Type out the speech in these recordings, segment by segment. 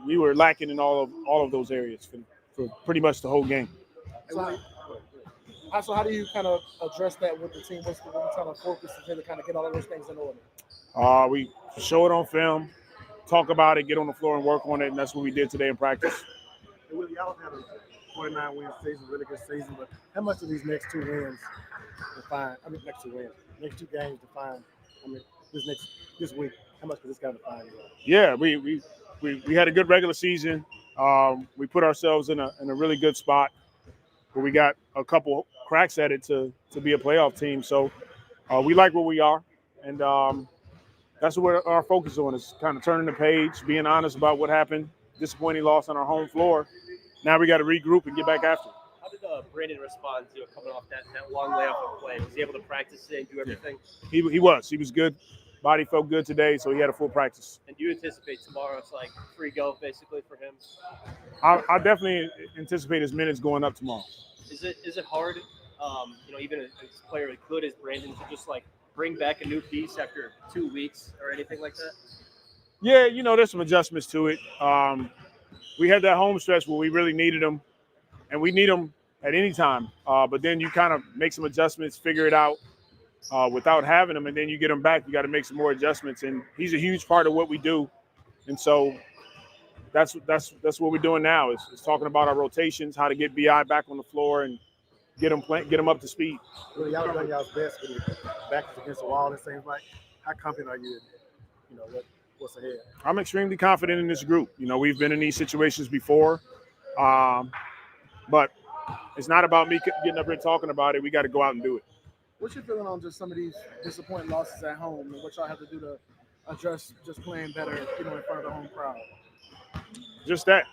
we were lacking in all of those areas for pretty much the whole game. So how do you kind of address that with the team? What are you trying to focus to kind of get all of those things in order? We show it on film, talk about it, get on the floor and work on it, and that's what we did today in practice. And Willie, y'all had a 49-win season, really good season, but how much of these next two wins define? I mean, next two games define. I mean, this week, how much does this guy define you? Yeah, we had a good regular season. We put ourselves in a really good spot where we got a couple cracks at it to be a playoff team. So we like where we are, and that's what our focus on is kind of turning the page, being honest about what happened, disappointing loss on our home floor. Now we got to regroup and get back after it. How did Brandon respond to coming off that long layoff of play? Was he able to practice today and do everything? Yeah. He was good. Body felt good today, so he had a full practice. And do you anticipate tomorrow it's like free go basically for him? I definitely anticipate his minutes going up tomorrow. Is it hard, even as a player as good as Brandon, to just like bring back a new piece after 2 weeks or anything like that? Yeah, there's some adjustments to it. We had that home stretch where we really needed him, and we need him at any time. But then you kind of make some adjustments, figure it out without having him, and then you get him back. You got to make some more adjustments, and he's a huge part of what we do. And so that's what we're doing now is talking about our rotations, how to get BI back on the floor and get him up to speed. Really, y'all done y'all's best when your back is against the wall. It seems like. How confident are you in, what's ahead? I'm extremely confident in this group. We've been in these situations before, but it's not about me getting up here talking about it. We got to go out and do it. What's your feeling on just some of these disappointing losses at home and what y'all have to do to address just playing better, in front of the home crowd? Just that.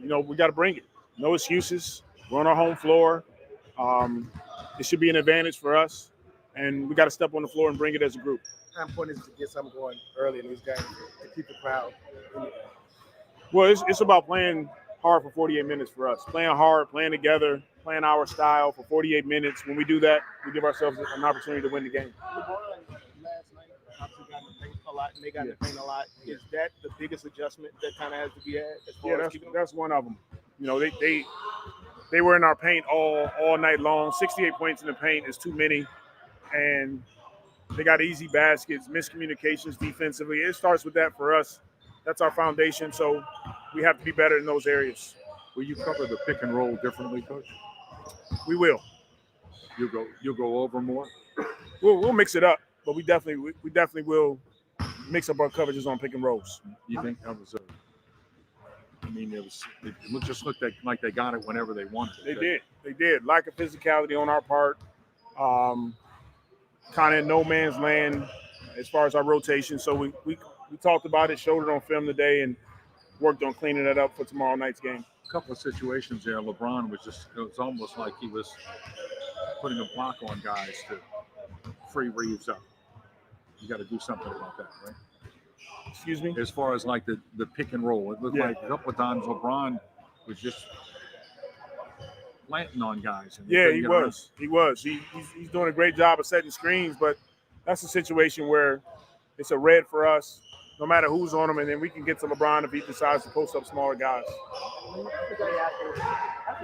We got to bring it. No excuses. We're on our home floor. It should be an advantage for us, and we got to step on the floor and bring it as a group. How important is it to get something going early in these games to keep the crowd in the game? Well, it's about playing hard for 48 minutes for us. Playing hard, playing together, playing our style for 48 minutes. When we do that, we give ourselves an opportunity to win the game. LeBron last night obviously got in the paint a lot, and they got in the paint a lot. Is that the biggest adjustment that kind of has to be had? That's one of them. They were in our paint all night long. 68 points in the paint is too many, and they got easy baskets, miscommunications defensively. It starts with that for us. That's our foundation, so we have to be better in those areas. Will you cover the pick and roll differently, Coach? We will. You'll go over more? We'll mix it up, but we definitely will mix up our coverages on pick and rolls. You think that was it just looked like they got it whenever they wanted it. They did. Lack of physicality on our part. Kind of in no man's land as far as our rotation. So we talked about it, showed it on film today, and worked on cleaning it up for tomorrow night's game. A couple of situations there, LeBron it was almost like he was putting a block on guys to free Reeves up. You got to do something about that, right? Excuse me? As far as like the pick and roll, it looked like a couple of times LeBron was just planting on guys. Yeah, he was. He's doing a great job of setting screens, but that's a situation where it's a red for us, no matter who's on him, and then we can get to LeBron if he decides to post up smaller guys. How's the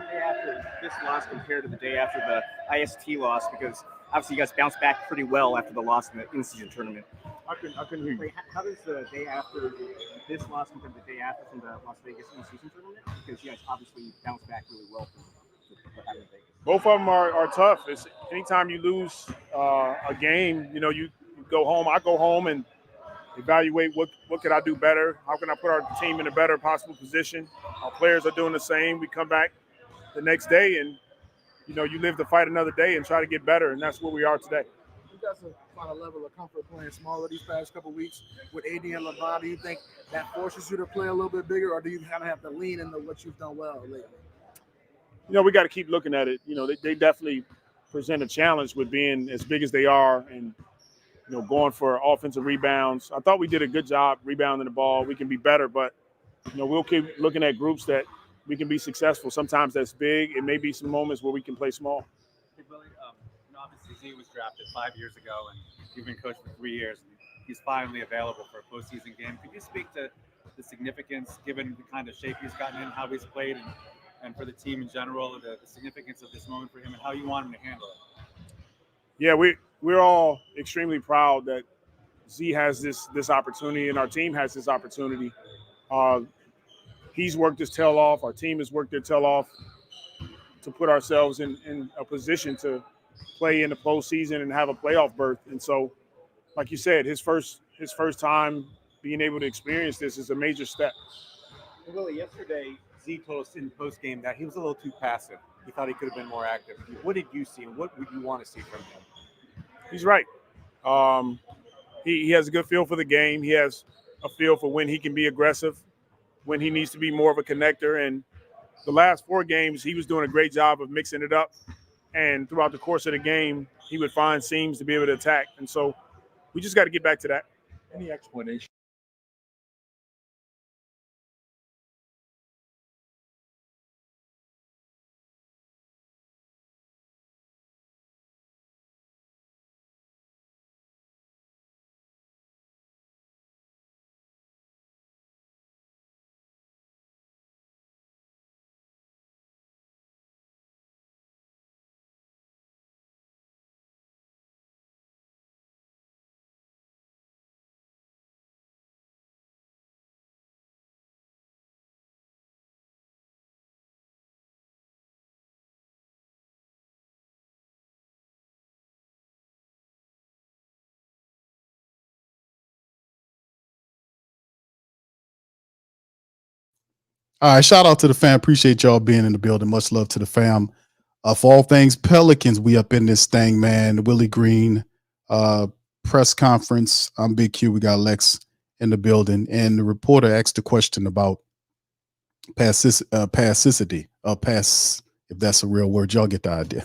day after this loss compared to the day after the IST loss? Because obviously you guys bounced back pretty well after the loss in the in-season tournament. I couldn't hear you. Wait, how does the day after this loss compare to the day after from the Las Vegas in-season tournament? Because you guys obviously bounced back really well from what happened in Vegas. Both of them are tough. It's anytime you lose a game, you go home. I go home and evaluate what could I do better? How can I put our team in a better possible position? Our players are doing the same. We come back the next day and, you live to fight another day and try to get better, and that's where we are today. You guys have found a level of comfort playing smaller these past couple of weeks with AD and LeBron. Do you think that forces you to play a little bit bigger, or do you kind of have to lean into what you've done well lately? We got to keep looking at it. They definitely present a challenge with being as big as they are and, going for offensive rebounds. I thought we did a good job rebounding the ball. We can be better, but, we'll keep looking at groups that we can be successful. Sometimes that's big. It may be some moments where we can play small. Hey, Willie, obviously Z was drafted 5 years ago, and you've been coached for 3 years. And he's finally available for a postseason game. Could you speak to the significance, given the kind of shape he's gotten in, how he's played, and for the team in general, the significance of this moment for him and how you want him to handle it? Yeah, we're all extremely proud that Z has this opportunity and our team has this opportunity. Uh, he's worked his tail off. Our team has worked their tail off to put ourselves in a position to play in the postseason and have a playoff berth. And so, like you said, his first time being able to experience this is a major step. Willie, yesterday, Z told us in post game that he was a little too passive. He thought he could have been more active. What did you see, and what would you want to see from him? He's right. He has a good feel for the game. He has a feel for when he can be aggressive, when he needs to be more of a connector. And the last 4 games, he was doing a great job of mixing it up. And throughout the course of the game, he would find seams to be able to attack. And so we just got to get back to that. Any explanation? All right, shout out to the fam. Appreciate y'all being in the building. Much love to the fam. For all things Pelicans, we up in this thing, man. Willie Green press conference. I'm Big Q. We got Lex in the building, and the reporter asked a question about passicity. Pass, if that's a real word, y'all get the idea.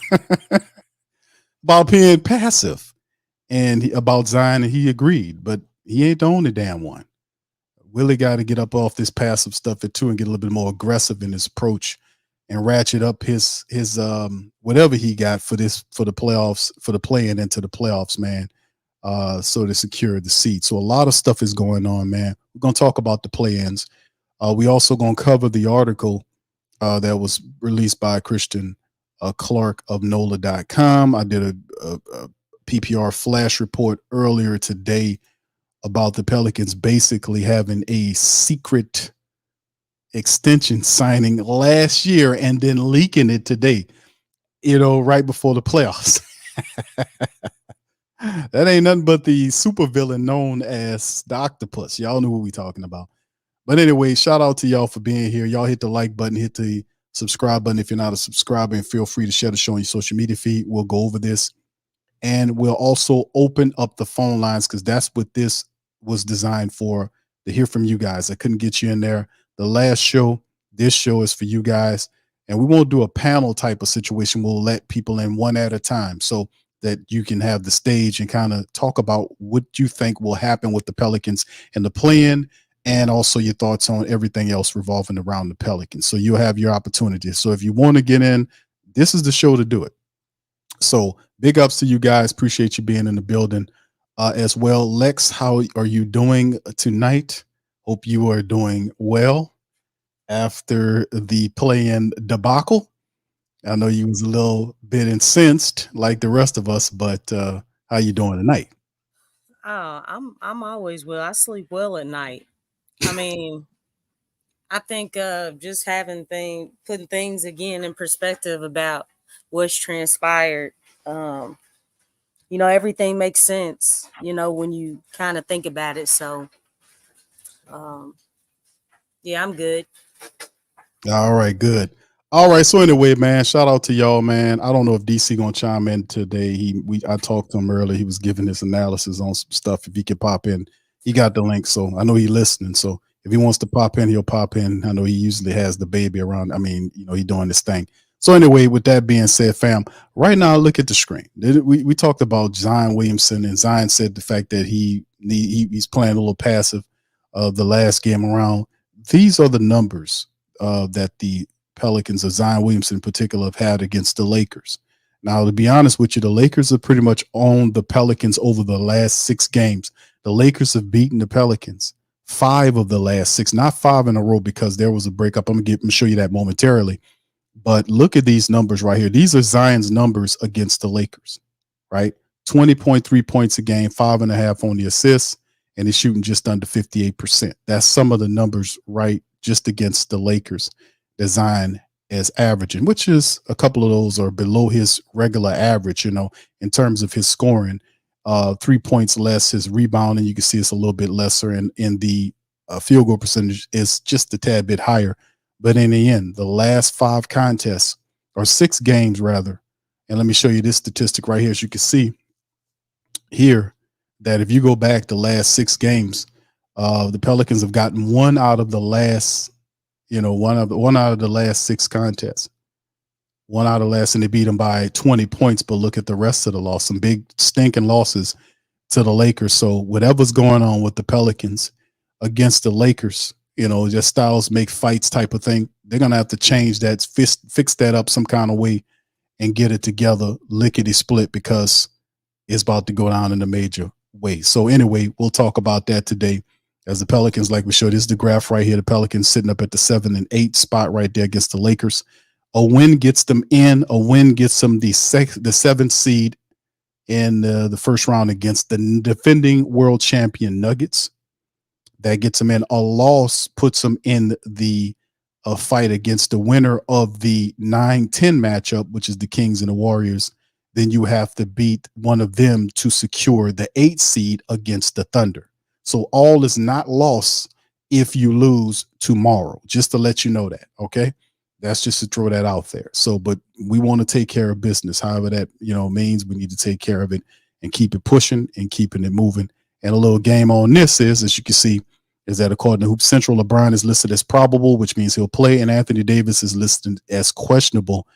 About being passive, and about Zion, and he agreed, but he ain't the only damn one. Willie got to get up off this passive stuff too and get a little bit more aggressive in his approach and ratchet up his whatever he got for the playoffs, for the play-in into the playoffs, man. So to secure the seat. So a lot of stuff is going on, man. We're gonna talk about the play-ins. We also gonna cover the article that was released by Christian Clark of NOLA.com. I did a PPR flash report earlier today about the Pelicans basically having a secret extension signing last year and then leaking it today, right before the playoffs. That ain't nothing but the supervillain known as the Octopus. Y'all know what we talking about. But anyway, shout out to y'all for being here. Y'all hit the like button, hit the subscribe button if you're not a subscriber, and feel free to share the show on your social media feed. We'll go over this. And we'll also open up the phone lines because that's what this was designed for, to hear from you guys. I couldn't get you in there the last show. This show is for you guys. And we won't do a panel type of situation. We'll let people in one at a time so that you can have the stage and kind of talk about what you think will happen with the Pelicans and the play-in, and also your thoughts on everything else revolving around the Pelicans. So you'll have your opportunity. So if you want to get in, this is the show to do it. So big ups to you guys. Appreciate you being in the building as well. Lex, how are you doing tonight? Hope you are doing well after the play-in debacle. I know you was a little bit incensed like the rest of us, but how you doing tonight? I'm always well. I sleep well at night. I mean, I think just putting things again in perspective about what's transpired. Everything makes sense, when you kind of think about it. So, yeah, I'm good. All right, good. All right. So anyway, man, shout out to y'all, man. I don't know if DC gonna chime in today. I talked to him earlier. He was giving his analysis on some stuff. If he could pop in, he got the link. So I know he's listening. So if he wants to pop in, he'll pop in. I know he usually has the baby around. I mean, he doing this thing. So anyway, with that being said, fam, right now look at the screen. We talked about Zion Williamson, and Zion said the fact that he's playing a little passive the last game around. These are the numbers that the Pelicans of Zion Williamson in particular have had against the Lakers. Now, to be honest with you, the Lakers have pretty much owned the Pelicans over the last 6 games. The Lakers have beaten the Pelicans 5 of the last 6, not 5 in a row because there was a breakup. I'm gonna show you that momentarily. But look at these numbers right here. These are Zion's numbers against the Lakers, right? 20.3 points a game, 5.5 on the assists, and he's shooting just under 58%. That's some of the numbers, right, just against the Lakers that Zion is averaging, which is a couple of those are below his regular average, in terms of his scoring. 3 points less, his rebounding, you can see it's a little bit lesser, and in the field goal percentage is just a tad bit higher. But in the end, the last 5 contests, or 6 games rather, and let me show you this statistic right here. As you can see here, that if you go back the last 6 games, the Pelicans have gotten one out of the last, one out of the last 6 contests. One out of the last, and they beat them by 20 points. But look at the rest of the loss, some big stinking losses to the Lakers. So whatever's going on with the Pelicans against the Lakers, just styles make fights type of thing, they're going to have to change that, fix that up some kind of way and get it together, lickety split, because it's about to go down in a major way. So anyway, we'll talk about that today as the Pelicans, like we showed, this is the graph right here. The Pelicans sitting up at the 7 and 8 spot right there against the Lakers. A win gets them in. A win gets them the 7th seed in the first round against the defending world champion Nuggets. That gets them in. A loss puts them in the fight against the winner of the 9-10 matchup, which is the Kings and the Warriors. Then you have to beat one of them to secure the 8th seed against the Thunder. So all is not lost if you lose tomorrow, just to let you know that, okay? That's just to throw that out there. So, but we want to take care of business. However that, means we need to take care of it and keep it pushing and keeping it moving. And a little game on this is, as you can see, is that according to Hoop Central, LeBron is listed as probable, which means he'll play, and Anthony Davis is listed as questionable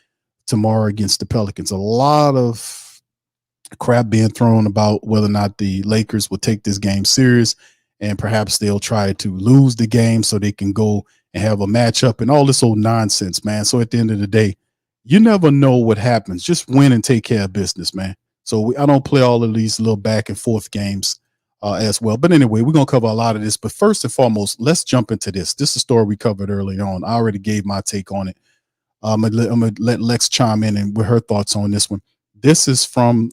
tomorrow against the Pelicans. A lot of crap being thrown about whether or not the Lakers will take this game serious, and perhaps they'll try to lose the game so they can go and have a matchup and all this old nonsense, man. So at the end of the day, you never know what happens. Just win and take care of business, man. So I don't play all of these little back and forth games as well. But anyway, we're going to cover a lot of this. But first and foremost, let's jump into this. This is a story we covered early on. I already gave my take on it. I'm going to let Lex chime in and with her thoughts on this one. This is from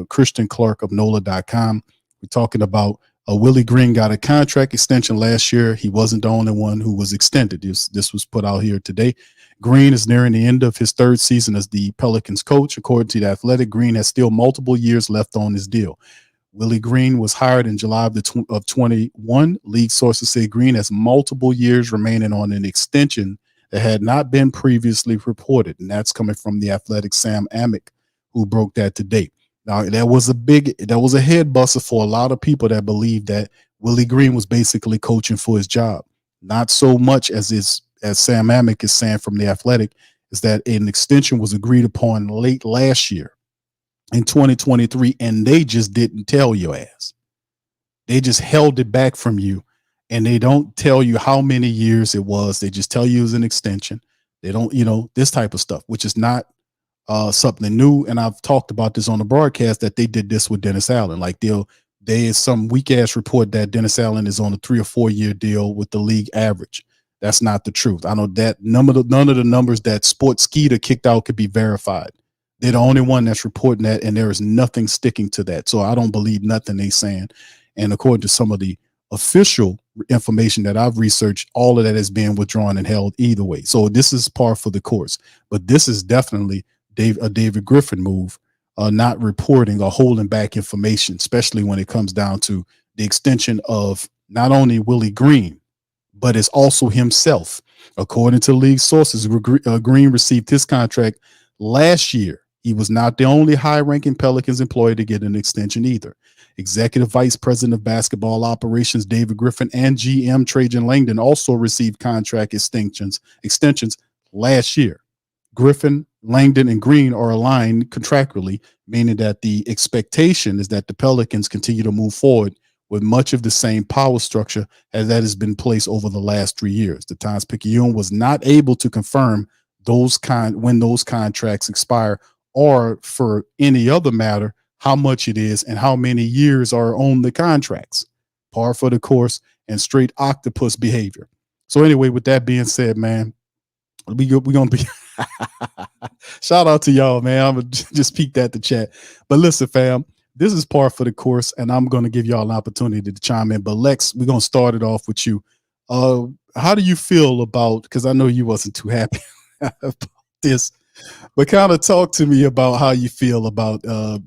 Christian Clark of NOLA.com. We're talking about Willie Green got a contract extension last year. He wasn't the only one who was extended. This was put out here today. Green is nearing the end of his 3rd season as the Pelicans coach. According to The Athletic, Green has still multiple years left on his deal. Willie Green was hired in July of 21. League sources say Green has multiple years remaining on an extension that had not been previously reported. And that's coming from The Athletic, Sam Amick, who broke that today. Now, that was a head buster for a lot of people that believed that Willie Green was basically coaching for his job. Not so much as Sam Amick is saying from The Athletic, is that an extension was agreed upon late last year in 2023, and they just didn't tell your ass. They just held it back from you, and they don't tell you how many years it was. They just tell you it was an extension. They don't, this type of stuff, which is not something new. And I've talked about this on the broadcast that they did this with Dennis Allen. Like there is some weak ass report that Dennis Allen is on a 3 or 4 year deal with the league average. That's not the truth. I know that none of the numbers that Sports Skeeter kicked out could be verified. They're the only one that's reporting that, and there is nothing sticking to that. So I don't believe nothing they're saying. And according to some of the official information that I've researched, all of that is being withdrawn and held either way. So this is par for the course. But this is definitely a David Griffin move, not reporting or holding back information, especially when it comes down to the extension of not only Willie Green, but it's also himself. According to league sources, Green received his contract last year. He was not the only high-ranking Pelicans employee to get an extension either. Executive Vice President of Basketball Operations David Griffin and GM Trajan Langdon also received contract extensions last year. Griffin, Langdon, and Green are aligned contractually, meaning that the expectation is that the Pelicans continue to move forward with much of the same power structure as that has been placed over the last 3 years. The Times-Picayune was not able to confirm when those contracts expire, or for any other matter, how much it is and how many years are on the contracts. par for the course, and straight octopus behavior. So anyway, with that being said, man, we're gonna be shout out to y'all, man. I'm gonna just peek that the chat. But listen, fam, this is par for the course, and I'm gonna give y'all an opportunity to chime in. But Lex, we're gonna start it off with you. How do you feel about, because I know you wasn't too happy about this, but kind of talk to me about how you feel about the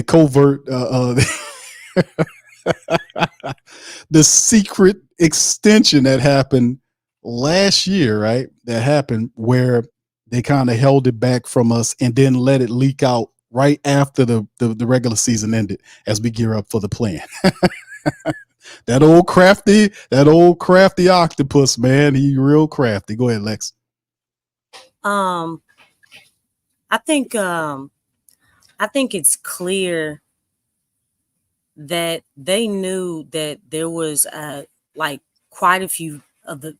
covert the secret extension that happened last year, right? That happened where they kind of held it back from us and then let it leak out right after the regular season ended as we gear up for the plan. That old crafty octopus, man. He real crafty. Go ahead, Lex. I think it's clear that they knew that there was like quite a few of a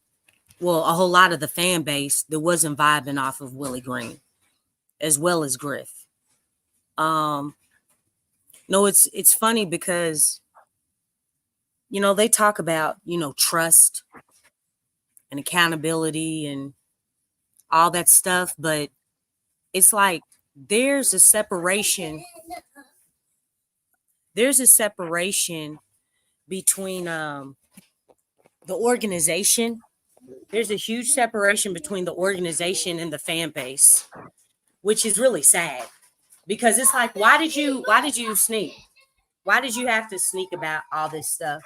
whole lot of the fan base that wasn't vibing off of Willie Green as well as Griff. No, it's funny because they talk about trust and accountability and all that stuff, but it's like there's a separation between the organization. There's a huge separation between the organization and the fan base, which is really sad because it's like, why did you sneak? Why did you have to sneak about all this stuff?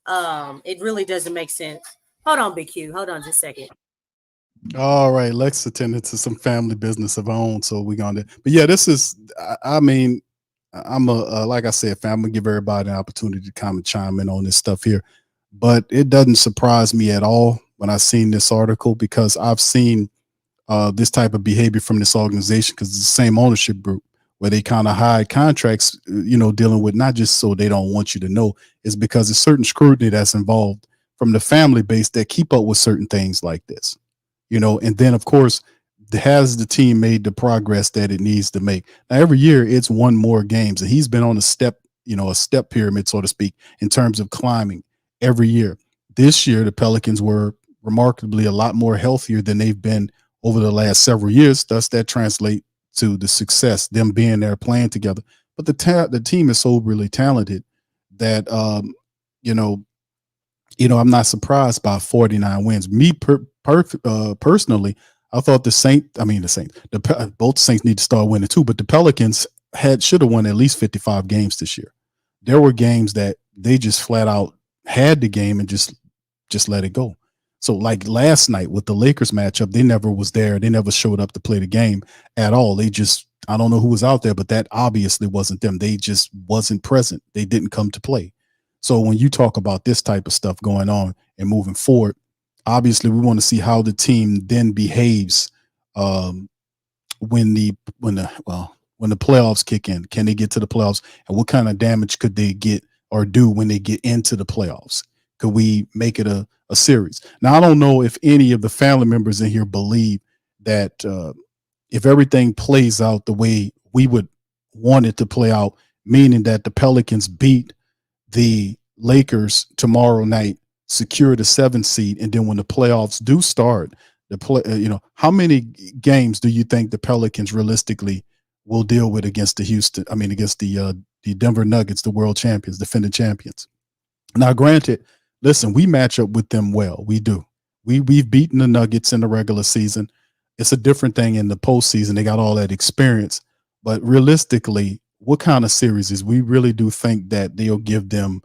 It really doesn't make sense. Hold on, Big Q. Hold on just a second. All right, Lex attended to some family business of her own, so we're gonna. But yeah, this is. I mean, I'm like I said, fam, I'm gonna give everybody an opportunity to come and chime in on this stuff here. But it doesn't surprise me at all when I seen this article because I've seen this type of behavior from this organization because it's the same ownership group where they kind of hide contracts, dealing with not just so they don't want you to know, it's because there's certain scrutiny that's involved from the family base that keep up with certain things like this, and then of course, has the team made the progress that it needs to make? Now, every year it's won more games and he's been on a step pyramid, so to speak, in terms of climbing every year. This year, the Pelicans were remarkably a lot more healthier than they've been over the last several years. Thus, that translates to the success, them being there playing together. But the team is so really talented that, I'm not surprised by 49 wins. Me personally, I thought both Saints need to start winning too, but the Pelicans should have won at least 55 games this year. There were games that they just flat out had the game and just let it go. So like last night with the Lakers matchup, they never was there. They never showed up to play the game at all. I don't know who was out there, but that obviously wasn't them. They just wasn't present. They didn't come to play. So when you talk about this type of stuff going on and moving forward, obviously we want to see how the team then behaves when the playoffs kick in. Can they get to the playoffs, and what kind of damage could they get or do when they get into the playoffs? Could we make it a series? Now, I don't know if any of the family members in here believe that if everything plays out the way we would want it to play out, meaning that the Pelicans beat the Lakers tomorrow night, secure the 7th seed, and then when the playoffs do start, how many games do you think the Pelicans realistically will deal with against the Denver Nuggets, the world champions, defending champions? Now, granted, listen, we match up with them well. We do. We've beaten the Nuggets in the regular season. It's a different thing in the postseason. They got all that experience. But realistically, what kind of series is we really do think that they'll give them,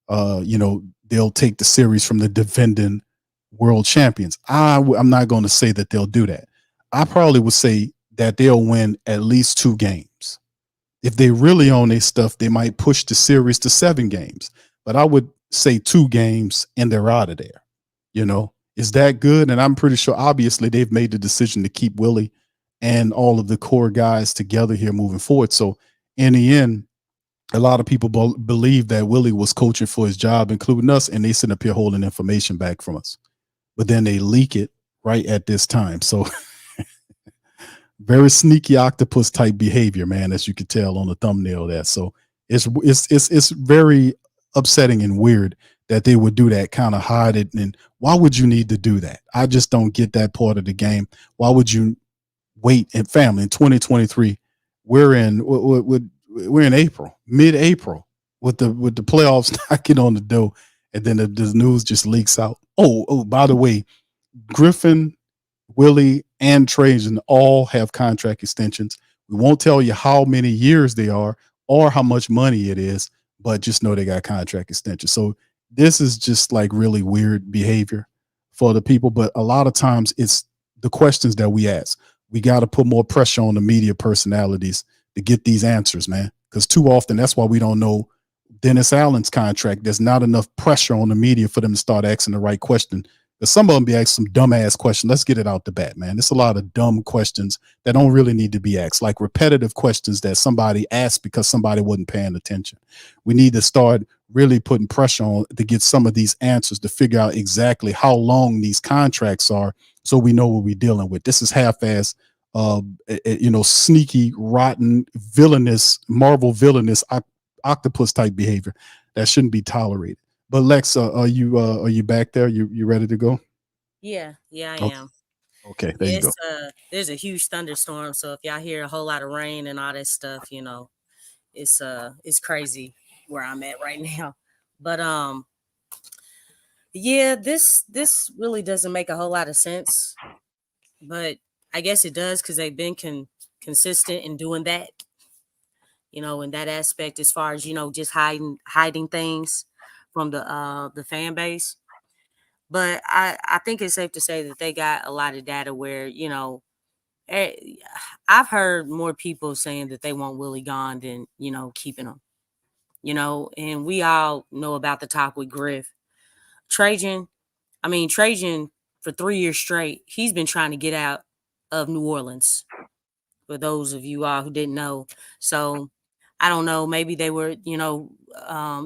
they'll take the series from the defending world champions? I'm not going to say that they'll do that. I probably would say that they'll win at least 2 games. If they really own their stuff, they might push the series to 7 games. But I would say 2 games and they're out of there. Is that good? And I'm pretty sure, obviously, they've made the decision to keep Willie and all of the core guys together here moving forward. So in the end, a lot of people believe that Willie was coaching for his job, including us, and they sit up here holding information back from us. But then they leak it right at this time. So very sneaky octopus type behavior, man, as you could tell on the thumbnail there. So it's very upsetting and weird that they would do that, kind of hide it. And why would you need to do that? I just don't get that part of the game. Why would you wait? And family, in 2023, we're in April, mid-April, with the playoffs knocking on the door, and then the news just leaks out. Oh, by the way, Griffin, Willie, and Trajan all have contract extensions. We won't tell you how many years they are or how much money it is, but just know they got contract extensions. So this is just like really weird behavior for the people. But a lot of times it's the questions that we ask. We got to put more pressure on the media personalities to get these answers, man. Because too often, that's why we don't know Dennis Allen's contract. There's not enough pressure on the media for them to start asking the right question. Because some of them be asking some dumbass questions. Let's get it out the bat, man. There's a lot of dumb questions that don't really need to be asked, like repetitive questions that somebody asked because somebody wasn't paying attention. We need to start really putting pressure on to get some of these answers to figure out exactly how long these contracts are, so we know what we're dealing with. This is half-ass, sneaky, rotten, villainous, Marvel villainous, octopus type behavior that shouldn't be tolerated. But Lexxah, are you back there? You ready to go? Yeah, I Okay. am. Okay, there you go. There's a huge thunderstorm, so if y'all hear a whole lot of rain and all that stuff, it's crazy where I'm at right now. But yeah, this really doesn't make a whole lot of sense, but I guess it does because they've been consistent in doing that. In that aspect, as far as just hiding things from the fan base. But I think it's safe to say that they got a lot of data where I've heard more people saying that they want Willie gone than keeping him. And we all know about the talk with Griff. Trajan for 3 years straight, he's been trying to get out of New Orleans. For those of you all who didn't know, so I don't know. Maybe they were,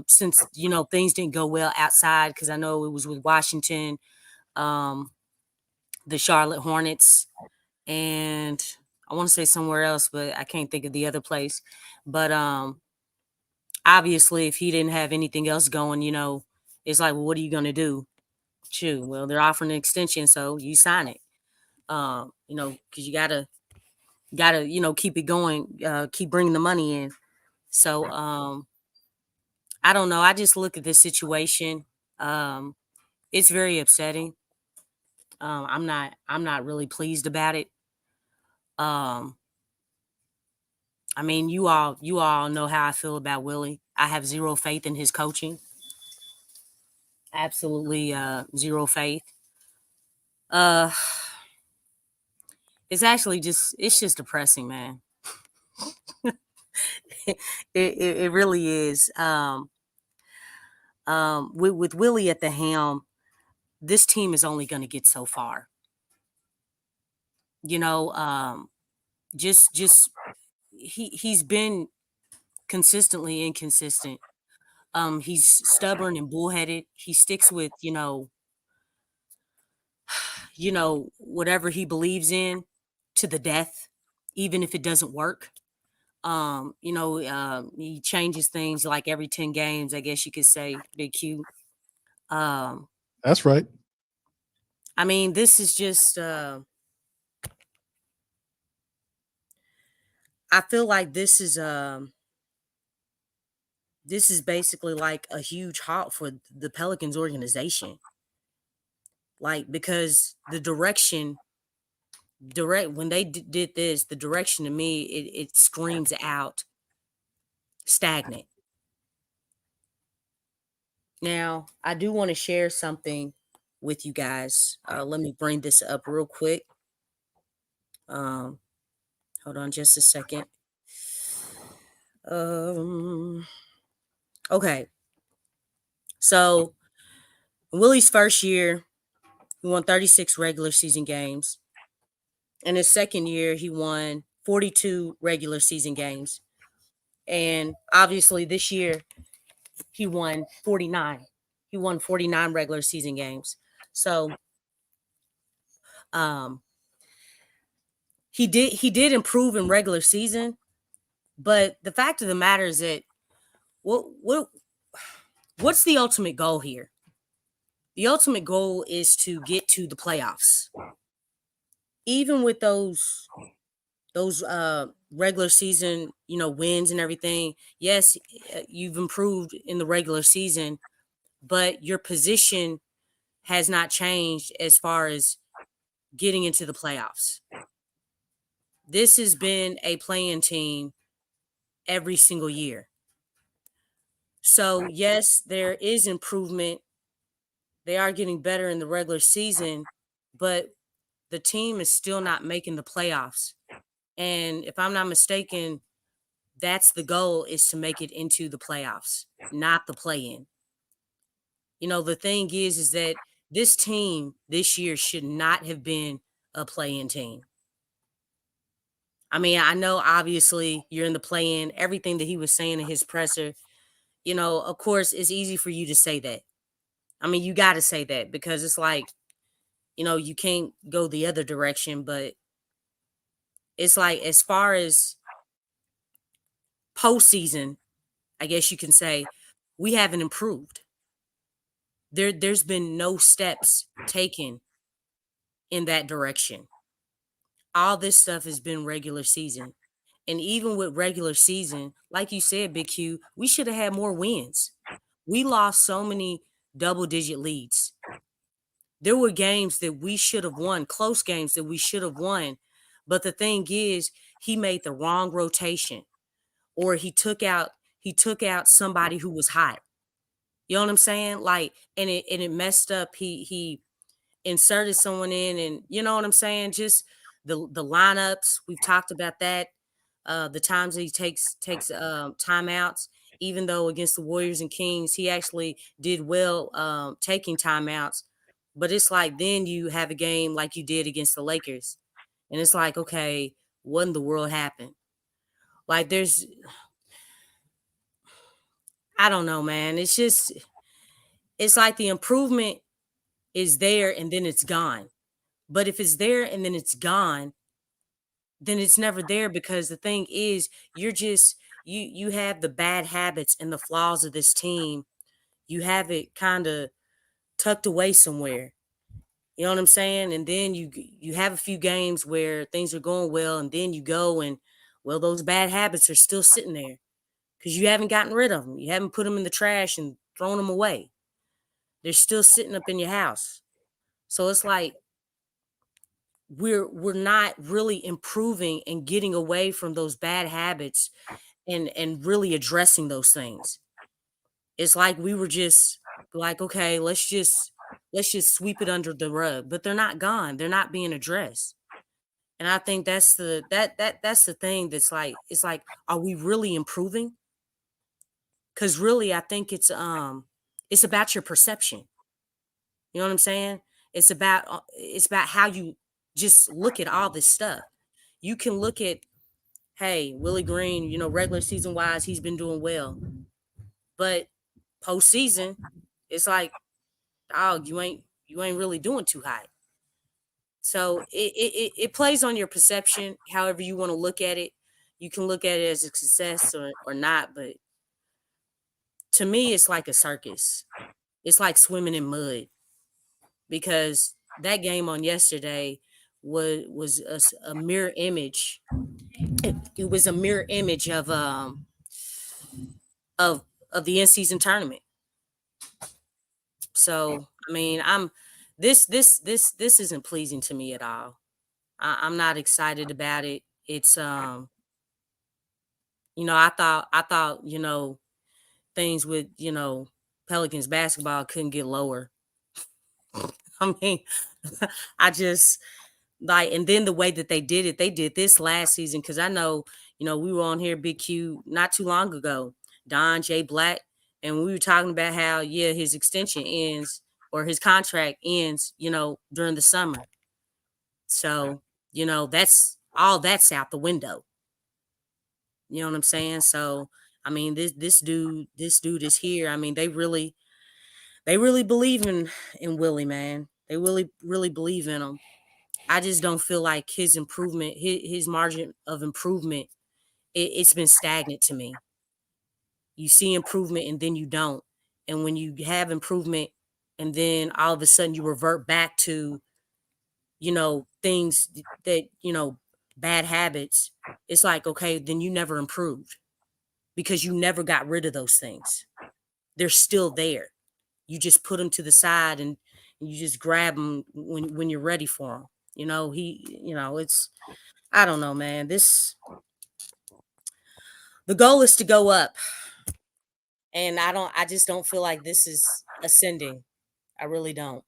since things didn't go well outside, because I know it was with Washington, the Charlotte Hornets, and I want to say somewhere else, but I can't think of the other place. But obviously, if he didn't have anything else going, it's like, well, what are you gonna do? Shoot, well, they're offering an extension, so you sign it. Because you gotta keep it going, keep bringing the money in. So I don't know. I just look at this situation. It's very upsetting. I'm not really pleased about it. You all know how I feel about Willie. I have zero faith in his coaching. Absolutely zero faith. It's actually it's just depressing, man. it really is. With Willie at the helm, this team is only going to get so far. He's been consistently inconsistent. He's stubborn and bullheaded. He sticks with whatever he believes in to the death, even if it doesn't work. He changes things like every 10 games, I guess you could say, Big Q. That's right. This is just I feel like this is basically like a huge halt for the Pelicans organization. Like, because the direction when they did this, the direction to me, it screams out stagnant. Now, I do want to share something with you guys. Let me bring this up real quick. Hold on just a second. Okay. So, Willie's first year, he won 36 regular season games. In his second year, he won 42 regular season games. And obviously this year, he won 49. He won 49 regular season games. So he did improve in regular season, but the fact of the matter is that what's the ultimate goal here? The ultimate goal is to get to the playoffs. Even with those regular season, wins and everything. Yes, you've improved in the regular season, but your position has not changed as far as getting into the playoffs. This has been a playing team every single year. So, yes, there is improvement. They are getting better in the regular season, but the team is still not making the playoffs. And if I'm not mistaken, that's the goal, is to make it into the playoffs, not the play-in. The thing is that this team this year should not have been a play-in team. I mean, I know obviously you're in the play-in, everything that he was saying in his presser, of course, it's easy for you to say that. I mean, you got to say that because it's like, you can't go the other direction, but it's like, as far as postseason, I guess you can say, we haven't improved. There's been no steps taken in that direction. All this stuff has been regular season. And even with regular season, like you said, Big Q, we should have had more wins. We lost so many double-digit leads. There were games that we should have won, close games that we should have won. But the thing is, he made the wrong rotation, or he took out somebody who was hot. You know what I'm saying? Like, and it messed up. He inserted someone in, and you know what I'm saying? Just the lineups. We've talked about that. The times that he takes timeouts, even though against the Warriors and Kings, he actually did well taking timeouts. But it's like, then you have a game like you did against the Lakers. And it's like, okay, what in the world happened? Like, I don't know, man. It's like the improvement is there and then it's gone. But if it's there and then it's gone, then it's never there, because the thing is, you have the bad habits and the flaws of this team. You have it kind of tucked away somewhere. You know what I'm saying? And then you have a few games where things are going well, and then you go and, well, those bad habits are still sitting there because you haven't gotten rid of them. You haven't put them in the trash and thrown them away. They're still sitting up in your house. So it's like we're not really improving and getting away from those bad habits and really addressing those things. It's like we were just like, okay, let's just sweep it under the rug, but they're not gone. They're not being addressed. And I think that's that's the thing that's like, it's like, are we really improving? Because really, I think it's about your perception. You know what I'm saying? It's about how you just look at all this stuff. You can look at, hey, Willie Green, regular season wise, he's been doing well. But postseason, it's like, dog, you ain't really doing too hot. So it plays on your perception, however you want to look at it. You can look at it as a success or not, but to me, it's like a circus. It's like swimming in mud, because that game on yesterday was a mirror image. It was a mirror image of the in-season tournament. So I mean, this isn't pleasing to me at all. I'm not excited about it. It's I thought things with Pelicans basketball couldn't get lower. I mean, I just like, and then the way that they did this last season, because I know, we were on here, Big Q, not too long ago, Don J. Black, and we were talking about how, yeah, his extension ends, or his contract ends, during the summer. So, that's out the window. You know what I'm saying? So, I mean, this dude is here. I mean, they really believe in Willie, man. They really believe in him. I just don't feel like his improvement, his margin of improvement, it's been stagnant to me. You see improvement and then you don't. And when you have improvement and then all of a sudden you revert back to, things that, bad habits, it's like, okay, then you never improved because you never got rid of those things. They're still there. You just put them to the side and you just grab them when you're ready for them. It's, I don't know, man. The goal is to go up. And I just don't feel like this is ascending. I really don't.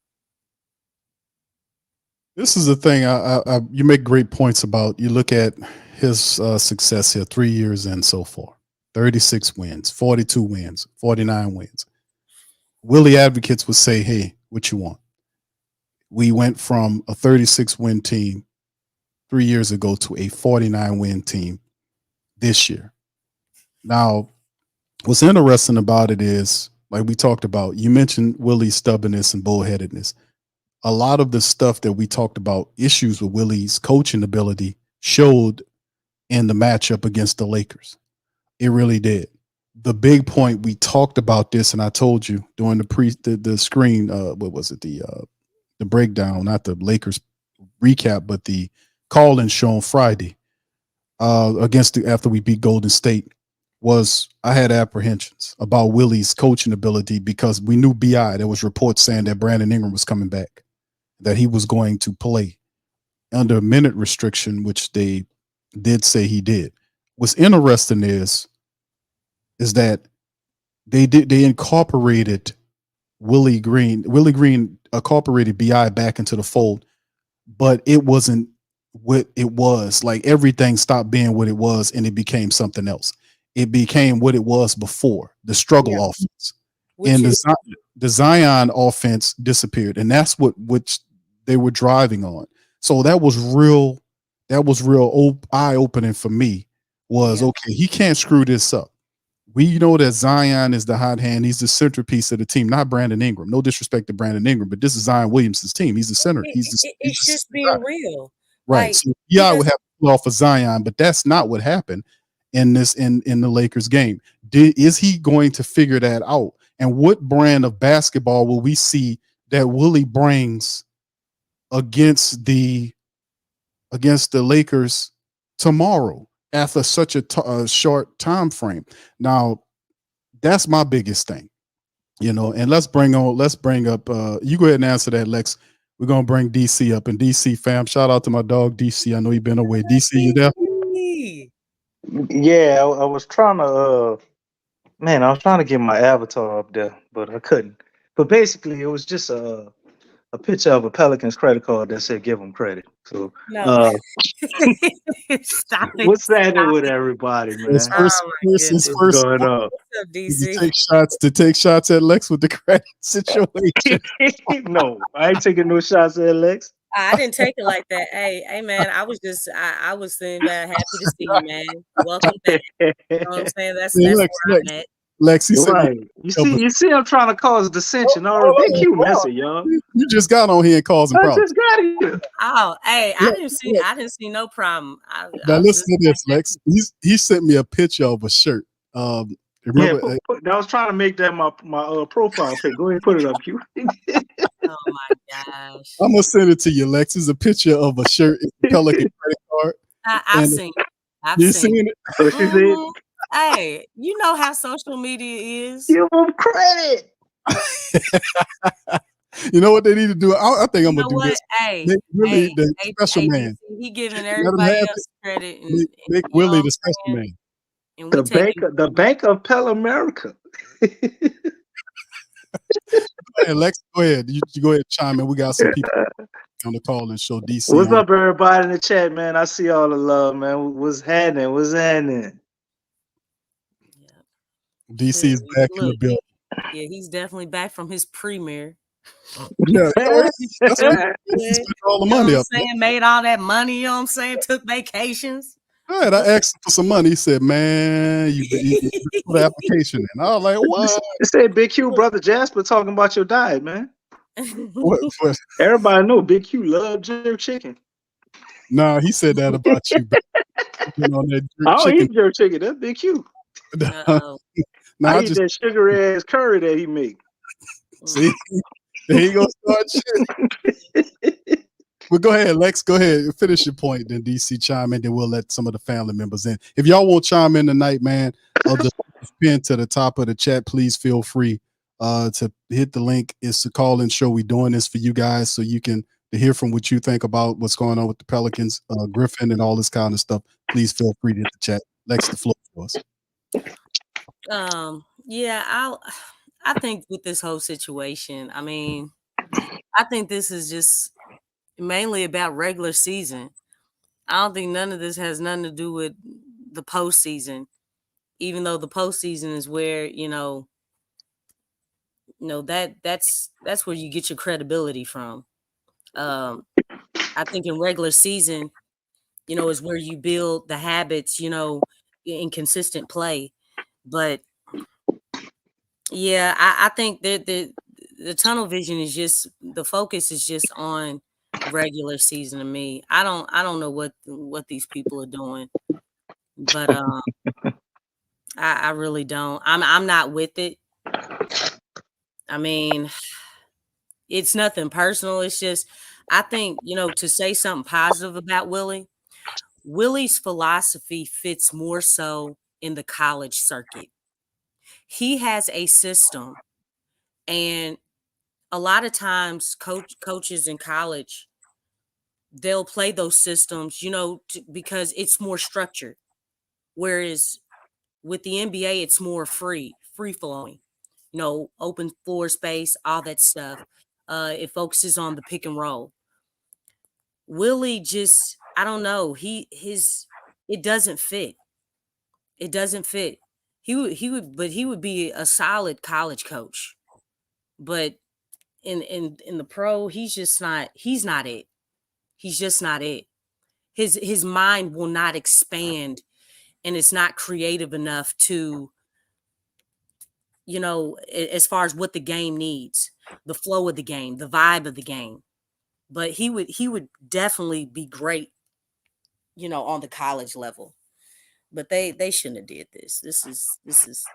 This is the thing. You make great points about. You look at his success here, 3 years in so far: 36 wins, 42 wins, 49 wins. Willie advocates would say, "Hey, what you want?" We went from a 36 win team 3 years ago to a 49 win team this year. Now, what's interesting about it is, like we talked about, you mentioned Willie's stubbornness and bullheadedness. A lot of the stuff that we talked about, issues with Willie's coaching ability, showed in the matchup against the Lakers. It really did. The big point, we talked about this, and I told you during the screen, what was it? The breakdown, not the Lakers recap, but the call-in show on Friday after we beat Golden State. I had apprehensions about Willie's coaching ability because we knew there was reports saying that Brandon Ingram was coming back, that he was going to play under a minute restriction, which they did say he did. What's interesting is that they incorporated Willie Green. Willie Green incorporated BI back into the fold, but it wasn't what it was. Like, everything stopped being what it was and it became something else. It became what it was before, the struggle offense. And the Zion offense disappeared. And that's which they were driving on. So that was real eye-opening for me. Okay, he can't screw this up. We know that Zion is the hot hand. He's the centerpiece of the team, not Brandon Ingram. No disrespect to Brandon Ingram, but this is Zion Williamson's team. He's the center. It's just being real. Right. So I would have to pull off of Zion, but that's not what happened in the Lakers game. Is he going to figure that out? And what brand of basketball will we see that Willie brings against the Lakers tomorrow after such a short time frame? Now, that's my biggest thing, and let's bring up, you go ahead and answer that, Lex. We're going to bring DC up. And DC, fam, shout out to my dog, DC. I know you've been away. DC, you there? Yeah, I was trying to get my avatar up there, but I couldn't. But basically, it was just a picture of a Pelicans credit card that said "Give them credit." So, Stop it. what's happening with everybody, man? What's going on? What's up, DC? To take shots at Lex with the credit situation. No, I ain't taking no shots at Lex. I didn't take it like that. Hey, man, I was just, I was saying that happy to see you, man. Welcome back. You know what I'm saying? That's Lex, where I'm at. Lex, he right. You see, I'm trying to cause dissension. All right, big Q messy, y'all. You just got on here and causing problems. I just got here. Oh, hey, I didn't see no problem. Now listen to this, Lex. He sent me a picture of a shirt. Remember? Yeah, I was trying to make that my profile pic. Go ahead and put it up, Q. Oh my gosh! I'm gonna send it to you, Lex. It's a picture of a shirt. It's a Pelican credit card. I've seen it. You seen it? Mm-hmm. Hey, you know how social media is. Give them credit. You know what they need to do? I think I'm gonna do this. Hey, the special man. He giving everybody else credit. Make Willie the special man. And the Bank of Pel America. Hey, Lex, go ahead. You go ahead and chime in. We got some people on the call and show DC. What's up, everybody in the chat, man? I see all the love, man. What's happening? Yeah. DC is back in the building. Yeah, he's definitely back from his premiere. Yeah, that's what he spent all the money up. Made all that money, you know what I'm saying? Took vacations. All right, I asked him for some money. He said, "Man, you put the application in." I was like, "What?" It said, "Big Q, brother Jasper, talking about your diet, man." What? Everybody know Big Q love jerk chicken. No, he said that about you. On that I don't eat jerk chicken. That's Big Q. No, I I eat just that sugar ass curry that he make. see. There you go. Start shit. But go ahead, Lex. Go ahead. Finish your point. Then DC chime in. Then we'll let some of the family members in. If y'all won't chime in tonight, man, the pin to the top of the chat. Please feel free to hit the link. It's the call-in show. We're doing this for you guys so you can to hear from what you think about what's going on with the Pelicans, Griffin, and all this kind of stuff. Please feel free to hit the chat. Lex, the floor is yours. Yeah, I think with this whole situation, I mean, I think this is just mainly about regular season. I don't think none of this has nothing to do with the postseason, even though the postseason is where, that's where you get your credibility from. I think in regular season, is where you build the habits, in consistent play. But yeah, I think that the tunnel vision is just the focus is just on regular season to me. I don't know what these people are doing, but I really don't. I'm not with it. I mean, it's nothing personal. It's just I think, to say something positive about Willie's philosophy fits more so in the college circuit. He has a system, and a lot of times coaches in college, they'll play those systems, because it's more structured. Whereas with the NBA, it's more free flowing, open floor space, all that stuff. It focuses on the pick and roll. Willie just, I don't know. It doesn't fit. It doesn't fit. He would be a solid college coach, but in the pro, he's not it. He's just not it. His mind will not expand, and it's not creative enough to, as far as what the game needs, the flow of the game, the vibe of the game. But he would definitely be great, on the college level. But they shouldn't have did this. This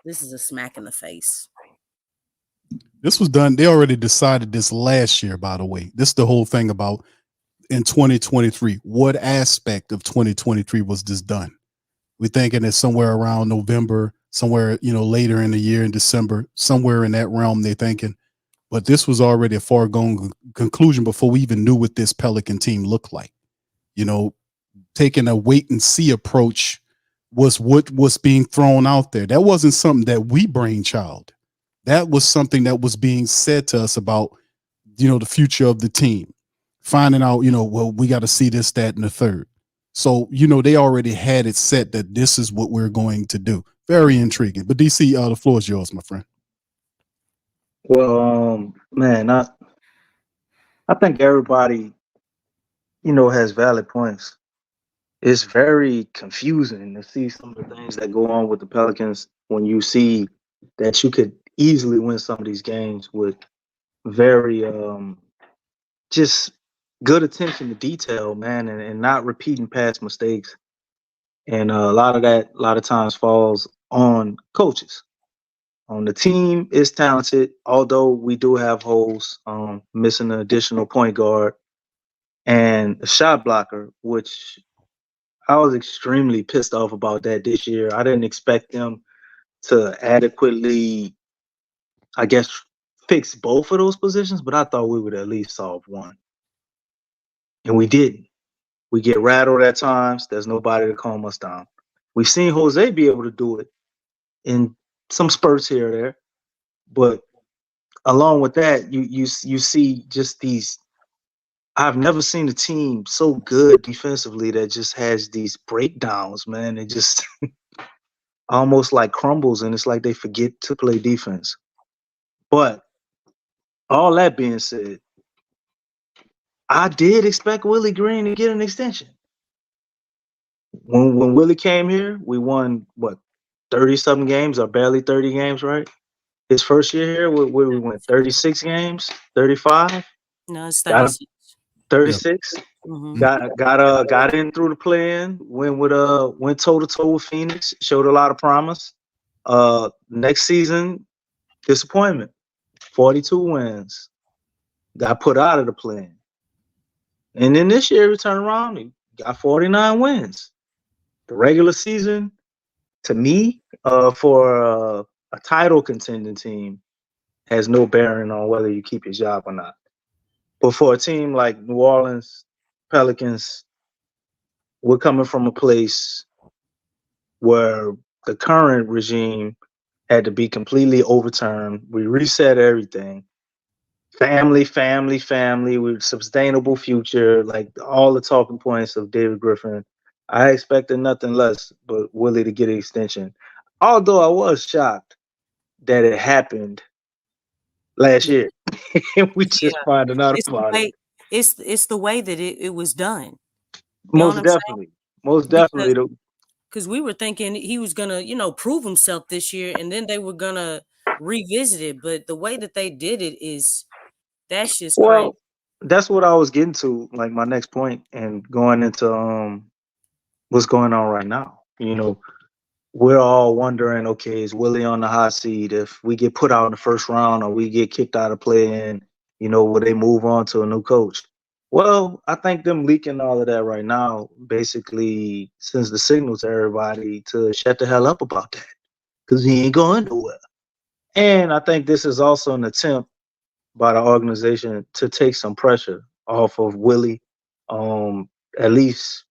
is a smack in the face. This was done. They already decided this last year, by the way. This is the whole thing about in 2023. What aspect of 2023 was this done? We're thinking it's somewhere around November, somewhere, later in the year in December, somewhere in that realm they're thinking. But this was already a foregone conclusion before we even knew what this Pelican team looked like. Taking a wait and see approach was what was being thrown out there. That wasn't something that we brainchild. That was something that was being said to us about, the future of the team. Finding out, well, we got to see this, that, and the third. So, they already had it set that this is what we're going to do. Very intriguing. But DC, the floor is yours, my friend. Well, man, I think everybody, has valid points. It's very confusing to see some of the things that go on with the Pelicans when you see that you could easily win some of these games with very just good attention to detail, man, and not repeating past mistakes. And a lot of times falls on coaches. On the team is talented, although we do have holes, missing an additional point guard and a shot blocker, which I was extremely pissed off about that this year. I didn't expect them to adequately, I guess, fix both of those positions, but I thought we would at least solve one. And we didn't. We get rattled at times. There's nobody to calm us down. We've seen Jose be able to do it in some spurts here or there, but along with that, you see just these. I've never seen a team so good defensively that just has these breakdowns, man. It just almost like crumbles, and it's like they forget to play defense. But all that being said, I did expect Willie Green to get an extension. When Willie came here, we won, 30-something games or barely 30 games, right? His first year here, we went 36 games, 35? No, it's 36. 36? Mm-hmm. Got in through the play-in, went toe to toe with Phoenix, showed a lot of promise. Next season, disappointment. 42 wins. Got put out of the plan. And then this year, we turned around and got 49 wins. The regular season, to me, for a title contending team, has no bearing on whether you keep your job or not. But for a team like New Orleans Pelicans, we're coming from a place where the current regime had to be completely overturned. We reset everything. Family, family, family with sustainable future, like all the talking points of David Griffin. I expected nothing less but Willie to get an extension. Although I was shocked that it happened last Yeah. year. And we Yeah. just finding out It's the about it. way it's the way that it was done. You know what Most I'm saying? definitely. Most definitely. Because we were thinking he was gonna, prove himself this year, and then they were gonna revisit it. But the way that they did it that's just crazy. Well, that's what I was getting to, like my next point, and going into what's going on right now. We're all wondering, okay, is Willie on the hot seat? If we get put out in the first round or we get kicked out of play-in, will they move on to a new coach? Well, I think them leaking all of that right now basically sends the signal to everybody to shut the hell up about that, because he ain't going nowhere. And I think this is also an attempt by the organization to take some pressure off of Willie, at least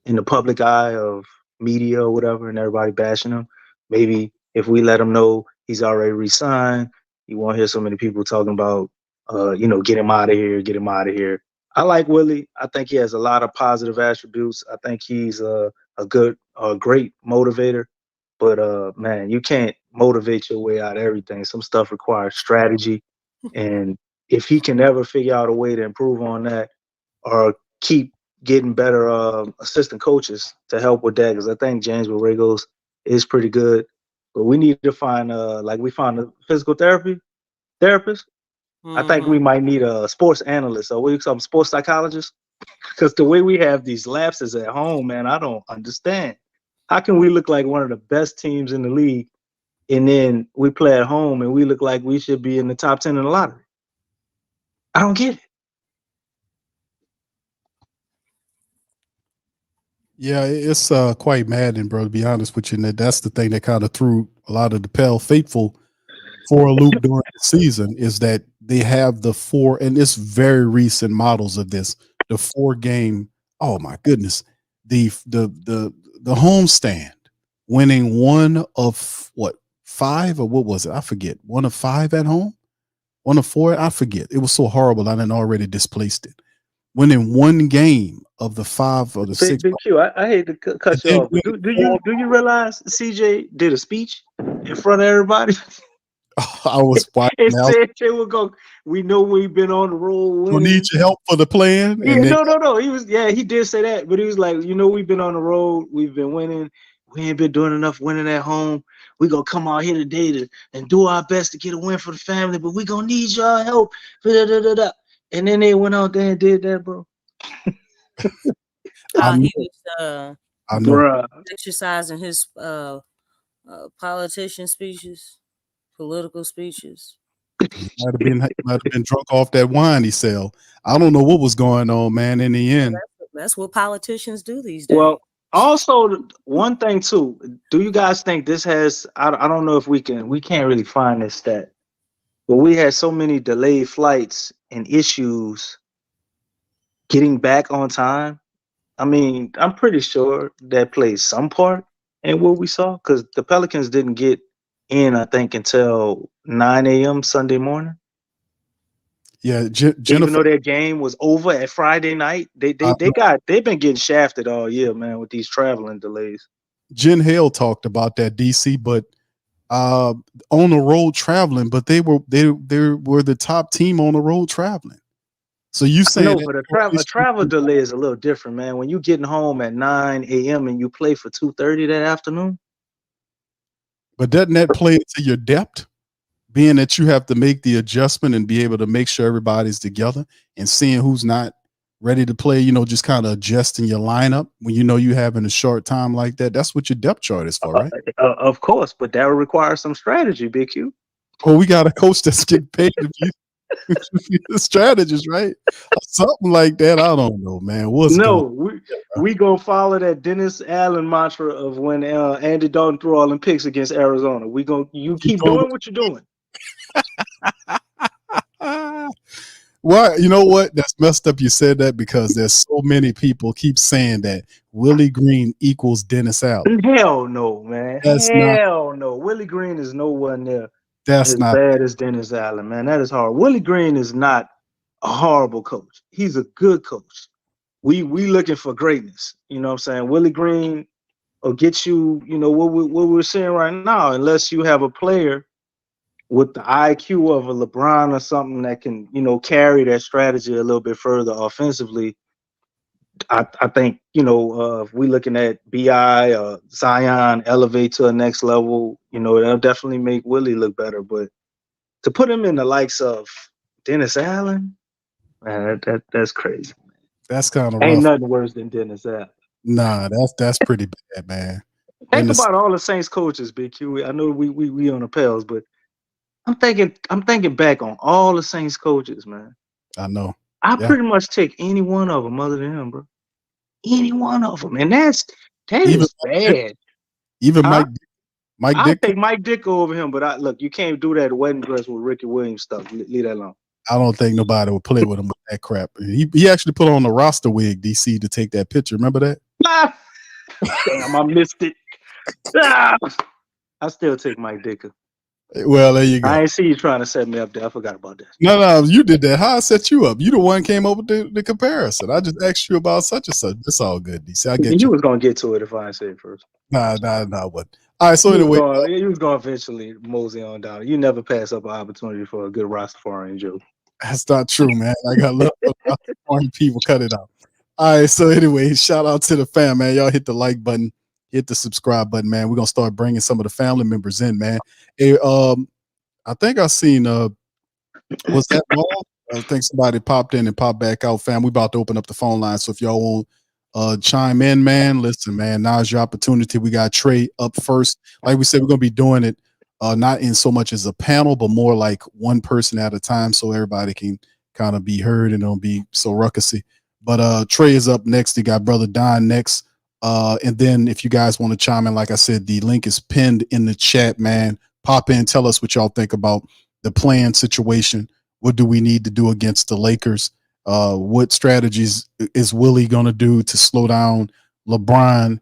in the public eye of media or whatever, and everybody bashing him. Maybe if we let him know he's already resigned, you won't hear so many people talking about, get him out of here, get him out of here. I like Willie. I think he has a lot of positive attributes. I think he's a great motivator. But man, you can't motivate your way out of everything. Some stuff requires strategy, and if he can ever figure out a way to improve on that, or keep getting better assistant coaches to help with that, because I think James Borregos is pretty good. But we need to find like we found a physical therapist. I think we might need a sports analyst, or we some sports psychologist, because the way we have these lapses at home, man, I don't understand. How can we look like one of the best teams in the league, and then we play at home and we look like we should be in the top 10 in the lottery? I don't get it. Yeah, it's quite maddening, bro, to be honest with you. And that's the thing that kind of threw a lot of the Pale faithful for a loop during the season, is that they have the four, and it's very recent models of this, the 4-game. Oh my goodness, the homestand, winning one of what, 5, or what was it? I forget. One of 5 at home, one of 4. I forget. It was so horrible. I done already displaced it. Winning one game of the 5 or the 6. Big Q, I hate to cut you off, but do you realize CJ did a speech in front of everybody? I was watching. And said they will go. We know we've been on the road winning. We need your help for the plan. Yeah, no. He did say that, but he was like, we've been on the road, we've been winning. We ain't been doing enough winning at home. We gonna come out here today and do our best to get a win for the family, but we gonna need y'all help. And then they went out there and did that, bro. He was exercising his politician speeches, political speeches. Might have been drunk off that wine he sell. I don't know what was going on, man. In the end, that's what politicians do these days. Well, also one thing too. Do you guys think this has? I don't know if we can't really find this stat, but we had so many delayed flights and issues getting back on time. I mean, I'm pretty sure that plays some part in what we saw, because the Pelicans didn't get in, I think, until 9 a.m. Sunday morning. Yeah, Jennifer, even though their game was over at Friday night, they've been getting shafted all year, man, with these traveling delays. Jen Hale talked about that, DC, but on the road traveling, but they were the top team on the road traveling. So you saying no, but a travel delay is a little different, man. When you getting home at 9 a.m. and you play for 2:30 that afternoon. But doesn't that play into your depth? Being that you have to make the adjustment and be able to make sure everybody's together and seeing who's not ready to play, just kind of adjusting your lineup when you know you having a short time like that. That's what your depth chart is for, right? Of course, but that will require some strategy, Big Q. Well, we got a coach that's getting paid to be the strategist, right? Something like that. I don't know, man. What's No, going we gonna follow that Dennis Allen mantra of when Andy Dalton threw all them picks against Arizona. You keep on? doing what you're doing. Why? You know what? That's messed up. You said that because there's so many people keep saying that Willie Green equals Dennis Allen. Hell no, man. That's not. Hell no. Willie Green is nowhere near That's as not. bad as Dennis Allen, man. That is hard. Willie Green is not a horrible coach. He's a good coach. We looking for greatness. You know what I'm saying? Willie Green will get you, what we're seeing right now, unless you have a player with the IQ of a LeBron or something that can, carry that strategy a little bit further offensively. I think, if we're looking at BI or Zion elevate to a next level, that'll definitely make Willie look better. But to put him in the likes of Dennis Allen, man, that's crazy. That's kind of Ain't rough. nothing worse than Dennis Allen. Nah, that's pretty bad, man. Think Dennis, about all the Saints coaches, Big Q. I know we on the Pels, but I'm thinking back on all the Saints coaches, man. I know. I Yeah. pretty much take any one of them other than him, bro. Any one of them, and that Even is bad. Even Huh? Mike I'll Dick. take Mike Dick over him, but look, you can't do that wedding dress with Ricky Williams stuff. Leave that alone. I don't think nobody would play with him with that crap. He actually put on the roster wig, DC, to take that picture. Remember that? Damn, I missed it. I still take Mike Dick. Well, there you go. I ain't see you trying to set me up there. I forgot about that. No, you did that. How I set you up? You the one came up with the comparison. I just asked you about such and such. It's all good, DC. I get You you. was gonna get to it if I didn't say it first. Nah, what? All right, so anyway. You was gonna eventually mosey on down. You never pass up an opportunity for a good Rastafarian joke. That's not true, man. I got love for foreign people. Cut it out. All right, so anyway, shout out to the fam, man. Y'all hit the like button, hit the subscribe button, man. We're gonna start bringing some of the family members in, man. Hey, I think I seen was that wall? I think somebody popped in and popped back out, fam. We about to open up the phone line. So if y'all want chime in, man, listen, man, now's your opportunity. We got Trey up first. Like we said, we're gonna be doing it not in so much as a panel, but more like one person at a time, so everybody can kind of be heard and don't be so ruckusy. But Trey is up next. You got Brother Don next. And then if you guys want to chime in, like I said, the link is pinned in the chat, man. Pop in, tell us what y'all think about the playing situation. What do we need to do against the Lakers? What strategies is Willie going to do to slow down LeBron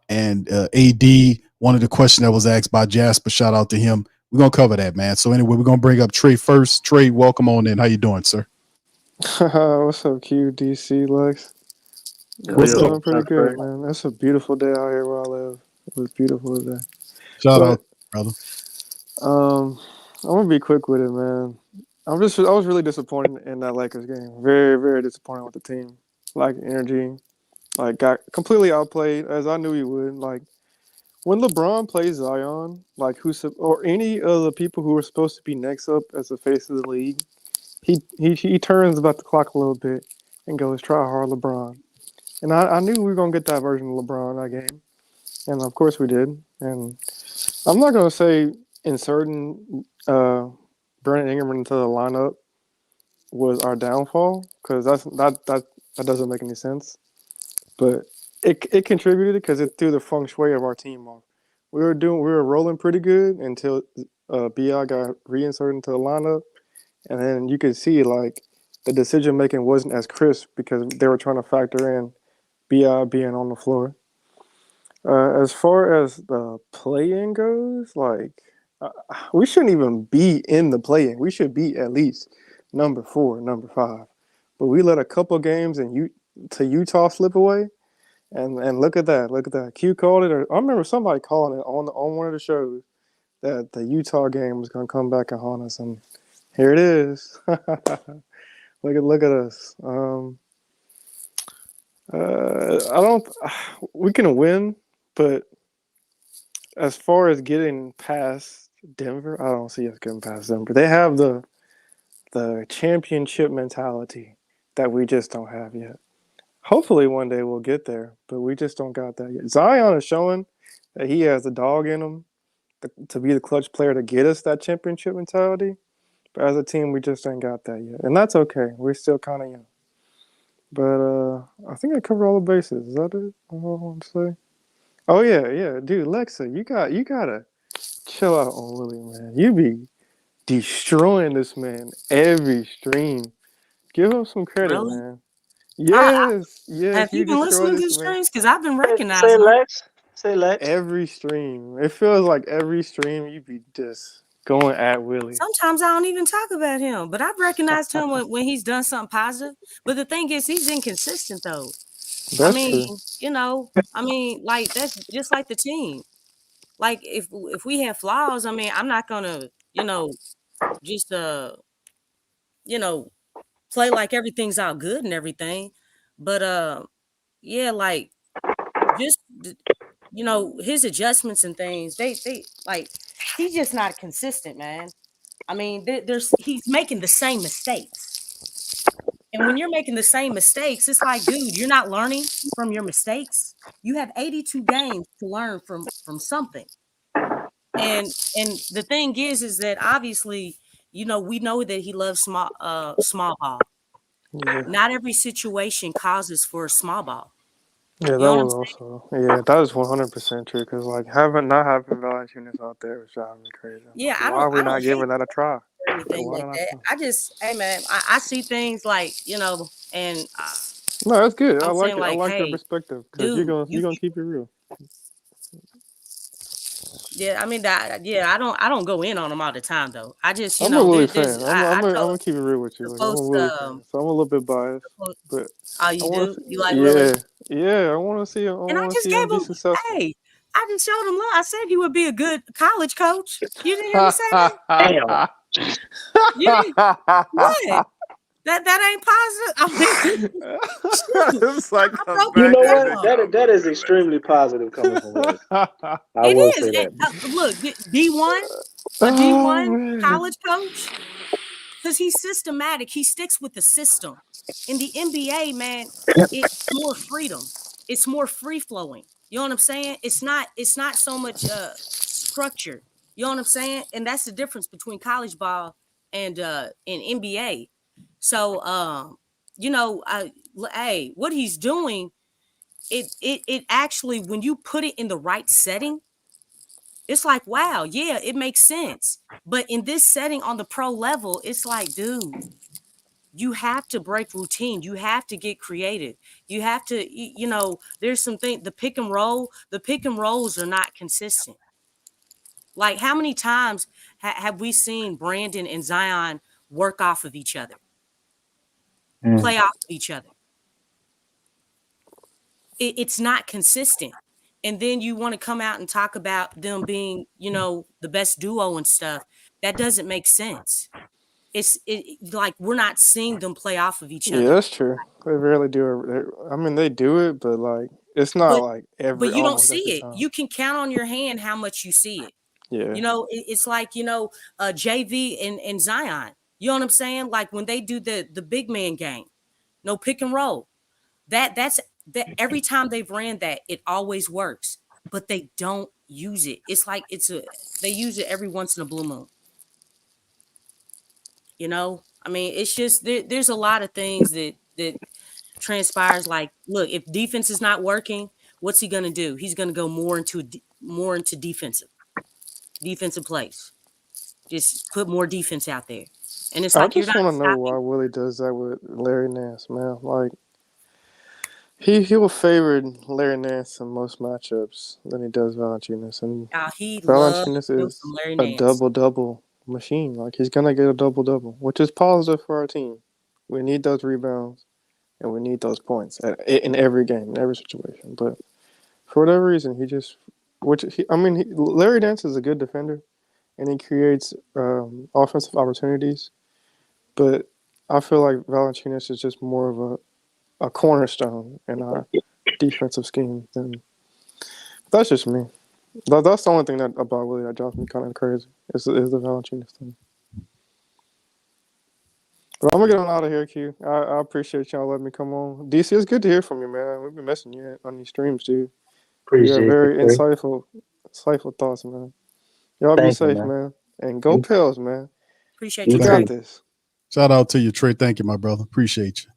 and AD? One of the questions that was asked by Jasper, shout out to him. We're going to cover that, man. So anyway, we're going to bring up Trey first. Trey, welcome on in. How you doing, sir? What's up, QDC Lex? What's up? Doing pretty good, man. It's a beautiful day out here where I live. It was beautiful today. Shout out, brother. I'm gonna be quick with it, man. I was really disappointed in that Lakers game. Very, very disappointed with the team. Like energy, got completely outplayed as I knew he would. Like when LeBron plays Zion, or any of the people who were supposed to be next up as the face of the league, he turns about the clock a little bit and goes try hard LeBron. And I knew we were gonna get that version of LeBron that game, and of course we did. And I'm not gonna say inserting Brandon Ingram into the lineup was our downfall because that doesn't make any sense. But it contributed because it threw the feng shui of our team off. We were rolling pretty good until BI got reinserted into the lineup, and then you could see the decision making wasn't as crisp because they were trying to factor in BI being on the floor. As far as the play-in goes, we shouldn't even be in the play-in. We should be at least number 4, number 5. But we let a couple games to Utah slip away, and look at that. Look at that. Q called it. I remember somebody calling it on one of the shows that the Utah game was going to come back and haunt us, and here it is. Look at us. We can win, but as far as getting past Denver, I don't see us getting past Denver. They have the championship mentality. that we just don't have yet. Hopefully one day we'll get there, but we just don't got that yet. Zion is showing that he has the dog in him to be the clutch player to get us that championship mentality. But as a team, we just ain't got that yet, and that's okay. We're still kind of young. But I think I covered all the bases. Is that it? All I want to say. Oh yeah, dude, Lexxah, you gotta chill out on Willie, man. You be destroying this man every stream. Give him some credit, Really? man. I, Yes, have you you been destroy listening to this the man streams? Because I've been Say recognizing them. Lex. Say Lex. every stream. It feels like every stream you be just going at Willie. Sometimes I don't even talk about him, but I've recognized him when he's done something positive. But the thing is, he's inconsistent though. I That's mean, true. like that's just like the team. Like if we have flaws, I mean, I'm not gonna, just play like everything's all good and everything. But yeah, like just his adjustments and things, they like he's just not consistent, man. I mean, he's making the same mistakes. And when you're making the same mistakes, it's like, dude, you're not learning from your mistakes. You have 82 games to learn from something. And the thing is that obviously, we know that he loves small ball. Yeah. Not every situation causes for a small ball. Yeah, You that know what I'm was saying? also that is 100% true. Because like not having Valanciunas out there was driving me crazy. I'm Yeah, like, why are we I not don't hate giving that a try? or Like, anything why like not that. try? I just, hey man, I see things like, and No, that's good. I I'm like saying it. I like, like that hey, perspective because dude, you're gonna keep it real. yeah, I mean that, yeah, I don't go in on them all the time though. I just, I'm a Willie there's, fan. I'm I told gonna keep it real with you. the Like, I'm a post, Willie fan, so I'm a little bit biased. But oh, I you want do? to You like Willie? yeah, yeah. I want to see him. I And I want to just see him gave be him, successful. hey, I just showed him love. I said he would be a good college coach. You didn't hear me say that? Damn. You didn't? What? That ain't positive. I mean, shoot, It's like I the broke You back know it end what? of down. That is extremely positive coming from Lex. I It will is. say that. Look, D1, a Oh D1 man. college coach, because he's systematic. He sticks with the system. In the NBA, man, it's more freedom. It's more free flowing. You know what I'm saying? It's not so much structure. You know what I'm saying? And that's the difference between college ball and NBA. So hey, what he's doing, it actually, when you put it in the right setting, it's like, wow, yeah, it makes sense. But in this setting on the pro level, it's like, dude, you have to break routine. You have to get creative. You have to, there's something, the pick and rolls are not consistent. Like, how many times have we seen Brandon and Zion work off of each other, Mm. play off of each other? It's not consistent. And then you want to come out and talk about them being, the best duo and stuff. That doesn't make sense. It's like we're not seeing them play off of each Yeah, other. that's true. They rarely do it. I mean, they do it, but like it's not But like you don't almost see every it. time. You can count on your hand how much you see it. Yeah. It's like, JV and Zion. You know what I'm saying? Like when they do the big man game, no pick and roll. That's that every time they've ran that, it always works. But they don't use it. It's like they use it every once in a blue moon. I mean, it's just there's a lot of things that transpires. Like, look, if defense is not working, what's he gonna do? He's gonna go more into defensive plays. Just put more defense out there, and it's I like you're just not want to know stopping. why Willie does that with Larry Nance, man. Like he will favor Larry Nance in most matchups than he does Valanciunas, and He loves Valanciunas him is some Larry a Nance. double machine. Like he's gonna get a double, which is positive for our team. We need those rebounds and we need those points in every game, in every situation. But for whatever reason, Larry Nance is a good defender and he creates offensive opportunities. But I feel like Valanciunas is just more of a cornerstone in our defensive scheme. And that's just me. That's the only thing about Willie that drives me kind of crazy is the Valanciunas thing. But I'm gonna get on out of here, Q. I appreciate y'all letting me come on. DC, it's good to hear from you, man. We've been missing you on these streams, dude. You have Appreciate you, very sir. insightful thoughts, man. Y'all be Thank you, safe, man. man. And go Pels, man. Appreciate You We you, got Trey. too. this. Shout out to you, Trey. Thank you, my brother. Appreciate you.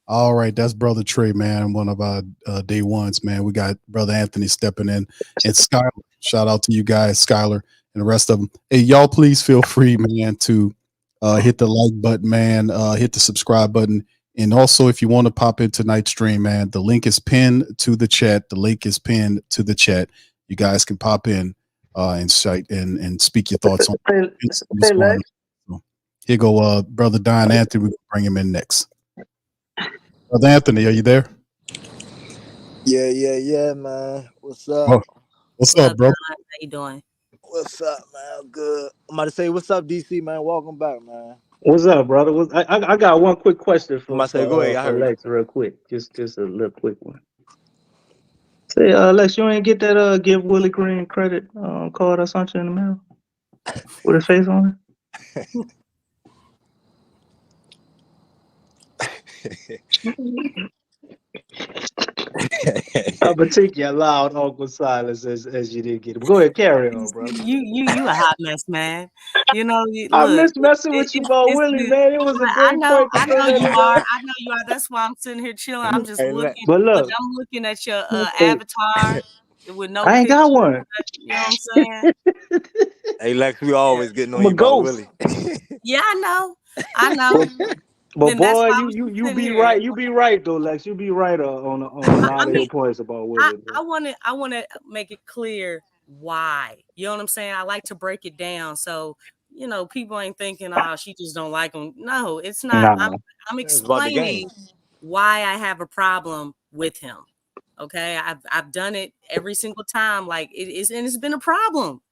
All right, that's brother Trey, man. One of our day ones, man. We got brother Anthony stepping in, and Skylar. Shout out to you guys, Skylar, and the rest of them. Hey, y'all, please feel free, man, to hit the like button, man. Hit the subscribe button, and also if you want to pop in tonight's stream, man, the link is pinned to the chat. The link is pinned to the chat. You guys can pop in and cite and speak your thoughts on what's Say, going on. Lex. So, here go brother Don Anthony. We'll bring him in next. Brother Anthony, are you there? Yeah, man. What's up? Oh, what's What up, up, bro? Don? How you doing? What's up, man? Good. I'm about to say, what's up, DC, man? Welcome back, man. What's up, brother? I got one quick question I'm about to say, go ahead. I for heard you. Lex, real quick. Just a little quick one. Say, Lex, you ain't get that give Willie Green credit card or something in the mail with his face on it? I'm gonna take your loud, awkward silence as you did get it. But go ahead, carry on, brother. You a hot mess, man. You know, I look, miss messing with you about it's Willie, good. man. It was a I great know, point to throw that you nigga are. out. I know you are. That's why I'm sitting here chilling. I'm just Hey, looking. But Look, look, I'm looking at your hey, avatar with no I ain't picture. got one. You know what I'm saying? hey, Lex, we Yeah, always getting on I'm you a about ghost. Willie. yeah, I know. I know. But Then that's boy, why I was you just you sitting be here. right. You be right though, Lex. You be right on a I lot of mean, your points about I Willie, bro. I want to make it clear why. You know what I'm saying? I like to break it down so people ain't thinking, oh, she just don't like him. No, it's not. Nah. I'm It's about the game. explaining why I have a problem with him. Okay, I've done it every single time. Like it is, and it's been a problem.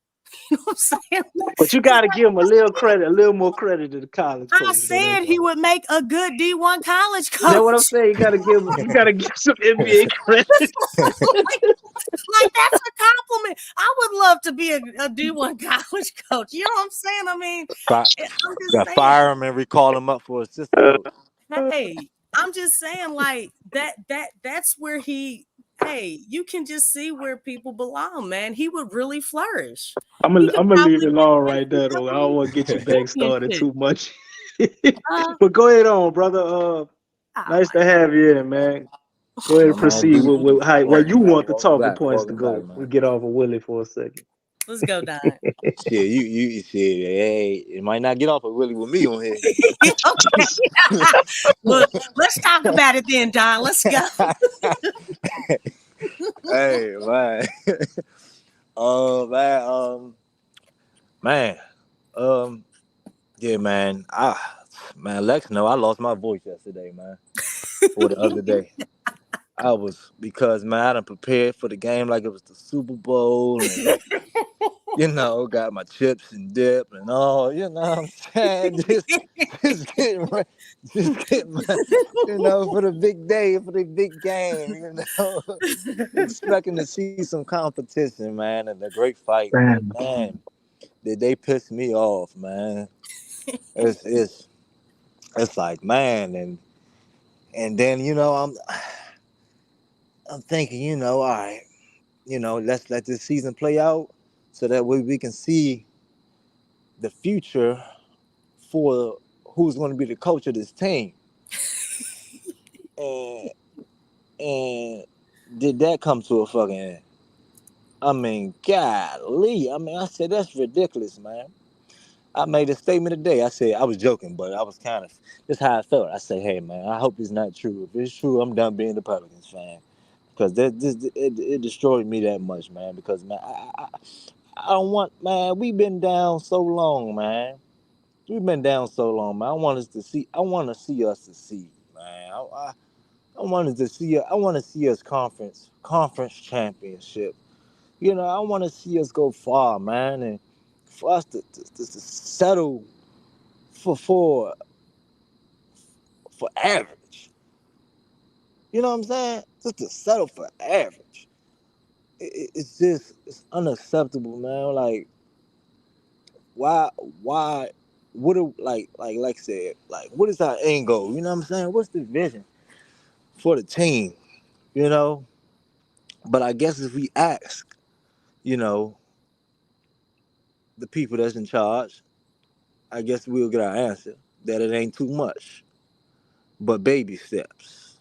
You know what I'm saying? But you It's gotta give him a little credit, a little more credit to the college I coach, though. said he would make a good D1 college That's what I'm coach. saying. You gotta give some NBA credit. like that's a compliment. I would love to be a D1 college coach. You know what I'm saying? I mean, Fi- I'm just Got saying. fire him and recall him up for assistant coach. Hey, I'm just saying, like that's where you can just see where people belong, man. He would really flourish. I'm He gonna could I'm gonna leave probably it win alone right there, though. I don't NCAA want to get you back started championship. too much. Oh But go ahead on, brother. Nice my to have you in, man. Go ahead and Man, proceed DC, with how where you want the welcome talking back. points to Welcome back, go. man. We get off of Willie for a second. let's go, Don. Shit, you shit. Hey, it might not get off of Willie with me on here. Okay. Well, let's talk about it then, Don. Let's go. Hey, man. Man. Yeah, man. Man, Lex, no, I lost my voice yesterday, man. Or the other day. Because, man, I done prepared for the game like it was the Super Bowl and, got my chips and dip and all, you know what I'm saying? Just getting ready, for the big day, for the big game, expecting to see some competition, man, and a great fight. But, Man, man, did they piss me off, man. It's like, man, and then I'm thinking, all right, let's let this season play out so that way we can see the future for who's going to be the coach of this team. And and did that come to a fucking end? I mean, golly. I mean, I said that's ridiculous, man. I made a statement today. I said I was joking, but I was kind of just how I felt. I said, hey, man, I hope it's not true. If it's true, I'm done being the Pelicans fan. Because it destroyed me that much, man. Because, man, I don't want, man, we've been down so long, man. We've been down so long, man. I want to see us succeed, man. I wanted to see I want to see us conference championship. I want to see us go far, man, and for us to settle for average. You know what I'm saying? Just to settle for average. It's unacceptable, man. Like, why what do like said, like what is our end goal? You know what I'm saying? What's the vision for the team? You know, but I guess if we ask, you know, the people that's in charge, I guess we'll get our answer that it ain't too much, but baby steps,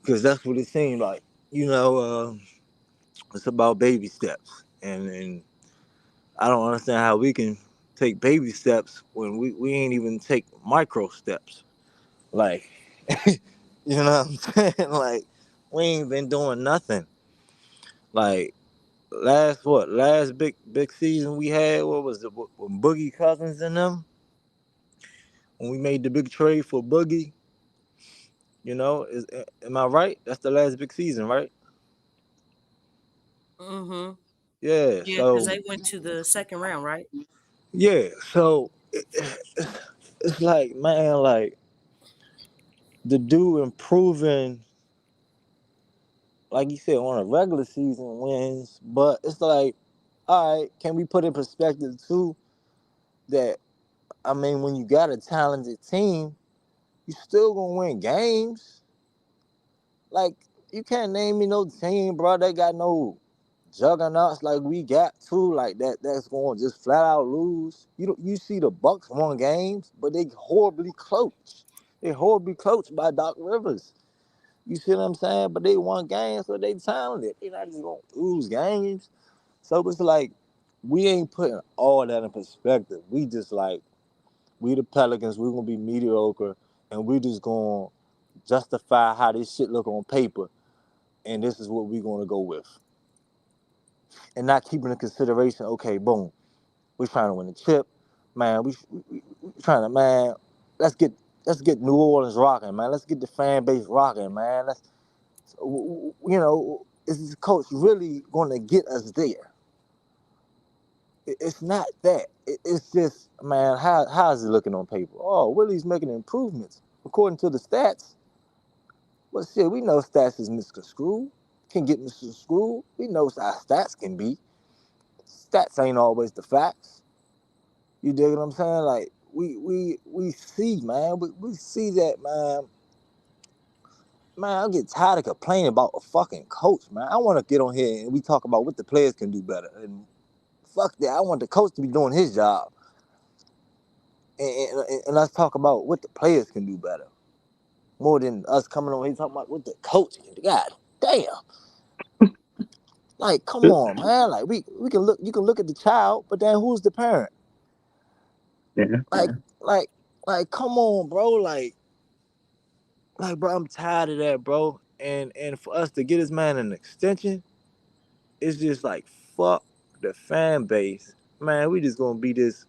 because that's what it seemed like. You know, it's about baby steps, and I don't understand how we can take baby steps when we ain't even take micro steps. Like, you know what I'm saying? Like, we ain't been doing nothing. Like last big season we had, what was it, when Boogie Cousins and them, when we made the big trade for Boogie, you know, am I right? That's the last big season, right? Mm-hmm. Yeah. Yeah, because So they went to the second round, right? yeah. So it's like, man, like the dude improving, like you said, on a regular season wins, but it's like, all right, can we put in perspective too that, I mean, when you got a talented team, you still gonna win games. Like, you can't name me no team, bro, that got no juggernauts like we got too, like that's going to just flat out lose. You see the Bucks won games, but they horribly coached. They horribly coached by Doc Rivers. You see what I'm saying? But they won games, so they talented. They not just gonna lose games. So it's like we ain't putting all that in perspective. We just like, we the Pelicans, we gonna be mediocre, and we just gonna justify how this shit look on paper, and this is what we gonna go with, and not keeping in consideration. Okay, boom, we trying to win the chip, man. We trying to, man. Let's get let's get New Orleans rocking, man. Let's get the fan base rocking, man. Let's, you know, is this coach really gonna get us there? It's not that. It's just, man, how's it looking on paper? Oh, Willie's making improvements according to the stats. Well, shit, we know stats is misconstrued. Can get misconstrued. We know how stats can be. Stats ain't always the facts. You dig what I'm saying? Like, we see, man. We see that, man. Man, I get tired of complaining about a fucking coach, man. I want to get on here and we talk about what the players can do better. And fuck that. I want the coach to be doing his job. And let's talk about what the players can do better, more than us coming on here talking about what the coach can do. God damn, like, come on, man. Like, we can look. You can look at the child, but then who's the parent? Yeah. Like, like, come on, bro. Like, bro, I'm tired of that, bro. And for us to get this man an extension, it's just like, fuck the fan base, man. We just gonna be this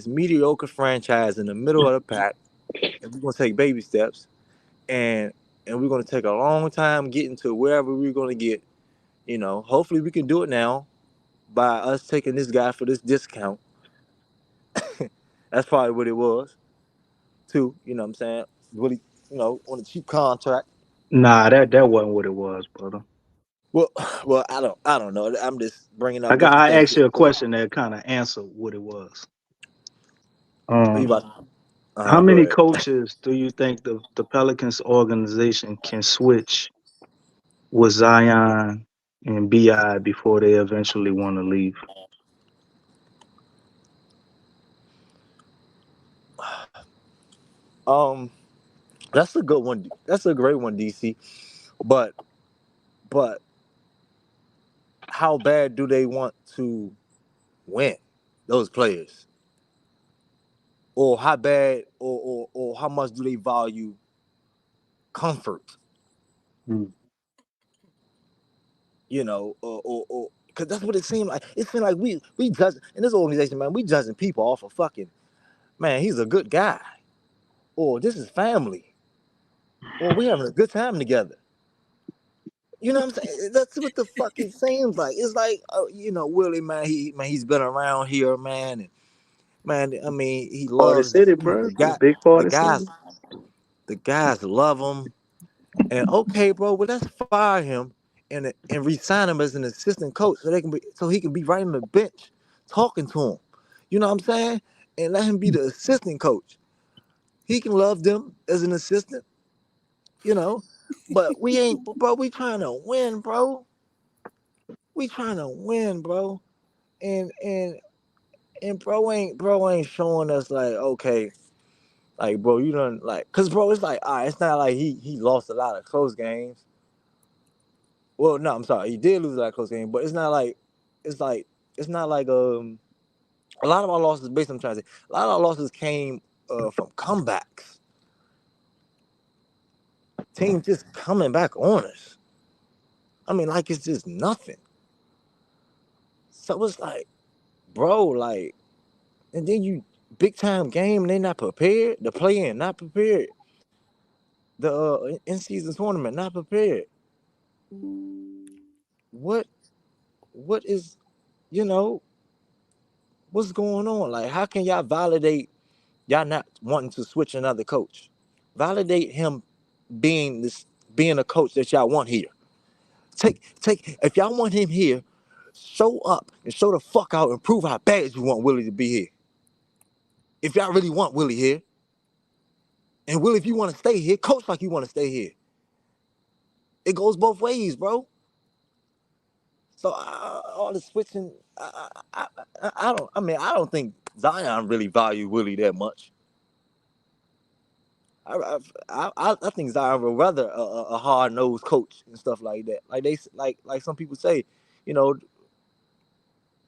mediocre franchise in the middle of the pack, and we're gonna take baby steps, and we're gonna take a long time getting to wherever we're gonna get. You know, hopefully we can do it now by us taking this guy for this discount. That's probably what it was, too. You know what I'm saying? Really, you know, on a cheap contract. Nah, that wasn't what it was, brother. Well, well, I don't know. I'm just bringing I up got. different I things. asked you a question that kind of answered what it was. Are you Um, about? how Go many ahead. coaches do you think the Pelicans organization can switch with Zion and Bi before they eventually want to leave? Um, that's a good one. That's a great one, DC. But but how bad do they want to win? Those players, or how bad, or how much do they value comfort? Mm. You know, or because that's what it seemed like. It seemed like we judge in this organization, man. We judging people off of fucking, man. He's a good guy, or this is family, or we having a good time together. You know what I'm saying? That's what the fuck it seems like. It's like, you know, Willie, man. He's been around here, man, and man. I mean, he Party loves City, people. bro. The big Party City. The guys love him. And okay, bro, well, let's fire him and re-sign him as an assistant coach so he can be right on the bench talking to him. You know what I'm saying? and let him be the assistant coach. He can love them as an assistant, you know. But we ain't, bro. We trying to win, bro. We trying to win, bro. And bro ain't showing us like, okay, like, bro, you done like, cause bro, it's like, all right, it's not like he lost a lot of close games. Well, no, I'm sorry, he did lose a lot of close games, but it's not like a lot of our losses, based on trying to say, a lot of our losses came from comebacks. Team just coming back on us. I mean, like it's just nothing. So it's like, bro, like, and then you big time game, and they not prepared. The play-in not prepared. The in-season tournament not prepared. What is, you know, what's going on? Like, how can y'all validate y'all not wanting to switch another coach? Validate him being a coach that y'all want here. Take if y'all want him here, show up and show the fuck out and prove how bad you want Willie to be here. If y'all really want Willie here, and Willie, if you want to stay here, coach like you want to stay here. It goes both ways, bro. So all the switching, I don't. I mean, I don't think Zion really value Willie that much. I think Zion would rather a hard nosed coach and stuff like that. Like some people say, you know,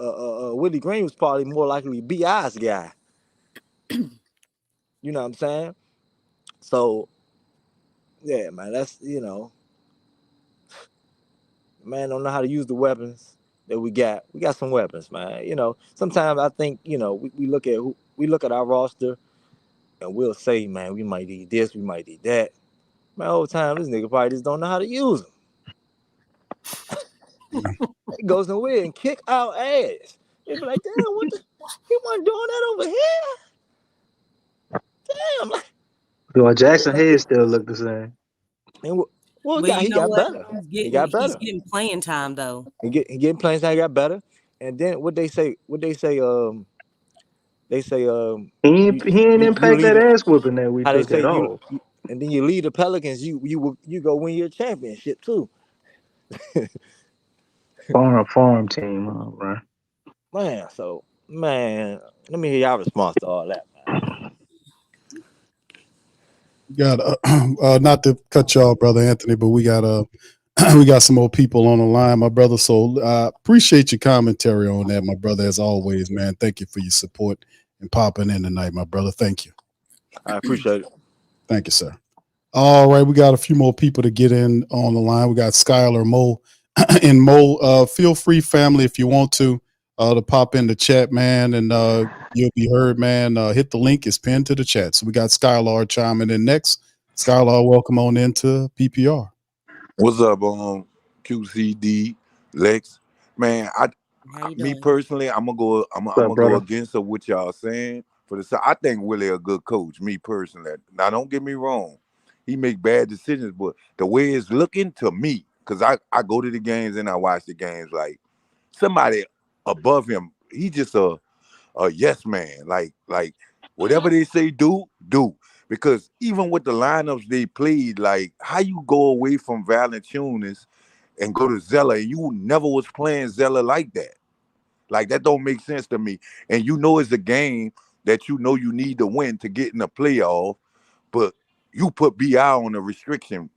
Willie Green was probably more likely BI's guy. You know what I'm saying? So yeah, man, that's, you know, man don't know how to use the weapons that we got. We got some weapons, man. You know, sometimes I think, you know, we look at our roster and we'll say, man, we might need this, we might need that. Man, whole time this nigga probably just don't know how to use them. He goes nowhere and kick our ass. They be like, damn, what the? He wasn't doing that over here. Damn. Well, Jackson Hayes still look the same. And well, Well, he you know got what? better. He's He got he's better. getting playing time though. He getting playing time. He got better. And then what they say. They say He ain't you impact lead that the, ass whooping that we how they took say at all. and then you lead the Pelicans. You go win your championship too. Farm team, right? Man, so man, let me hear y'all response to all that, man. Got not to cut y'all, brother Anthony, but we got we got some more people on the line, my brother. So appreciate your commentary on that, my brother. As always, man. Thank you for your support and popping in tonight, my brother. Thank you. I appreciate it. Thank you, sir. All right, we got a few more people to get in on the line. We got Skylar, Mo, and Mo. Feel free, family, if you want to pop in the chat, man, and you'll be heard, man. Hit the link; it's pinned to the chat. So we got Skylar chiming in next. Skylar, welcome on into PPR. What's up, QCD Lex? Man, How you me doing? personally, I'm What's up, gonna go brother? against what y'all saying. I think Willie a good coach. Me personally, now don't get me wrong, he make bad decisions, but the way it's looking to me, because I go to the games and I watch the games, like somebody above him, he just a yes man. Like whatever they say do. Because even with the lineups they played, like how you go away from Valanciunas and go to Zeller, and you never was playing Zeller like that. Like that don't make sense to me. And you know it's a game that you know you need to win to get in the playoff, but you put BI on a restriction.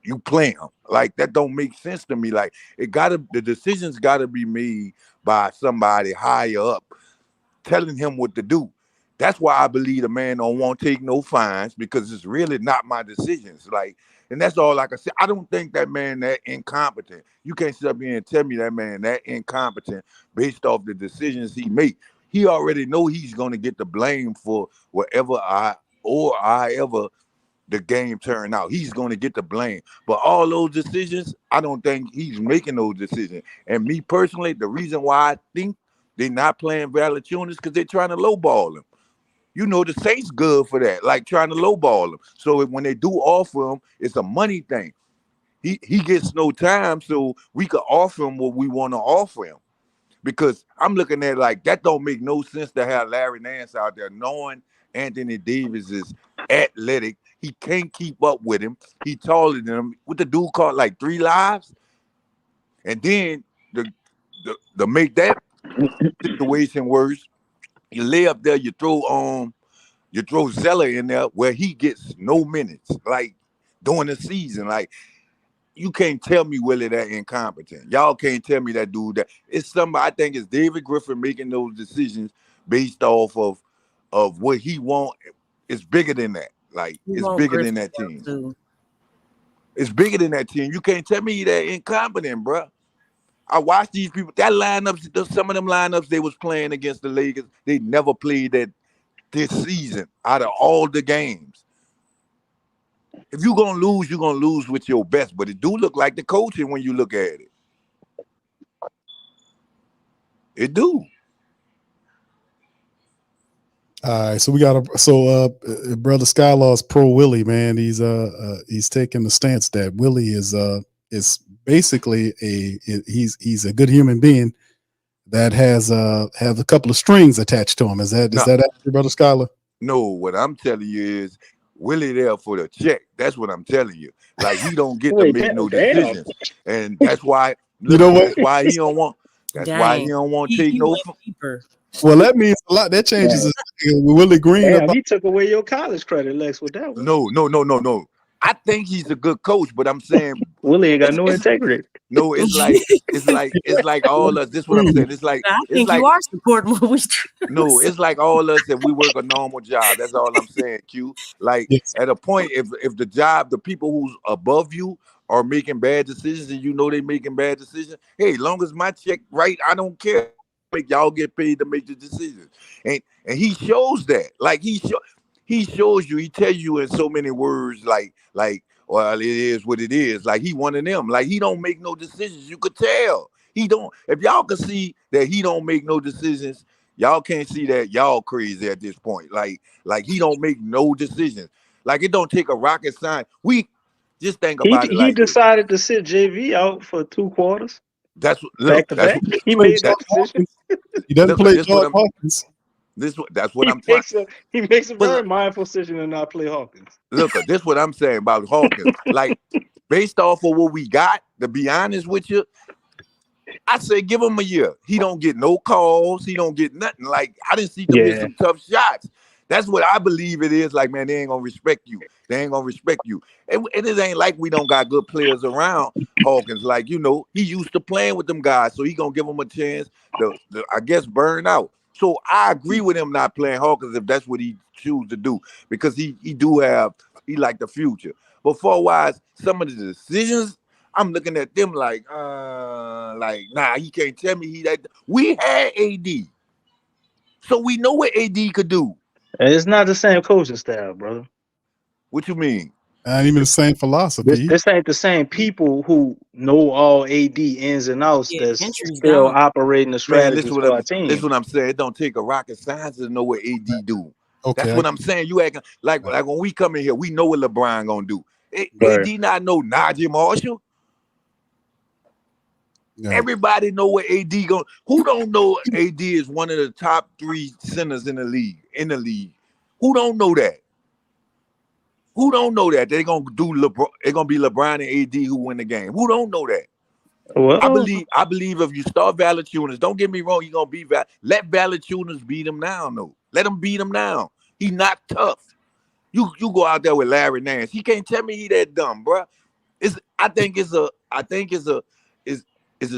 You play him. Like that don't make sense to me. Like the decisions gotta be made by somebody higher up telling him what to do. That's why I believe the man don't want to take no fines, because it's really not my decisions. Like, and that's all I can say. I don't think that man that incompetent. You can't sit up here and tell me that man that incompetent based off the decisions he make. He already know he's gonna get the blame for whatever however the game turned out. He's gonna get the blame. But all those decisions, I don't think he's making those decisions. And me personally, the reason why I think they're not playing Valanciunas because they're trying to lowball him. You know, the Saints good for that, like trying to lowball him. So when they do offer him, it's a money thing. He gets no time, so we could offer him what we want to offer him. Because I'm looking at it like that don't make no sense to have Larry Nance out there knowing Anthony Davis is athletic. He can't keep up with him. He taller than him. What the dude caught like 3 lives? And then to make that situation worse, you lay up there, you throw Zeller in there where he gets no minutes, like during the season. Like, you can't tell me Willie that incompetent. Y'all can't tell me that dude that. It's somebody, I think it's David Griffin making those decisions based off of what he want. It's bigger than that. Like, it's bigger than that team. It's bigger than that team. You can't tell me that incompetent, bro. I watched these people, that lineups, some of them lineups they was playing against the Lakers, they never played that this season out of all the games. If you're going to lose with your best. But it do look like the coaching when you look at it. It do. All right, so we got brother Skylaw's pro Willie, man. He's taking the stance that Willie is basically he's a good human being that has a couple of strings attached to him. Is that accurate, brother Skylar? No, what I'm telling you is Willie there for the check. That's what I'm telling you. Like, he don't get to make no decisions, and that's why. You know what? That's why he don't want. That's why he don't want to take no. Well, that means a lot. That changes his Willie Green. Damn, he took away your college credit, Lex, with that one. No. I think he's a good coach, but I'm saying Willie ain't got no integrity. No, it's like all us. This is what I'm saying. It's like you are supporting what we. No, it's like all us that we work a normal job. That's all I'm saying, Q. Like, at a point, if the job, the people who's above you are making bad decisions, and you know they making bad decisions, hey, long as my check right, I don't care. Make y'all get paid to make the decisions, and he shows that. Like, he shows you. He tells you in so many words, like, well, it is what it is. Like, he one of them. Like, he don't make no decisions. You could tell he don't. If y'all could see that he don't make no decisions, y'all can't see that y'all crazy at this point. Like he don't make no decisions. Like, it don't take a rocket science. We just think about it. He decided to sit JV out for 2 quarters. That's back to back. He made that decision. He doesn't play George Hawkins. That's what I'm trying. He makes a very mindful decision to not play Hawkins. Look, this is what I'm saying about Hawkins. Like, based off of what we got, to be honest with you, I say give him a year. He don't get no calls. He don't get nothing. Like, I didn't see him get some tough shots. That's what I believe it is. Like, man, they ain't gonna respect you. They ain't gonna respect you. And it ain't like we don't got good players around Hawkins. Like, he used to playing with them guys, so he gonna give them a chance to I guess, burn out. So I agree with him not playing Hawkins if that's what he choose to do, because he like the future. But for-wise, some of the decisions, I'm looking at them like nah, he can't tell me he that. We had AD, so we know what AD could do. And it's not the same coaching style, brother. What you mean? Not even the same philosophy. This ain't the same people who know all AD ins and outs that's still operating the strategies for our team. This is what I'm saying. It don't take a rocket science to know what AD do. Okay. That's what I'm saying. You acting like when we come in here, we know what LeBron gonna do. AD not know Najee Marshall. Yeah. Everybody know what AD going. Who don't know AD is one of the top 3 centers in the league? Who don't know that? Who don't know that they're gonna do LeBron? It's gonna be LeBron and AD who win the game. Who don't know that? Well, I believe if you start Valanciunas, don't get me wrong, you're gonna beat let Valanciunas beat him now. No, let him beat him now. He's not tough. You go out there with Larry Nance. He can't tell me he that dumb, bro. I think it's a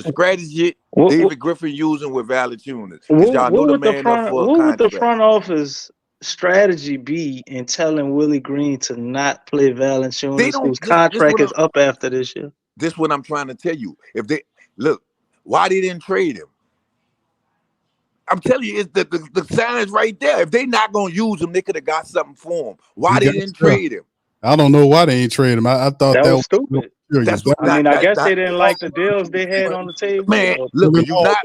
strategy David Griffin using with Valanciunas. Y'all know the man up for a contract. What would the front office strategy be in telling Willie Green to not play Valanciunas, whose contract is up after this year? This is what I'm trying to tell you. If they look, why they didn't trade him? I'm telling you, it's the sign is right there. If they not gonna use him, they could have got something for him. Why they didn't trade him? I don't know why they ain't trade him. I thought that was stupid. That's what, I guess they didn't like the deals they had on the table. Man, look, you not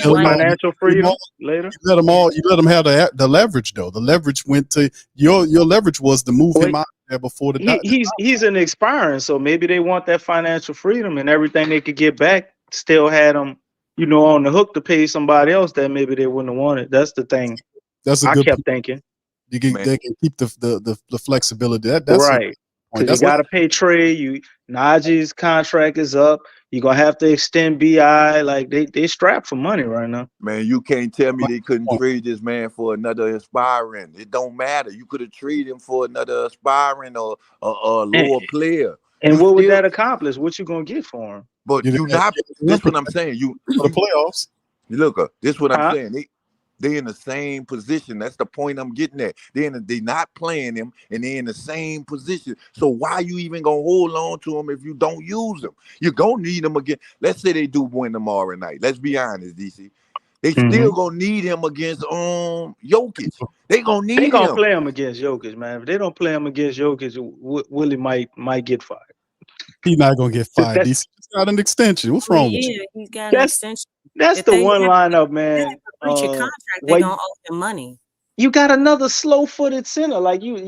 financial freedom later. You let them have the leverage though. The leverage went to your leverage was to move him out there before the he's an expiring, so maybe they want that financial freedom and everything they could get back. Still had him on the hook to pay somebody else that maybe they wouldn't have wanted. That's the thing. That's a I good kept point. thinking. They can keep the flexibility. That's Right. point. Because you got to pay Trey. Najee's contract is up. You're going to have to extend BI. Like, they strapped for money right now. Man, you can't tell me they couldn't trade this man for another aspiring. It don't matter. You could have traded him for another aspiring or a lower player. And what would that accomplish? What you going to get for him? But you not. This what I'm saying. You for the playoffs. Look, this what I'm saying. They in the same position. That's the point I'm getting at. They not playing him, and they're in the same position. So why you even gonna hold on to him if you don't use them? You're gonna need him again. Let's say they do win tomorrow night. Let's be honest, DC. They still gonna need him against Jokic. They gonna need him. They gonna play him against Jokic, man. If they don't play him against Jokic, Willie might get fired. He's not gonna get fired. He's got an extension. What's wrong with you? He's got an extension. That's the one lineup, man. Breach your contract, they gonna owe him money. You got another slow-footed center, like he's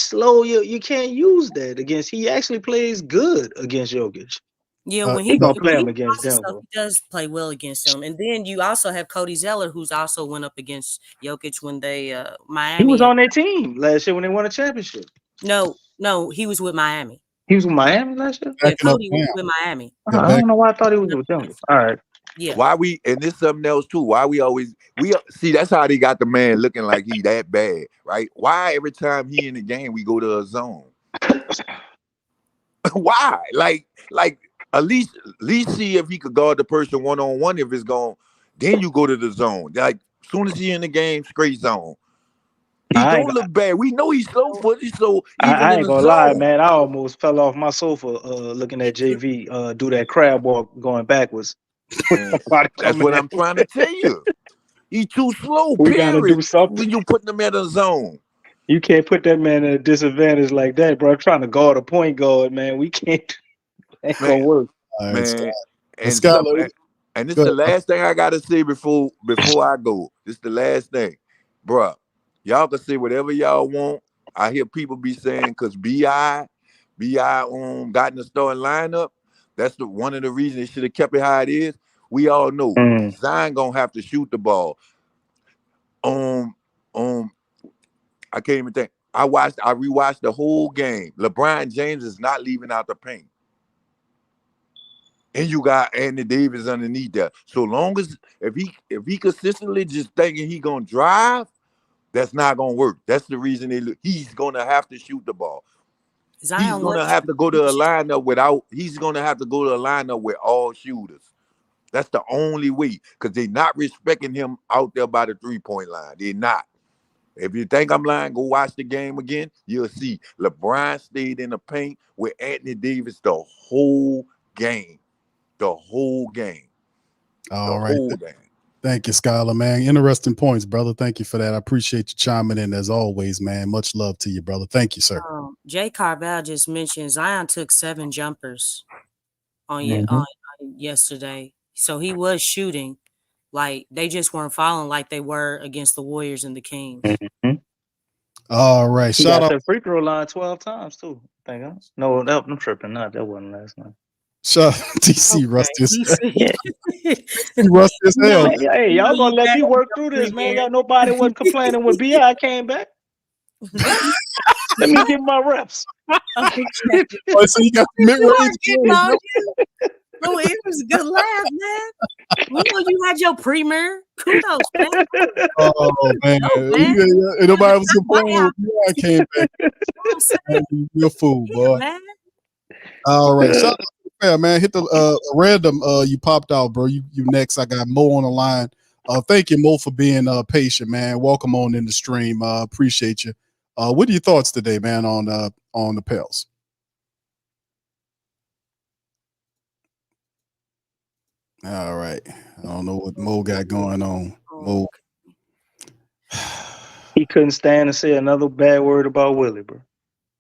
slow. You can't use that against. He actually plays good against Jokic. Yeah, when he gonna play him against Denver. He does play well against him, and then you also have Cody Zeller, who's also went up against Jokic when they Miami. He was on their team last year when they won a championship. No, he was with Miami. He was with Miami last year? Yeah, Cody was with Miami. I don't know why I thought he was with them. All right. Yeah. Why and this something else too. Why we see that's how they got the man looking like he that bad, right? Why every time he in the game we go to a zone? Why? Like at least see if he could guard the person one-on-one if it's gone. Then you go to the zone. Like as soon as he in the game, straight zone. He don't look bad. We know he's slow footed, so I ain't gonna lie, man. I almost fell off my sofa looking at JV do that crab walk going backwards. That's what I'm trying to tell you. He's too slow. We gotta do something when you putting him at a zone. You can't put that man at a disadvantage like that, bro. I'm trying to guard a point guard, man. We can't. Ain't gonna work, man. And this is the last thing I gotta say before I go. This is the last thing, bro. Y'all can say whatever y'all want. I hear people be saying because BI got in the starting lineup. That's one of the reasons they should have kept it how it is. We all know Zion gonna have to shoot the ball. I can't even think. I rewatched the whole game. LeBron James is not leaving out the paint. And you got Anthony Davis underneath there. So long as if he consistently just thinking he gonna drive, that's not gonna work. That's the reason he's gonna have to shoot the ball. He's gonna have to go to a lineup he's gonna have to go to a lineup with all shooters. That's the only way, because they're not respecting him out there by the three-point line. They're not. If you think I'm lying, go watch the game again. You'll see LeBron stayed in the paint with Anthony Davis the whole game. The whole game. All right. Thank you, Skylar, man. Interesting points, brother. Thank you for that. I appreciate you chiming in as always, man. Much love to you, brother. Thank you, sir. Jay Carval just mentioned Zion took 7 jumpers on yesterday. So he was shooting. Like, they just weren't falling like they were against the Warriors and the Kings. All right. Shout out the free throw line 12 times, too. No, I'm tripping. That wasn't last night. Shut DC Rusty. Rusty as hell. Hey, y'all gonna let me work through this, man. Y'all nobody wasn't complaining when BI came back. Let me get my reps. So you got mid-range. Oh, it was a good laugh, man. We know you had your premier. Kudos, man. Oh, man. Ain't nobody was complaining when BI came back. You're a fool, boy. Man. All right. Shout out to the fair, man. Hit the random. You popped out, bro. You next. I got Mo on the line. Thank you, Mo, for being patient, man. Welcome on in the stream. Appreciate you. What are your thoughts today, man, on the Pels? All right. I don't know what Mo got going on. Mo. He couldn't stand to say another bad word about Willie, bro.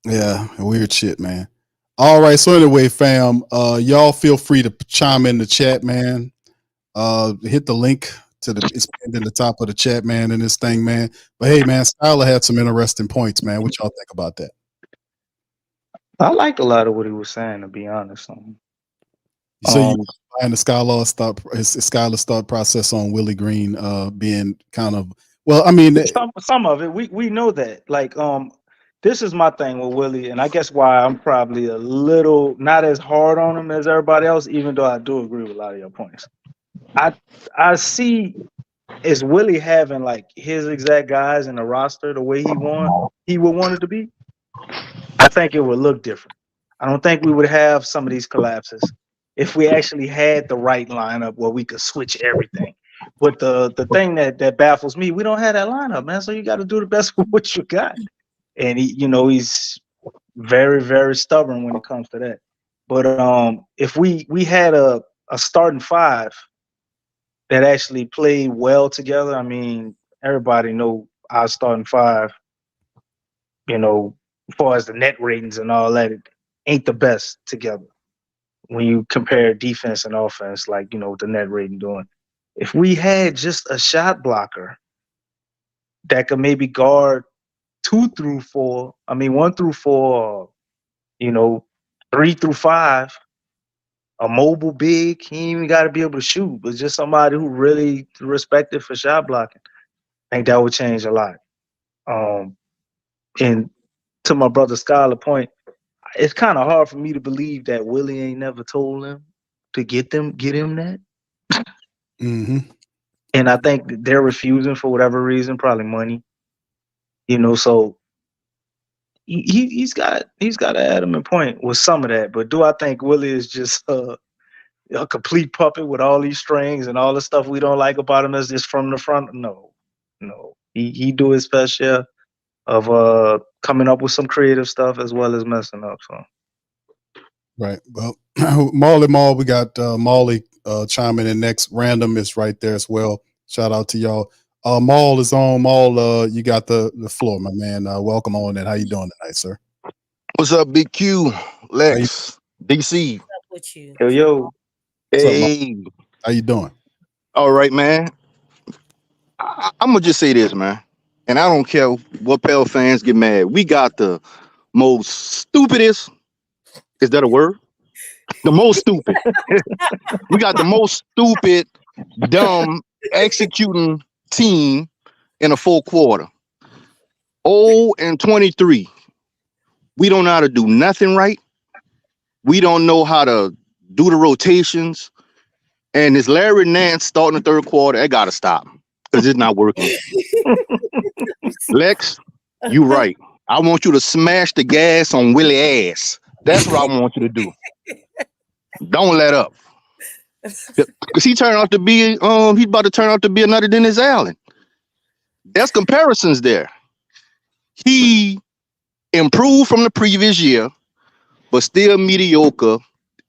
Yeah, weird shit, man. All right. So anyway, fam, y'all feel free to chime in the chat, man. Hit the link it's pinned in the top of the chat, man, in this thing, man. But hey, man, Skylar had some interesting points, man. What y'all think about that? I liked a lot of what he was saying, to be honest. So you find the Skylar's thought process on Willie Green being kind of well. I mean, some of it we know that. Like this is my thing with Willie, and I guess why I'm probably a little not as hard on him as everybody else, even though I do agree with a lot of your points. I see is Willie having like his exact guys in the roster the way he would want it to be. I think it would look different. I don't think we would have some of these collapses if we actually had the right lineup where we could switch everything. But the thing that baffles me, we don't have that lineup, man. So you got to do the best with what you got. And he's very, very stubborn when it comes to that. But if we had a starting five that actually played well together, I mean, everybody know our starting five, as far as the net ratings and all that, it ain't the best together. When you compare defense and offense, like, the net rating doing. If we had just a shot blocker that could maybe guard 1 through 4, 3 through 5, a mobile big, he ain't even got to be able to shoot, but just somebody who really respected for shot blocking. I think that would change a lot. And to my brother Skylar point, it's kind of hard for me to believe that Willie ain't never told him to get him that. Mm-hmm. And I think that they're refusing for whatever reason, probably money. So he's got to add him in point with some of that. But do I think Willie is just a complete puppet with all these strings and all the stuff we don't like about him is just from the front? No. He do his fair share of coming up with some creative stuff as well as messing up. So. Right. Well, Marley Mall, we got Marley chiming in next. Random is right there as well. Shout out to y'all. Maul is on. Maul, you got the floor, my man. Welcome on and how you doing tonight, sir? What's up, Big Q, Lex, DC? What's up with you? Yo. Hey. How you doing? All right, man. I'm gonna just say this, man. And I don't care what Pell fans get mad. We got the most stupidest. Is that a word? The most stupid. We got the most stupid, dumb, executing team in a full quarter. 0-23. We don't know how to do nothing right. We don't know how to do the rotations. And this Larry Nance starting the third quarter, it got to stop because it's not working. Lex, you right. I want you to smash the gas on Willie ass. That's what I want you to do. Don't let up. Because he turned out to be, he's about to turn out to be another Dennis Allen. There's comparisons there. He improved from the previous year, but still mediocre,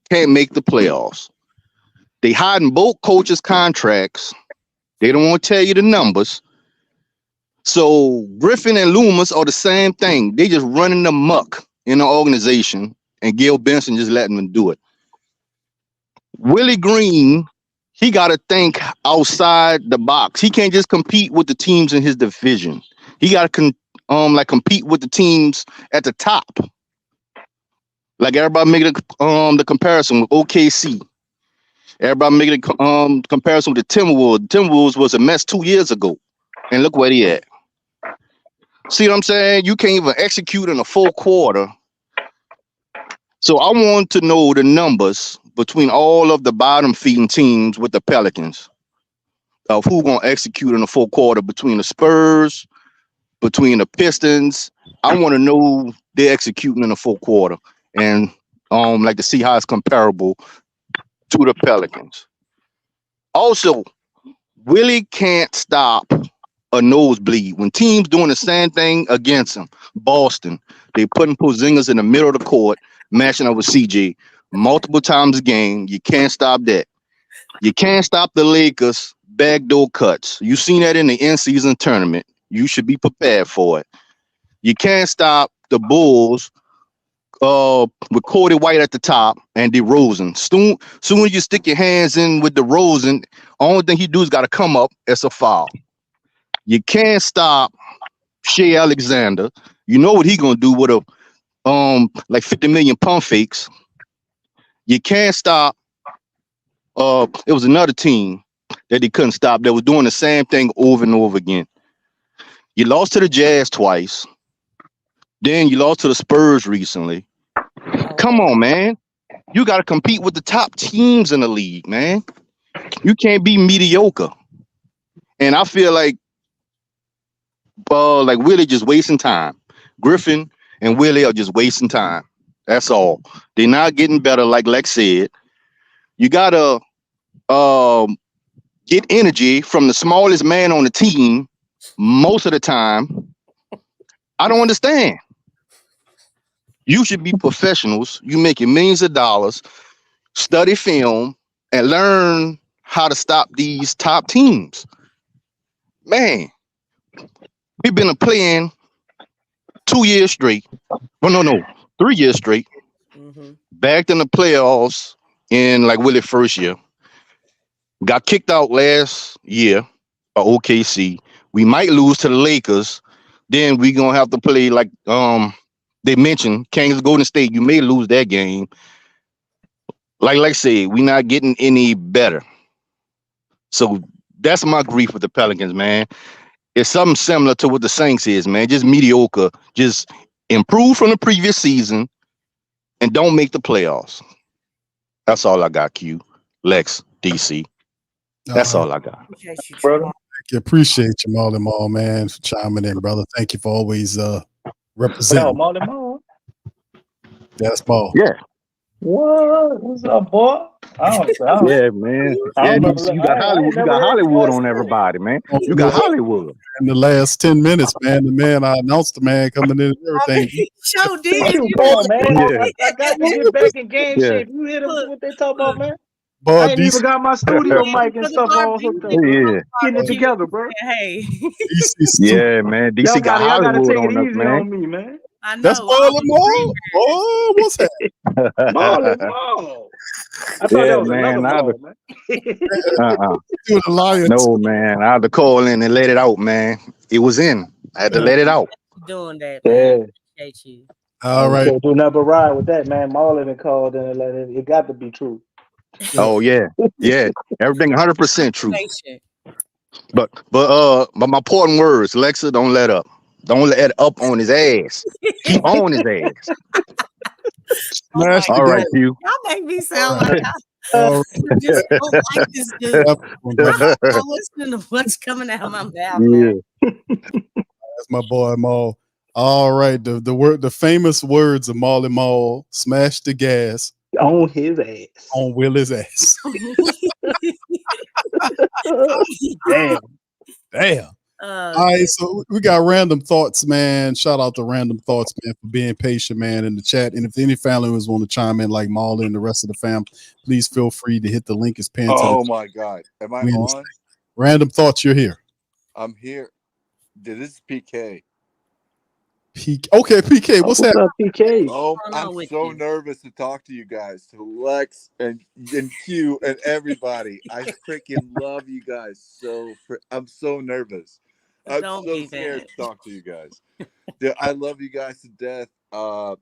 can't make the playoffs. They hiding both coaches' contracts. They don't want to tell you the numbers. So Griffin and Loomis are the same thing. They just running amok in the organization, and Gil Benson just letting them do it. Willie Green, he got to think outside the box. He can't just compete with the teams in his division. He got to compete with the teams at the top. Like everybody making the comparison with OKC. Everybody making a comparison with the Timberwolves. Timberwolves was a mess 2 years ago, and look where he at. See what I'm saying? You can't even execute in a full quarter. So I want to know the numbers between all of the bottom feeding teams with the Pelicans of who gonna execute in a full quarter between the Spurs, between the Pistons. I want to know they're executing in a full quarter, and like to see how it's comparable to the Pelicans. Also, Willie can't stop a nosebleed. When teams doing the same thing against him, Boston, they putting Porzingis in the middle of the court, matching up with CJ multiple times a game. You can't stop that. You can't stop the Lakers backdoor cuts. You seen that in the in-season tournament. You should be prepared for it. You can't stop the Bulls with Cody White at the top and DeRozan. Soon as you stick your hands in with DeRozan, only thing he do is got to come up as a foul. You can't stop Shea Alexander. You know what he gonna do with a like 50 million pump fakes. You can't stop it was another team that they couldn't stop that was doing the same thing over and over again. You lost to the Jazz twice. Then you lost to the Spurs recently. Come on, man. You got to compete with the top teams in the league, man. You can't be mediocre. And I feel like Willie just wasting time. Griffin and Willie are just wasting time. That's all. They're not getting better, like Lex said. You gotta get energy from the smallest man on the team most of the time. I don't understand. You should be professionals. You making millions of dollars, study film, and learn how to stop these top teams. Man, we've been playing 2 years straight. Well, no, 3 years straight. Backed in the playoffs in like Willie's first year. Got kicked out last year by OKC. We might lose to the Lakers. Then we gonna have to play like they mentioned Kings Golden State. You may lose that game. Like I said, we're not getting any better. So that's my grief with the Pelicans, man. It's something similar to what the Saints is, man. Just mediocre. Just improve from the previous season and don't make the playoffs. That's all I got, Q. Lex, DC. That's all I got. Brother. Appreciate you, Marlon Mall, man, for chiming in, brother. Thank you for always representing. Marlon Mall. That's Ball. Yeah. What? What's up, boy? Yeah, man. Yeah, you got Hollywood. You got Hollywood on everybody, man. You got Hollywood. In the last 10 minutes, man, I announced the man coming in and everything. Show did. You going, man? Yeah. I got to get back in game Yeah. shape. You hear them what they talk about, man? Boy, I ain't even got my studio mic and stuff all hooked up. Yeah. Getting it together, bro. Hey. Yeah, man. DC got y'all gotta Hollywood take on it us, easy man. on me, man. I know. That's Marlon Mall. Oh, what's that? Marlon Mall. I thought that was another Mall, man. Doing the lion. No, man. I had to call in and let it out, man. It was in. I had to let it out. Doing that, man. Appreciate you. All right. Can't do nothing but ride with that, man. Marlon and called in and let it. It got to be true. Oh yeah, yeah. Everything 100% true. But my important words, Lexxah, don't let up. Don't let up on his ass. Keep on his ass. All right, Q. Y'all make me sound like I just don't like this dude. I'm listening to what's coming out of my mouth. Man. That's my boy Maul. All right, the famous words of Marlon Mall: smash the gas on his ass, on Willie's ass. Damn. All right, so we got Random Thoughts, man. Shout out to Random Thoughts, man, for being patient, man, in the chat. And if any family members want to chime in, like Marlon and the rest of the fam, please feel free to hit the link. It's pinned. Oh my God, am I on? Random Thoughts, you're here. I'm here. Dude, this is PK. Okay, PK, what's happening? Up, PK? Oh, I'm so nervous to talk to you guys, to Lex and Q and everybody. I freaking love you guys. I'm so nervous. I'm so scared to talk to you guys. Dude, I love you guys to death. I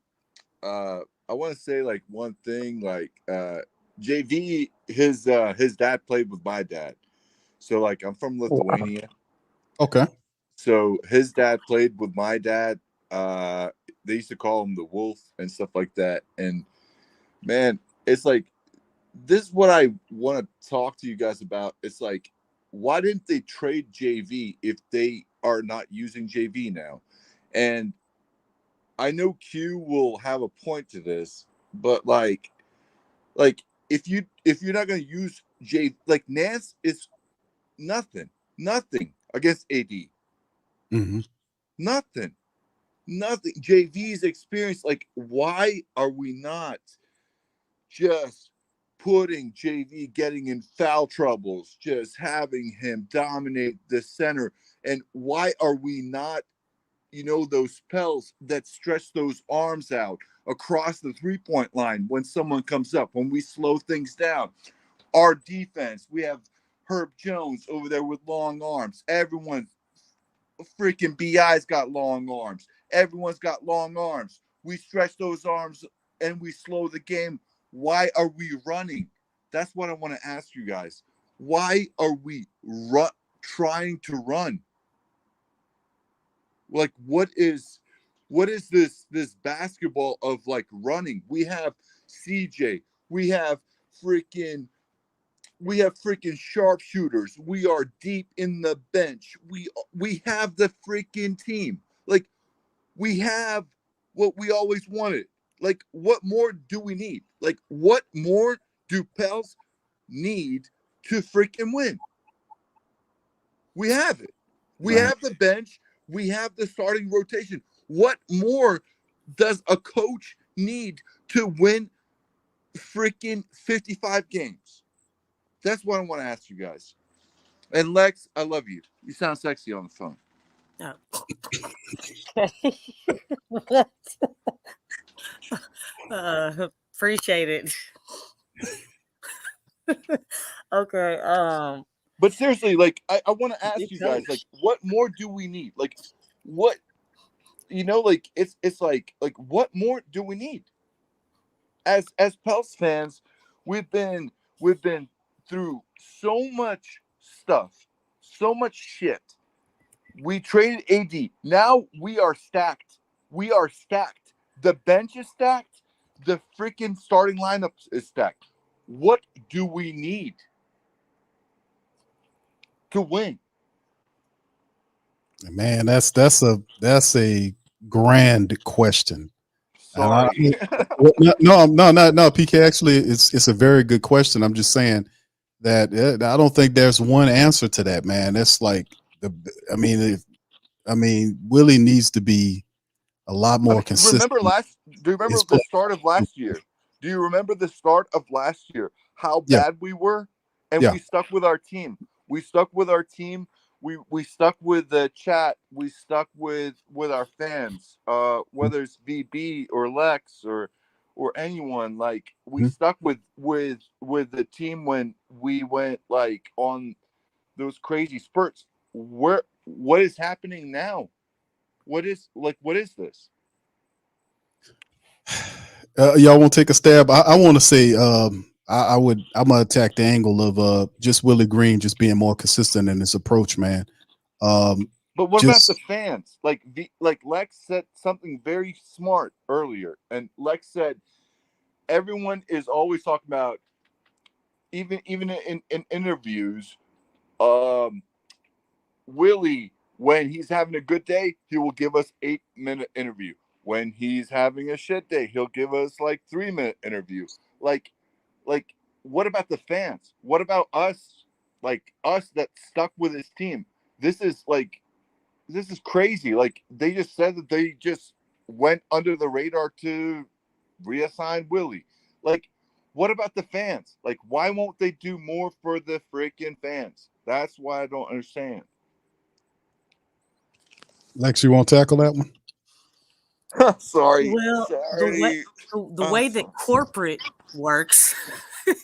want to say like one thing, like JV, his dad played with my dad. So like I'm from Lithuania. Okay. So his dad played with my dad. They used to call him the Wolf and stuff like that. And man, it's like, this is what I want to talk to you guys about. It's like, why didn't they trade JV if they are not using JV now? And I know Q will have a point to this, but like if you're not going to use JV, like Nance is nothing against AD. Mm-hmm. Nothing. JV's experience, like, why are we not just putting JV, getting in foul troubles, just having him dominate the center? And why are we not, those spells that stretch those arms out across the 3-point line when someone comes up, when we slow things down? Our defense, we have Herb Jones over there with long arms. Everyone, freaking BI's got long arms. Everyone's got long arms. We stretch those arms and we slow the game. Why are we running? That's what I want to ask you guys. Why are we trying to run? Like, what is this basketball of like running? We have CJ, we have freaking sharpshooters. We are deep in the bench. We have the freaking team. Like, we have what we always wanted. Like, what more do we need? Like, what more do Pels need to freaking win? We have it. We have the bench. We have the starting rotation. What more does a coach need to win freaking 55 games? That's what I want to ask you guys. And Lex, I love you. You sound sexy on the phone. What? Appreciate it. Okay. But seriously, like, I want to ask you guys, like, what more do we need? Like, what, like, it's like what more do we need? As Pels fans, we've been through so much stuff, so much shit. We traded AD. Now we are stacked. We are stacked. The bench is stacked. The freaking starting lineup is stacked. What do we need to win? Man, that's a grand question. Sorry. No, PK. Actually, it's a very good question. I'm just saying that I don't think there's one answer to that, man. That's like Willie needs to be a lot more consistent. Do you remember the start of last year? Do you remember the start of last year? How bad we were, and we stuck with our team. We stuck with our team. We stuck with the chat. We stuck with our fans. Whether it's VB or Lex or anyone, like, we stuck with the team when we went like on those crazy spurts. What is happening now? What is this? Y'all want to take a stab? I want to say I'm gonna attack the angle of just Willie Green just being more consistent in his approach, man. But what about the fans? Like Lex said something very smart earlier, and Lex said everyone is always talking about, even in interviews, Willie, when he's having a good day, he will give us 8-minute interview. When he's having a shit day, he'll give us like 3-minute interview. Like, what about the fans? What about us? Like, us that stuck with his team. This is crazy. Like, they just said that they just went under the radar to reassign Willie. Like, what about the fans? Like, why won't they do more for the freaking fans? That's why I don't understand. Lex, you want to tackle that one? Sorry. Well, the way that corporate works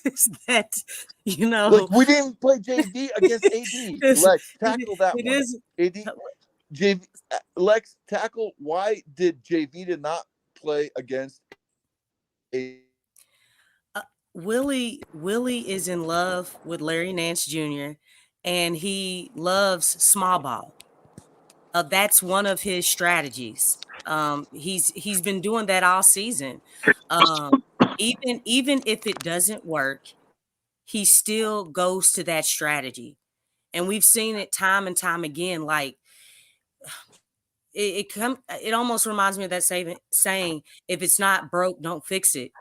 is that, like, we didn't play JV against AD. Lex, tackle that one. AD, JV, Lex, tackle. Why did JV not play against AD? Willie is in love with Larry Nance Jr. and he loves small ball. That's one of his strategies. He's been doing that all season. Even if it doesn't work, he still goes to that strategy. And we've seen it time and time again. Like, it almost reminds me of that saying, if it's not broke, don't fix it.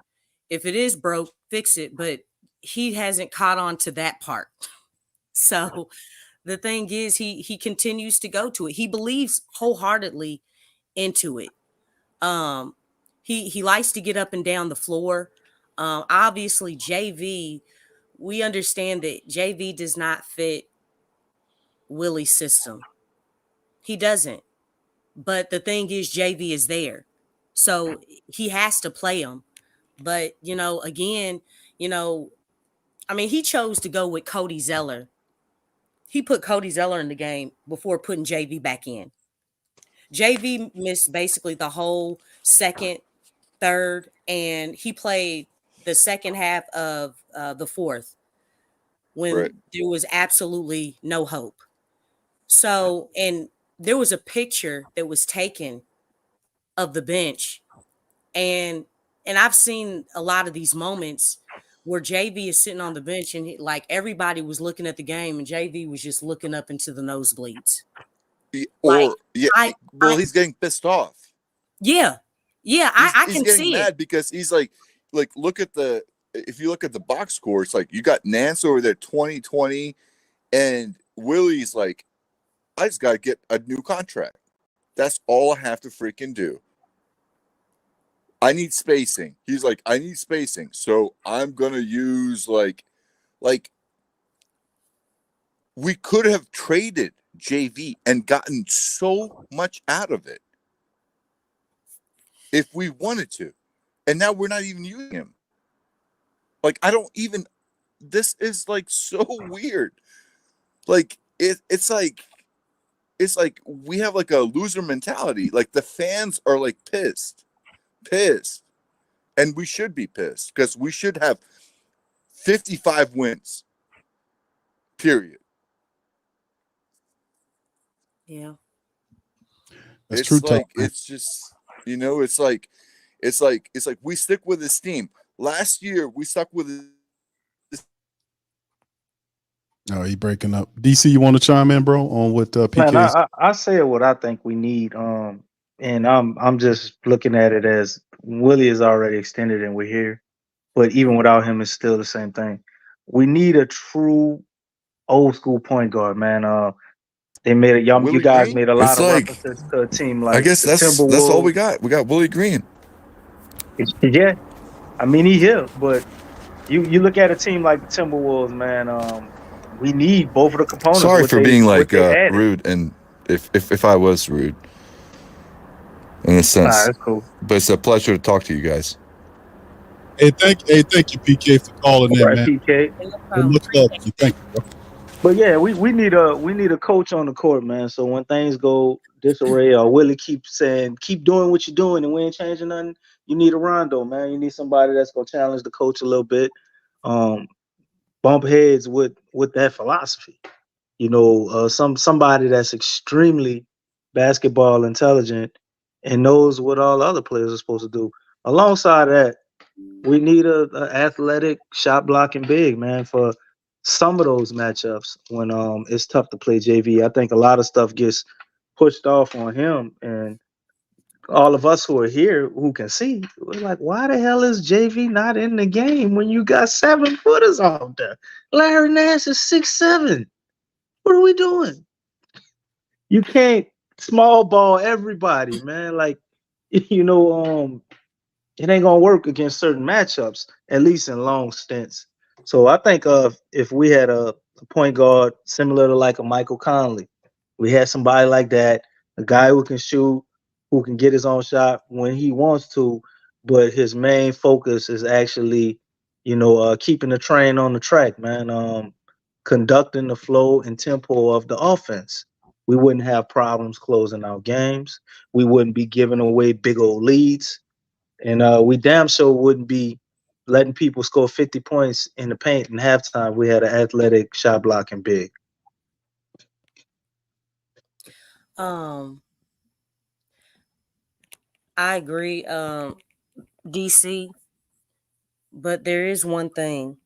If it is broke, fix it. But he hasn't caught on to that part. So the thing is, he continues to go to it. He believes wholeheartedly into it. He likes to get up and down the floor. Obviously, JV, we understand that JV does not fit Willie's system. He doesn't. But the thing is, JV is there. So he has to play him. But, again, he chose to go with Cody Zeller. He put Cody Zeller in the game before putting JV back in. JV missed basically the whole second, third, and he played the second half of the fourth when Right. there was absolutely no hope. So, and there was a picture that was taken of the bench, and I've seen a lot of these moments where JV is sitting on the bench and like everybody was looking at the game and JV was just looking up into the nosebleeds. Like He's getting pissed off. Yeah. I He's can getting see mad it. because he's like look at if you look at the box score, it's like you got Nance over there 20-20, and Willie's like, I just got to get a new contract. That's all I have to freaking do. I need spacing. He's like, I need spacing, so I'm gonna use like we could have traded JV and gotten so much out of it if we wanted to, and now we're not even using him. Like, I don't even. This is like so weird. Like it's like we have like a loser mentality. Like the fans are like pissed, and we should be pissed because we should have 55 wins. Period. Yeah. That's It's true like talk, man. it's just it's like we stick with this team. Last year we stuck with this. Oh, he breaking up. DC, you want to chime in, bro, on what PK Man, is? I say what I think we need. And I'm just looking at it as Willie is already extended and we're here. But even without him, it's still the same thing. We need a true old school point guard, man. They made it. You Willie guys Green? made a It's lot of like, references to a team I like guess the that's all we Timberwolves. got. We got Willie Green. Yeah, I mean he here, but you look at a team like the Timberwolves, man. We need both of the components. Sorry for being What like they added. rude, and if I was rude in a Nah, sense, that's cool. but it's a pleasure to talk to you guys. Hey, thank you, PK, for calling All in, right, man. PK. Much love to you. Thank you, bro. But yeah, we need a coach on the court, man. So when things go disarray or Willie keeps saying keep doing what you're doing and we ain't changing nothing, you need a Rondo, man. You need somebody that's gonna challenge the coach a little bit, bump heads with that philosophy. Somebody that's extremely basketball intelligent and knows what all other players are supposed to do. Alongside that, we need a athletic shot blocking big, man, for some of those matchups when it's tough to play JV. I think a lot of stuff gets pushed off on him, and all of us who are here who can see, we're like, why the hell is JV not in the game when you got 7-footers out there? Larry Nance is 6'7". What are we doing? You can't small ball everybody, man. Like, you know, it ain't gonna work against certain matchups, at least in long stints. So I think if we had a point guard similar to like a Michael Conley, we had somebody like that, a guy who can shoot, who can get his own shot when he wants to, but his main focus is actually, keeping the train on the track, man. Conducting the flow and tempo of the offense. We wouldn't have problems closing out games. We wouldn't be giving away big old leads. And we damn sure wouldn't be letting people score 50 points in the paint in halftime. We had an athletic shot blocking big. I agree, DC, but there is one thing.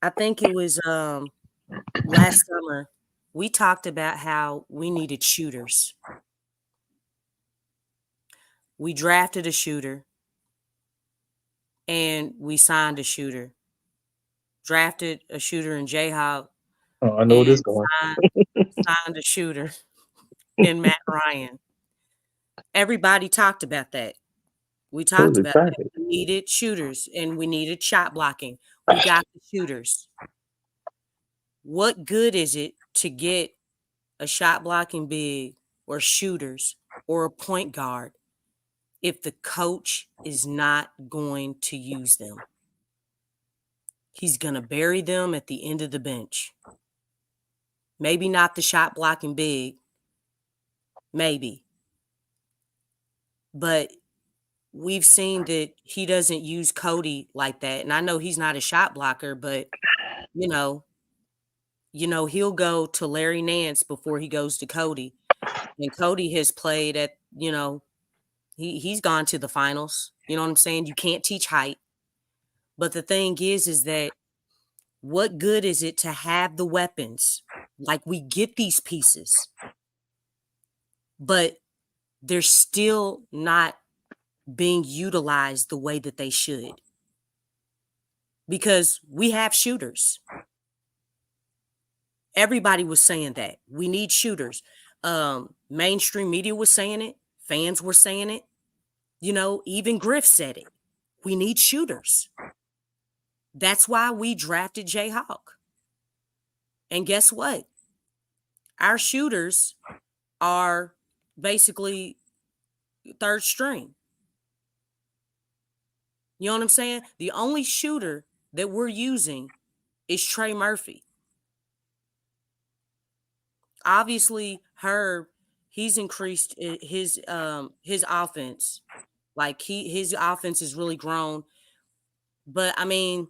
I think it was last summer we talked about how we needed shooters. We drafted a shooter and we signed a shooter. Drafted a shooter in J-Hawk Oh, I know this and going. signed a shooter in Matt Ryan. Everybody talked about that. We It was talked about that. exciting. We needed shooters and we needed shot blocking. We got the shooters. What good is it to get a shot blocking big or shooters or a point guard if the coach is not going to use them? He's going to bury them at the end of the bench. Maybe not the shot blocking big, maybe. But we've seen that he doesn't use Cody like that. And I know he's not a shot blocker, but you know, he'll go to Larry Nance before he goes to Cody. And Cody has played at, he's gone to the finals. You know what I'm saying? You can't teach height. But the thing is that what good is it to have the weapons? Like, we get these pieces, but they're still not being utilized the way that they should. Because we have shooters. Everybody was saying that. We need shooters. Mainstream media was saying it. Fans were saying it. Even Griff said it. We need shooters. That's why we drafted Jayhawk. And guess what? Our shooters are basically third string. You know what I'm saying? The only shooter that we're using is Trey Murphy. Obviously, Herb, he's increased his offense. Like, his offense has really grown. But I mean,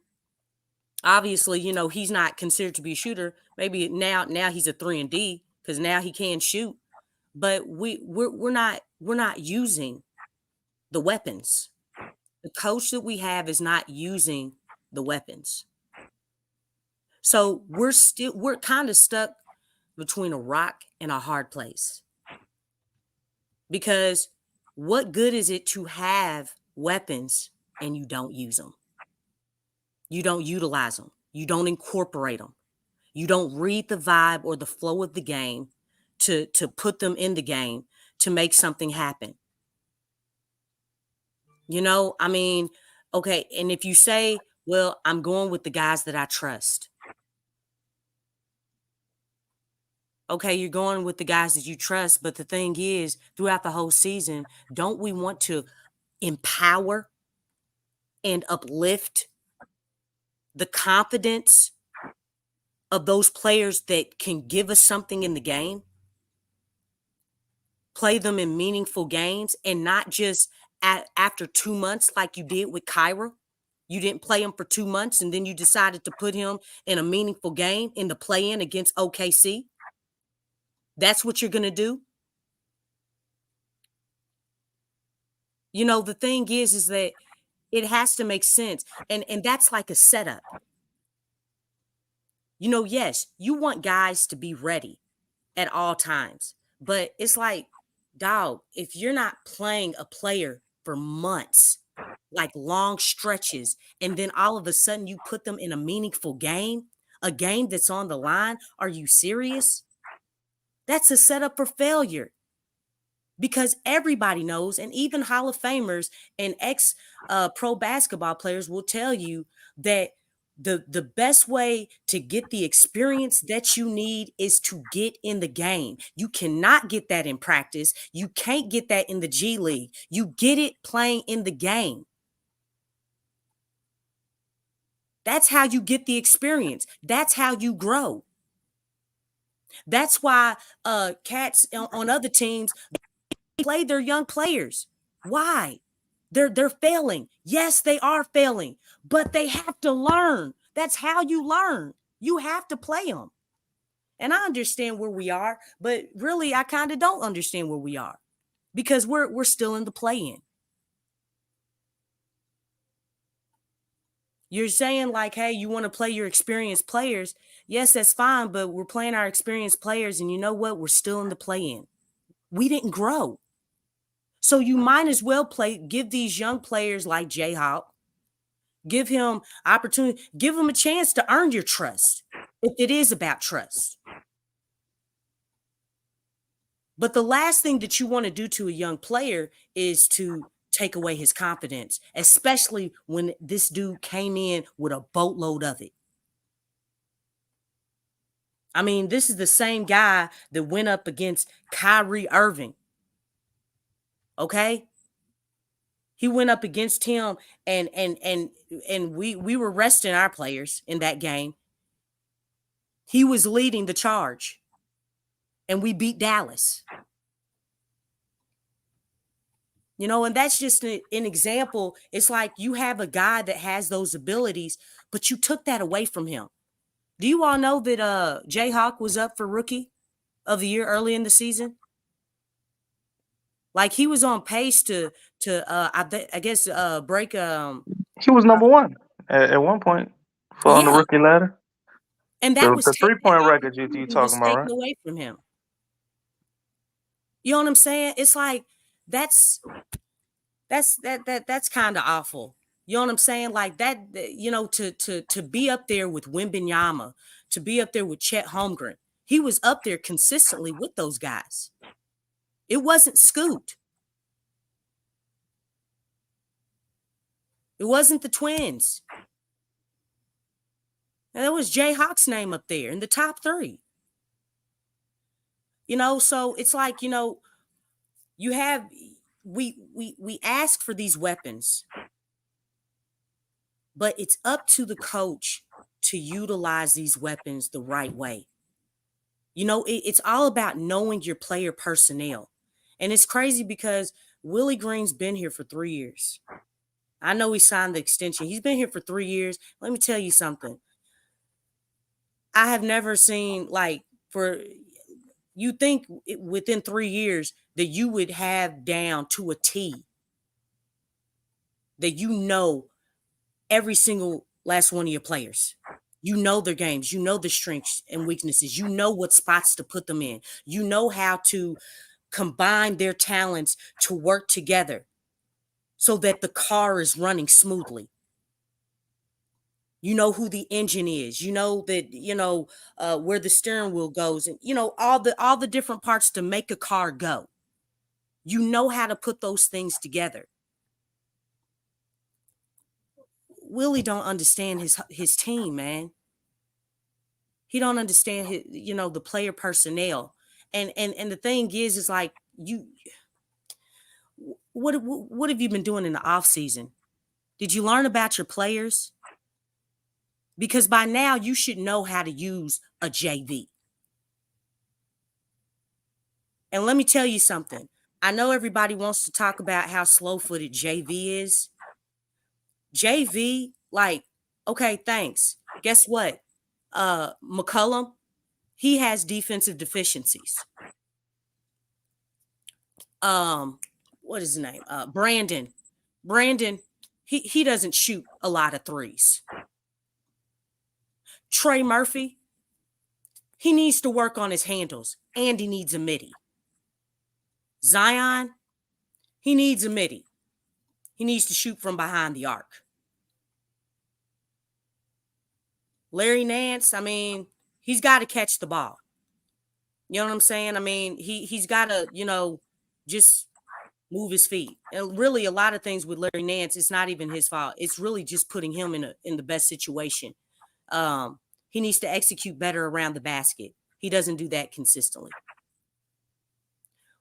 obviously, he's not considered to be a shooter. Maybe now he's a 3-and-D because now he can shoot. But we're not using the weapons. The coach that we have is not using the weapons. So we're kind of stuck between a rock and a hard place. Because what good is it to have weapons and you don't use them? You don't utilize them. You don't incorporate them. You don't read the vibe or the flow of the game to put them in the game to make something happen. I mean, okay, and if you say, well, I'm going with the guys that I trust. Okay, you're going with the guys that you trust, but the thing is, throughout the whole season, don't we want to empower and uplift the confidence of those players that can give us something in the game? Play them in meaningful games and not just after 2 months like you did with Kyra. You didn't play him for 2 months and then you decided to put him in a meaningful game in the play-in against OKC. That's what you're going to do? The thing is that it has to make sense. And that's like a setup. Yes, you want guys to be ready at all times. But it's like, dog, if you're not playing a player for months, like long stretches, and then all of a sudden you put them in a meaningful game, a game that's on the line, are you serious? That's a setup for failure. Because everybody knows, and even Hall of Famers and ex-pro basketball players will tell you that the best way to get the experience that you need is to get in the game. You cannot get that in practice. You can't get that in the G League. You get it playing in the game. That's how you get the experience. That's how you grow. That's why cats on other teams play their young players. Why? They're failing. Yes, they are failing, but they have to learn. That's how you learn. You have to play them. And I understand where we are, but really I kind of don't understand where we are because we're still in the play-in. You're saying like, hey, you want to play your experienced players. Yes, that's fine, but we're playing our experienced players, and you know what? We're still in the play-in. We didn't grow. So you might as well give these young players like Jayhawk, give him opportunity, give him a chance to earn your trust if it is about trust. But the last thing that you want to do to a young player is to take away his confidence, especially when this dude came in with a boatload of it. I mean, this is the same guy that went up against Kyrie Irving. Okay? He went up against him and we were resting our players in that game. He was leading the charge. And we beat Dallas. And that's just an example. It's like you have a guy that has those abilities, but you took that away from him. Do you all know that Jayhawk was up for Rookie of the Year early in the season? Like he was on pace to I guess break He was number one at one point for on the yeah, rookie ladder. and that The was taken 3-point that record you opportunity talking was about, taken right? away from him. You know what I'm saying? It's like that's kind of awful. You know what I'm saying? Like that, to be up there with Wembanyama, to be up there with Chet Holmgren. He was up there consistently with those guys. It wasn't Scoot. It wasn't the Twins. And there was Jay Hawk's name up there in the top 3. So it's like, you have we ask for these weapons, but it's up to the coach to utilize these weapons the right way. It's all about knowing your player personnel. And it's crazy because Willie Green's been here for 3 years. I know he signed the extension. He's been here for 3 years. Let me tell you something. I have never seen, you think within 3 years that you would have down to a T, that every single last one of your players. You know their games. You know their strengths and weaknesses. You know what spots to put them in. You know how to combine their talents to work together so that the car is running smoothly. You know who the engine is. You know that, where the steering wheel goes, and, all the different parts to make a car go. You know how to put those things together. Willie don't understand his team, man. He don't understand his, the player personnel. And the thing is like what have you been doing in the off season? Did you learn about your players? Because by now you should know how to use a JV. And let me tell you something. I know everybody wants to talk about how slow-footed JV is. JV, okay, thanks. Guess what? McCollum, he has defensive deficiencies. What is his name? Brandon, he doesn't shoot a lot of threes. Trey Murphy, he needs to work on his handles, and he needs a midi. Zion, he needs a midi. He needs to shoot from behind the arc. Larry Nance, he's got to catch the ball. You know what I'm saying? He's got to, just move his feet. And really, a lot of things with Larry Nance, it's not even his fault. It's really just putting him in the best situation. He needs to execute better around the basket. He doesn't do that consistently.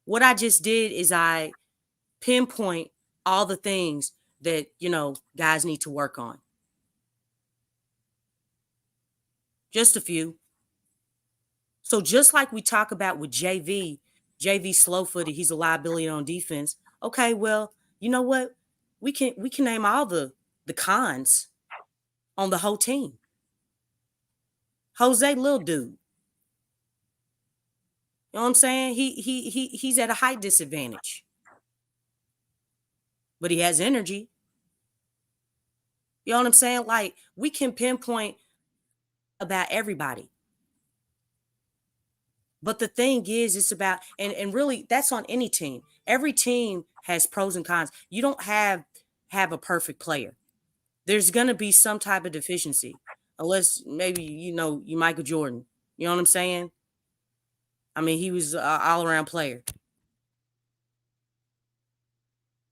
What I just did is I pinpoint all the things that, guys need to work on. Just a few. So just like we talk about with JV slow-footed, he's a liability on defense. Okay, well, you know what? We can name all the cons on the whole team. Jose, little dude. You know what I'm saying? He's at a height disadvantage. But he has energy. You know what I'm saying? Like, we can pinpoint about everybody. But the thing is, it's about, and really, that's on any team. Every team has pros and cons. You don't have a perfect player. There's going to be some type of deficiency, unless maybe, you Michael Jordan. You know what I'm saying? He was an all-around player.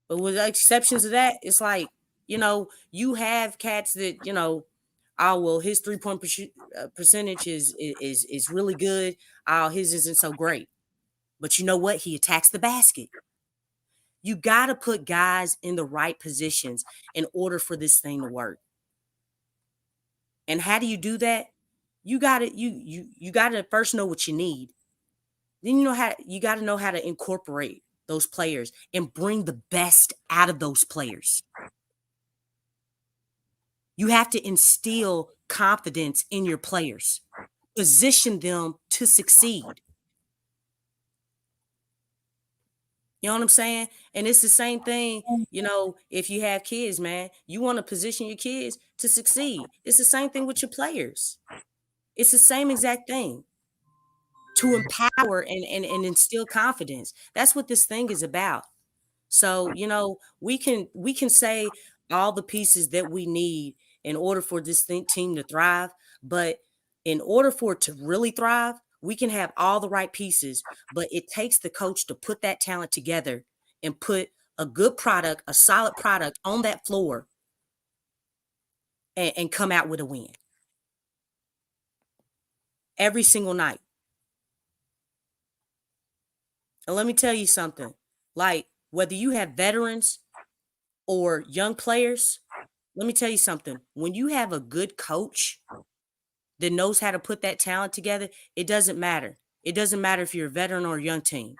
But with the exceptions of that, it's like, you have cats that, his 3-point percentage is really good. His isn't so great. But you know what? He attacks the basket. You got to put guys in the right positions in order for this thing to work. And how do you do that? You got to first know what you need. Then you got to know how to incorporate those players and bring the best out of those players. You have to instill confidence in your players, position them to succeed. You know what I'm saying? And it's the same thing, if you have kids, man, you want to position your kids to succeed. It's the same thing with your players. It's the same exact thing. To empower and instill confidence. That's what this thing is about. So, we can say all the pieces that we need in order for this team to thrive, but in order for it to really thrive, we can have all the right pieces, but it takes the coach to put that talent together and put a good product, a solid product on that floor and come out with a win every single night. And let me tell you something, like whether you have veterans or young players, let me tell you something. When you have a good coach that knows how to put that talent together, it doesn't matter. It doesn't matter if you're a veteran or a young team.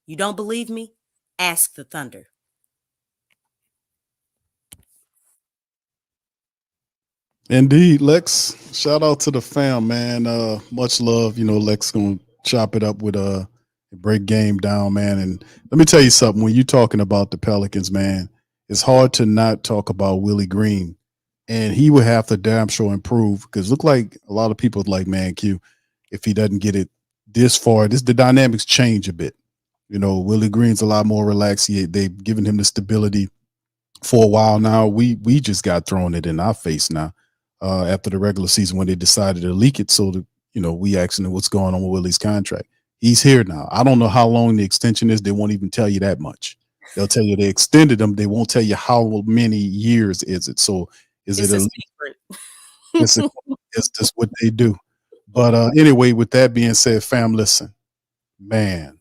You don't believe me? Ask the Thunder. Indeed, Lex. Shout out to the fam, man. Much love. Lex gonna chop it up with break game down, man. And let me tell you something. When you're talking about the Pelicans, man, it's hard to not talk about Willie Green. And he would have to damn sure improve because look like a lot of people like, man, Q, if he doesn't get it this far, the dynamics change a bit. Willie Green's a lot more relaxed. They've given him the stability for a while now. We just got thrown it in our face now after the regular season when they decided to leak it. So, we asking him what's going on with Willie's contract. He's here now. I don't know how long the extension is. They won't even tell you that much. They'll tell you they extended them. They won't tell you how many years is it. So is it's it a secret? It's just what they do. But anyway, with that being said, fam, listen, man,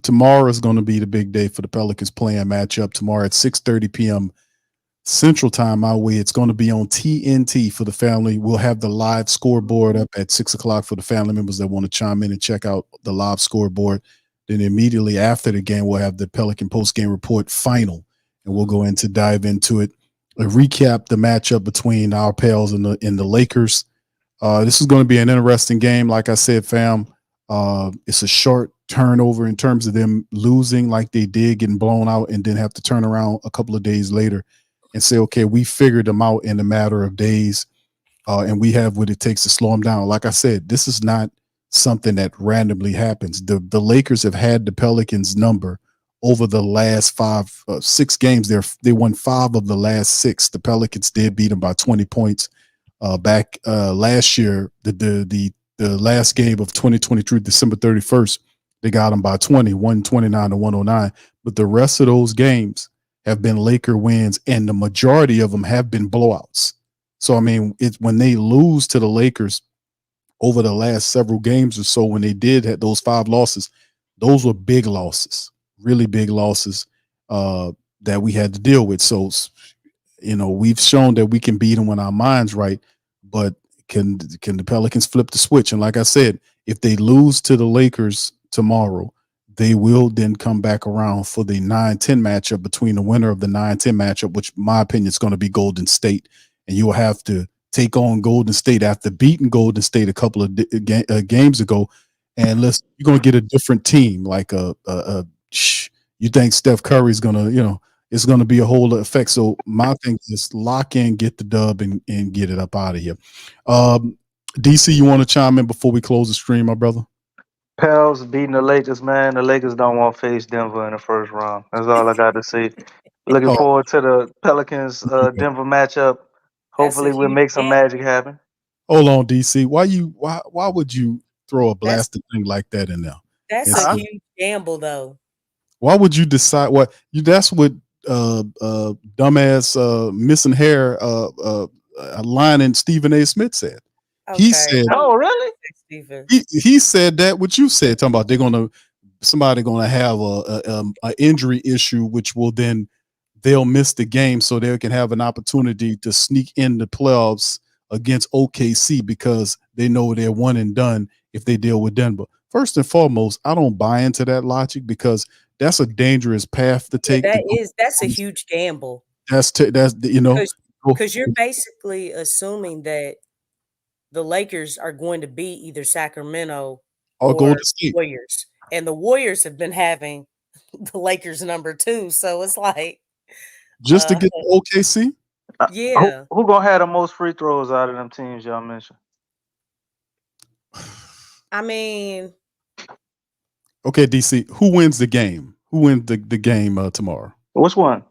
tomorrow is going to be the big day for the Pelicans playing matchup tomorrow at 6:30 p.m. Central Time our way. It's going to be on TNT for the family. We'll have the live scoreboard up at 6 o'clock for the family members that want to chime in and check out the live scoreboard. Then immediately after the game, we'll have the Pelican post-game report final, and we'll go into dive into it and recap the matchup between our pals and the Lakers. This is going to be an interesting game. Like I said, fam, it's a short turnover in terms of them losing like they did, getting blown out, and then have to turn around a couple of days later and say, okay, we figured them out in a matter of days, and we have what it takes to slow them down. Like I said, this is not something that randomly happens. The Lakers have had the Pelicans number over the last 6 games. They won 5 of the last 6. The Pelicans did beat them by 20 points back last year. The last game of 2023, December 31st, they got them by 20, 129 to 109. But the rest of those games have been Laker wins, and the majority of them have been blowouts. So, I mean, when they lose to the Lakers over the last several games or so, when they did have those 5 losses, those were big losses, really big losses that we had to deal with. So, we've shown that we can beat them when our mind's right, but can the Pelicans flip the switch? And like I said, if they lose to the Lakers tomorrow, they will then come back around for the 9-10 matchup between the winner of the 9-10 matchup, which in my opinion is going to be Golden State. And you'll have to take on Golden State after beating Golden State a couple of games ago. And you're going to get a different team. Like you think Steph Curry's going to, it's going to be a whole effect. So my thing is lock in, get the dub, and get it up out of here. DC, you want to chime in before we close the stream, my brother? Pels beating the Lakers, man. The Lakers don't want to face Denver in the first round. That's all I got to say. Looking forward to the Pelicans Denver matchup. Hopefully we'll make some magic happen. Hold on, DC. Why would you throw a blasted thing like that in there? That's a huge gamble, though. Why would you decide that's what dumbass missing hair line and Stephen A. Smith said. Okay. He said, "Oh, really?" He said that what you said, talking about somebody gonna have a injury issue, which will then they'll miss the game so they can have an opportunity to sneak in the playoffs against OKC because they know they're one and done if they deal with Denver. first and foremost, I don't buy into that logic because that's a dangerous path to take. That's a huge gamble. That's because you're basically assuming that the Lakers are going to beat either Sacramento or or Golden State. Warriors, and the Warriors have been having the Lakers number 2, so it's like just to get the OKC. Yeah. Who gonna have the most free throws out of them teams y'all mentioned? I mean, okay, DC. Who wins the game? Who wins the game tomorrow? Which one?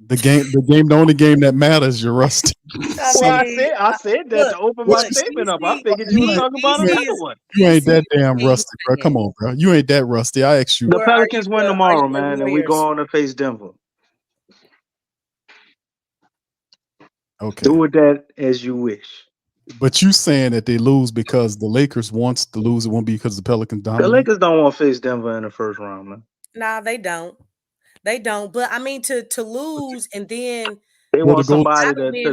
The only game that matters. You're rusty. I said that to open my statement up. I figured you were talking about another one. You ain't that damn rusty, bro. Come on, bro. You ain't that rusty. I asked you. The Pelicans win tomorrow, man, and we go on to face Denver. Okay. Do with that as you wish. But you saying that they lose because the Lakers wants to lose, it won't be because the Pelicans dominate? The Lakers don't want to face Denver in the first round, man. Nah, they don't. They don't. But I mean, to lose and then they want somebody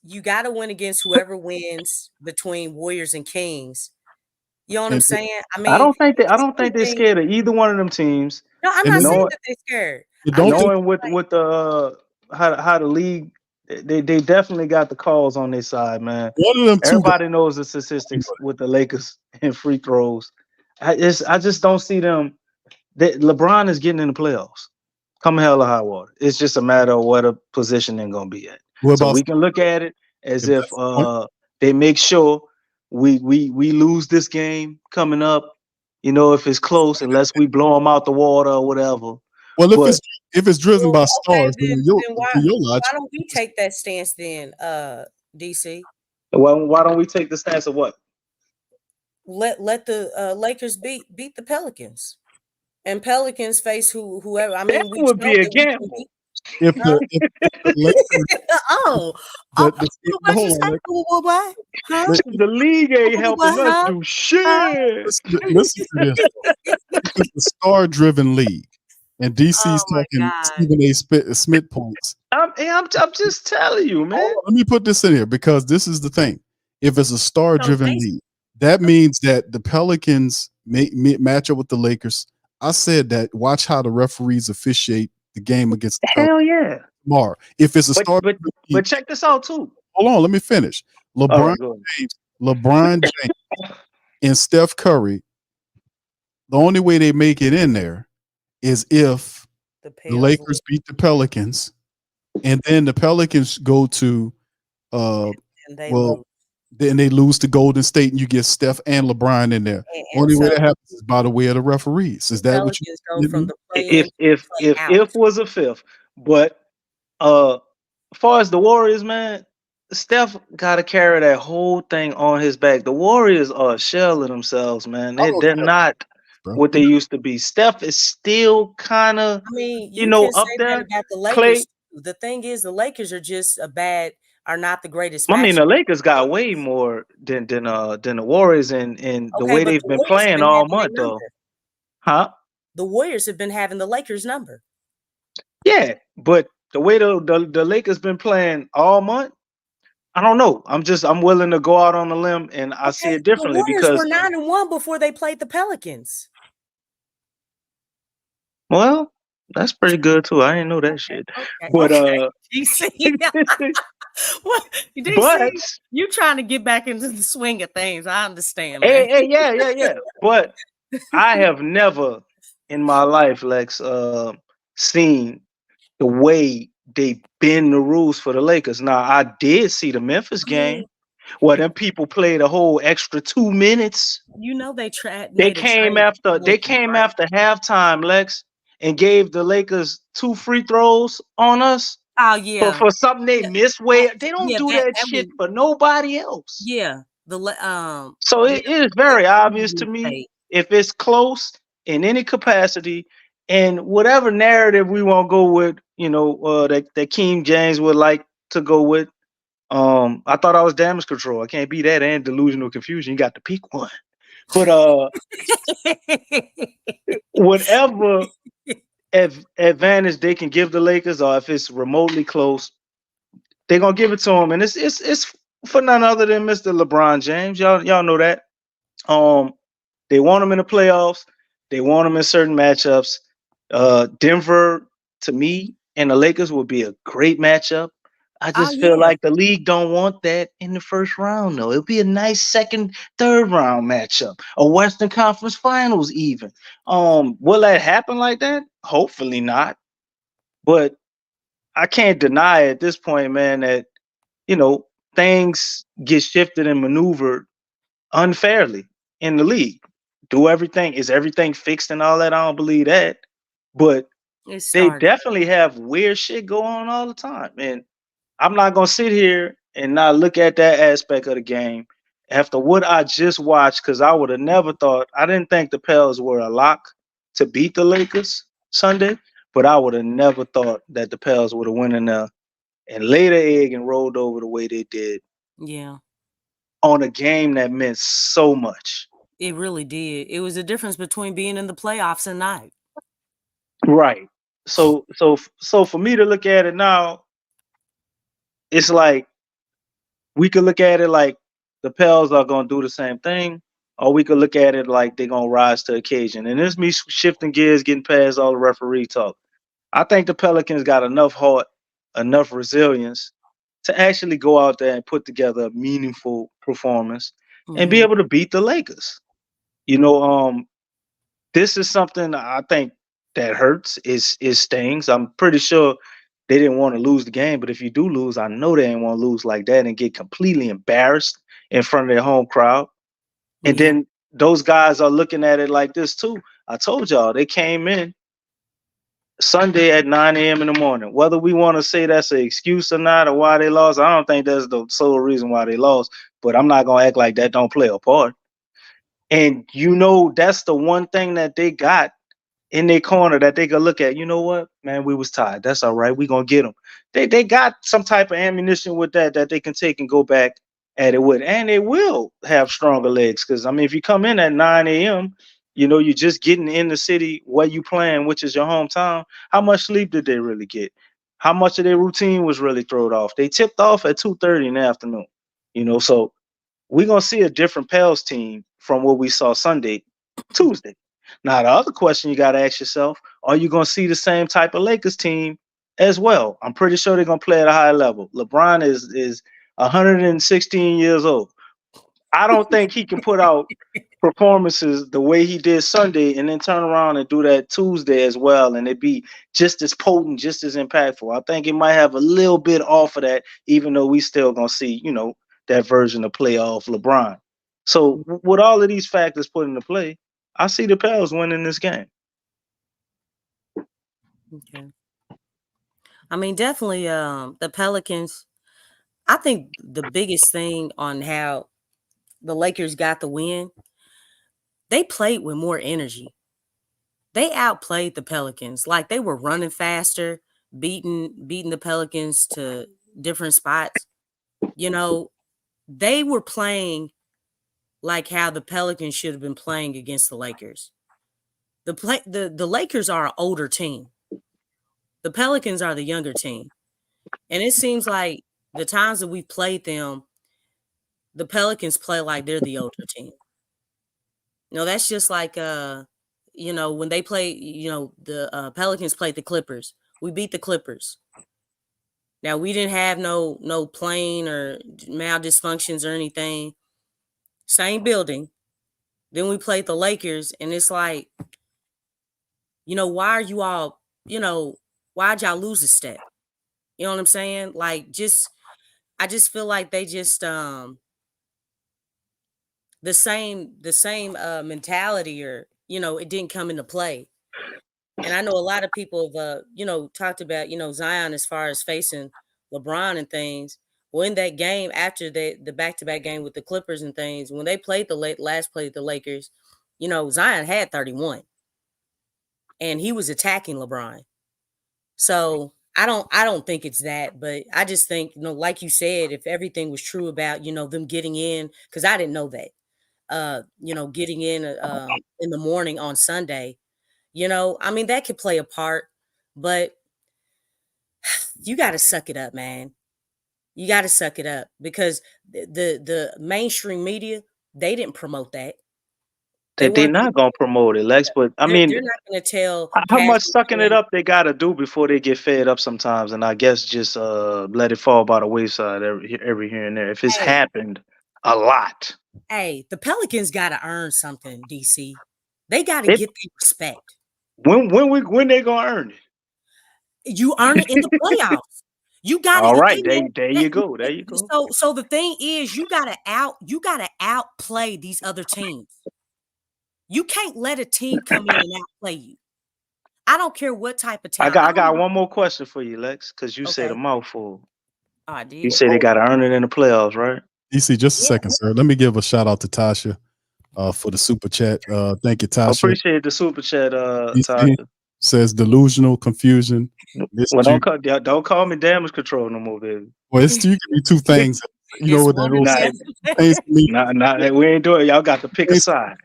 you gotta win against whoever wins between Warriors and Kings. You know what I'm saying? I mean, I don't think they're scared of either one of them teams. No, I'm not saying that they're scared. Knowing with the how the league, they definitely got the calls on their side, man. One of them Everybody knows the statistics with the Lakers and free throws. I just don't see them. LeBron is getting in the playoffs. Come hell or high water. It's just a matter of what a position they're gonna be at. So we can look at it as if they make sure we lose this game coming up. You know, if it's close, unless we blow them out the water or whatever. Well, if it's driven by stars, then why don't we take that stance then, DC? Why don't we take the stance of what? Let the Lakers beat the Pelicans, and Pelicans face whoever. I mean, that would be a gamble. If the the league ain't helping us do shit. Listen to this. It's a star-driven league. And DC's talking Stephen A. Smith points. I'm just telling you, man. Let me put this in here because this is the thing. If it's a star-driven league, that means that the Pelicans match up with the Lakers. I said that. Watch how the referees officiate the game against the Pelicans tomorrow. If it's a star, but check this out too. Hold on, let me finish. LeBron James, and Steph Curry. The only way they make it in there is if the Lakers beat the Pelicans, and then the Pelicans go to then they lose to Golden State, and you get Steph and LeBron in there. Only way that happens is by the way of the referees. Is that what you? If was a fifth, but as far as the Warriors, man, Steph got to carry that whole thing on his back. The Warriors are a shell of themselves, man. They're not what they used to be. Steph is still kind of, you can up say there. That about the Lakers. Clay, the thing is, the Lakers are just are not the greatest. I mean, the Lakers got way more than the Warriors, and the way they've been playing all month, though. Huh? The Warriors have been having the Lakers number. Yeah, but the way the Lakers been playing all month, I don't know. I'm willing to go out on a limb, and I see it differently the Warriors because were 9-1 before they played the Pelicans. Well, that's pretty good too. I didn't know that shit. But DC, you trying to get back into the swing of things. I understand, man. Hey, yeah. But I have never in my life, Lex, seen the way they bend the rules for the Lakers. Now, I did see the Memphis game where them people played a whole extra 2 minutes. You know they came after halftime, Lex, and gave the Lakers 2 free throws on us. Oh yeah, for something they missed. They don't do that shit for nobody else. Yeah, So it is very obvious to me if it's close in any capacity, and whatever narrative we want to go with, that King James would like to go with. I thought I was damage control. I can't be that and delusional confusion. You got to pick one. But whatever advantage they can give the Lakers, or if it's remotely close, they're gonna give it to them. And it's for none other than Mr. LeBron James. Y'all know that. They want them in the playoffs. They want them in certain matchups. Denver, to me, and the Lakers would be a great matchup. I Oh just feel yeah. like the league don't want that in the first round, though. It'll be a nice second, third round matchup, a Western Conference Finals, even. Will that happen like that? Hopefully not. But I can't deny at this point, man, that you know things get shifted and maneuvered unfairly in the league. Do everything is everything fixed and all that? I don't believe that, but It they started. definitely have weird shit going on all the time, and I'm not gonna sit here and not look at that aspect of the game after what I just watched because I would have never thought. I didn't think the Pels were a lock to beat the Lakers Sunday, but I would have never thought that the Pels would have went in there and laid an egg and rolled over the way they did Yeah. on a game that meant so much. It really did. It was the difference between being in the playoffs and not. Right. So for me to look at it now, it's like we could look at it like the Pels are gonna do the same thing, or we could look at it like they're gonna rise to occasion. And this me shifting gears, getting past all the referee talk. I think the Pelicans got enough heart, enough resilience to actually go out there and put together a meaningful performance and be Mm-hmm. able to beat the Lakers. You know, this is something I think that hurts. Is stings. I'm pretty sure they didn't want to lose the game, but if you do lose, I know they didn't want to lose like that and get completely embarrassed in front of their home crowd. And Yeah. then those guys are looking at it like this too. I told y'all they came in Sunday at 9 a.m. in the morning. Whether we want to say that's an excuse or not, or why they lost, I don't think that's the sole reason why they lost. But I'm not gonna act like that don't play a part. And that's the one thing that they got in their corner that they could look at. You know what, man, we was tired. That's all right. We gonna get them. They got some type of ammunition with that they can take and go back at it with, and they will have stronger legs. Because I mean, if you come in at 9 a.m., you're just getting in the city where you playing, which is your hometown. How much sleep did they really get? How much of their routine was really thrown off? They tipped off at 2:30 in the afternoon. So we're gonna see a different Pels team from what we saw Sunday, Tuesday. Now the other question you gotta ask yourself: are you gonna see the same type of Lakers team as well? I'm pretty sure they're gonna play at a high level. LeBron is 116 years old. I don't think he can put out performances the way he did Sunday and then turn around and do that Tuesday as well, and it be just as potent, just as impactful. I think it might have a little bit off of that, even though we still gonna see, that version of playoff LeBron. So with all of these factors put into play, I see the Pels winning this game. Okay. I mean, definitely the Pelicans. I think the biggest thing on how the Lakers got the win, they played with more energy. They outplayed the Pelicans. Like they were running faster, beating the Pelicans to different spots. You know, they were playing like how the Pelicans should have been playing against the Lakers. The Lakers are an older team. The Pelicans are the younger team. And it seems like the times that we've played them, the Pelicans play like they're the older team. That's just like when they play, the Pelicans played the Clippers. We beat the Clippers. Now we didn't have no plane or maldysfunctions or anything. Same building. Then we played the Lakers, and it's like, why are you all, why'd y'all lose a step? You know what I'm saying? Like, I just feel like they just the same mentality, or it didn't come into play. And I know a lot of people have talked about Zion as far as facing LeBron and things. Well, in that game after the back-to-back game with the Clippers and things, when they played last played the Lakers, Zion had 31 and he was attacking LeBron. So I don't think it's that, but I just think, like you said, if everything was true about, them getting in, because I didn't know that. Getting in the morning on Sunday, I mean, that could play a part, but you got to suck it up, man. You got to suck it up because the mainstream media, they didn't promote that. They They're weren't gonna, not gonna promote it, Lex. But I they're mean, not gonna tell how much casual sucking it fans. up they gotta do before they get fed up sometimes, and I guess just let it fall by the wayside every here and there. If it's Hey, happened a lot, hey, the Pelicans gotta earn something, DC. They gotta it get their respect. when they gonna earn it? You earn it in the playoffs. You gotta All you right, can't there let you go, there you go. so the thing is you gotta outplay these other teams. You can't let a team come in and outplay you. I don't care what type of talent. I got one more question for you, Lex, because you said a Okay. mouthful. Oh, I You did. say they gotta earn it in the playoffs, right? DC, just a Yeah. second, sir. Let me give a shout out to Tasha for the super chat. Thank you, I Tasha. appreciate the super chat, DC Tasha. says delusional confusion. Well, don't call me damage control no more, baby. Well, it's you give me two things. You know It's what that one or old Nah, the things can mean. nah, we ain't doing it. Y'all got to pick a side.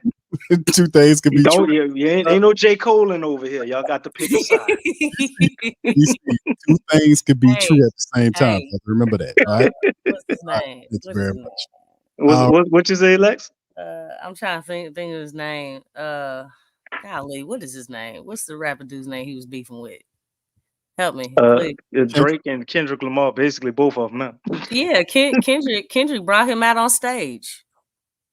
Two things can be true. Ain't no J. Coleing over here. Y'all got to pick a side. DC, two things can be true Hey, at the same time. hey, Remember that. All right. what's his All right. name? Thank you What's very his much. What you say, Lex? name? I'm trying to think of his name. Golly, what is his name? What's the rapper dude's name he was beefing with? Help me, please. Drake and Kendrick Lamar, basically both of them now. Yeah, Kendrick brought him out on stage.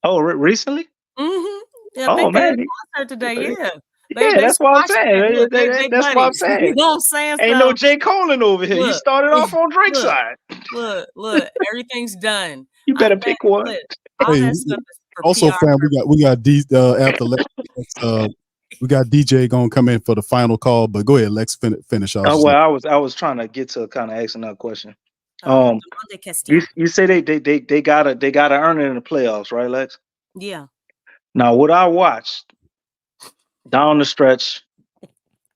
Oh, recently? Mm-hmm. I Oh think they had man, a concert today. Yeah. yeah, They that's what I'm squashed that. saying. Look, they big That's what I'm buddies. You saying. know what I'm saying? Ain't no J. Coleing over here. He Look, started off on Drake's side. look, everything's done. You better pick one. Look, all Hey, that stuff is for also, PR. fam, we got after Lex, we got DJ gonna come in for the final call. But go ahead, Lex, finish off. Oh well, I was trying to get to kind of asking that question. You say they gotta earn it in the playoffs, right, Lex? Yeah. Now, what I watched down the stretch,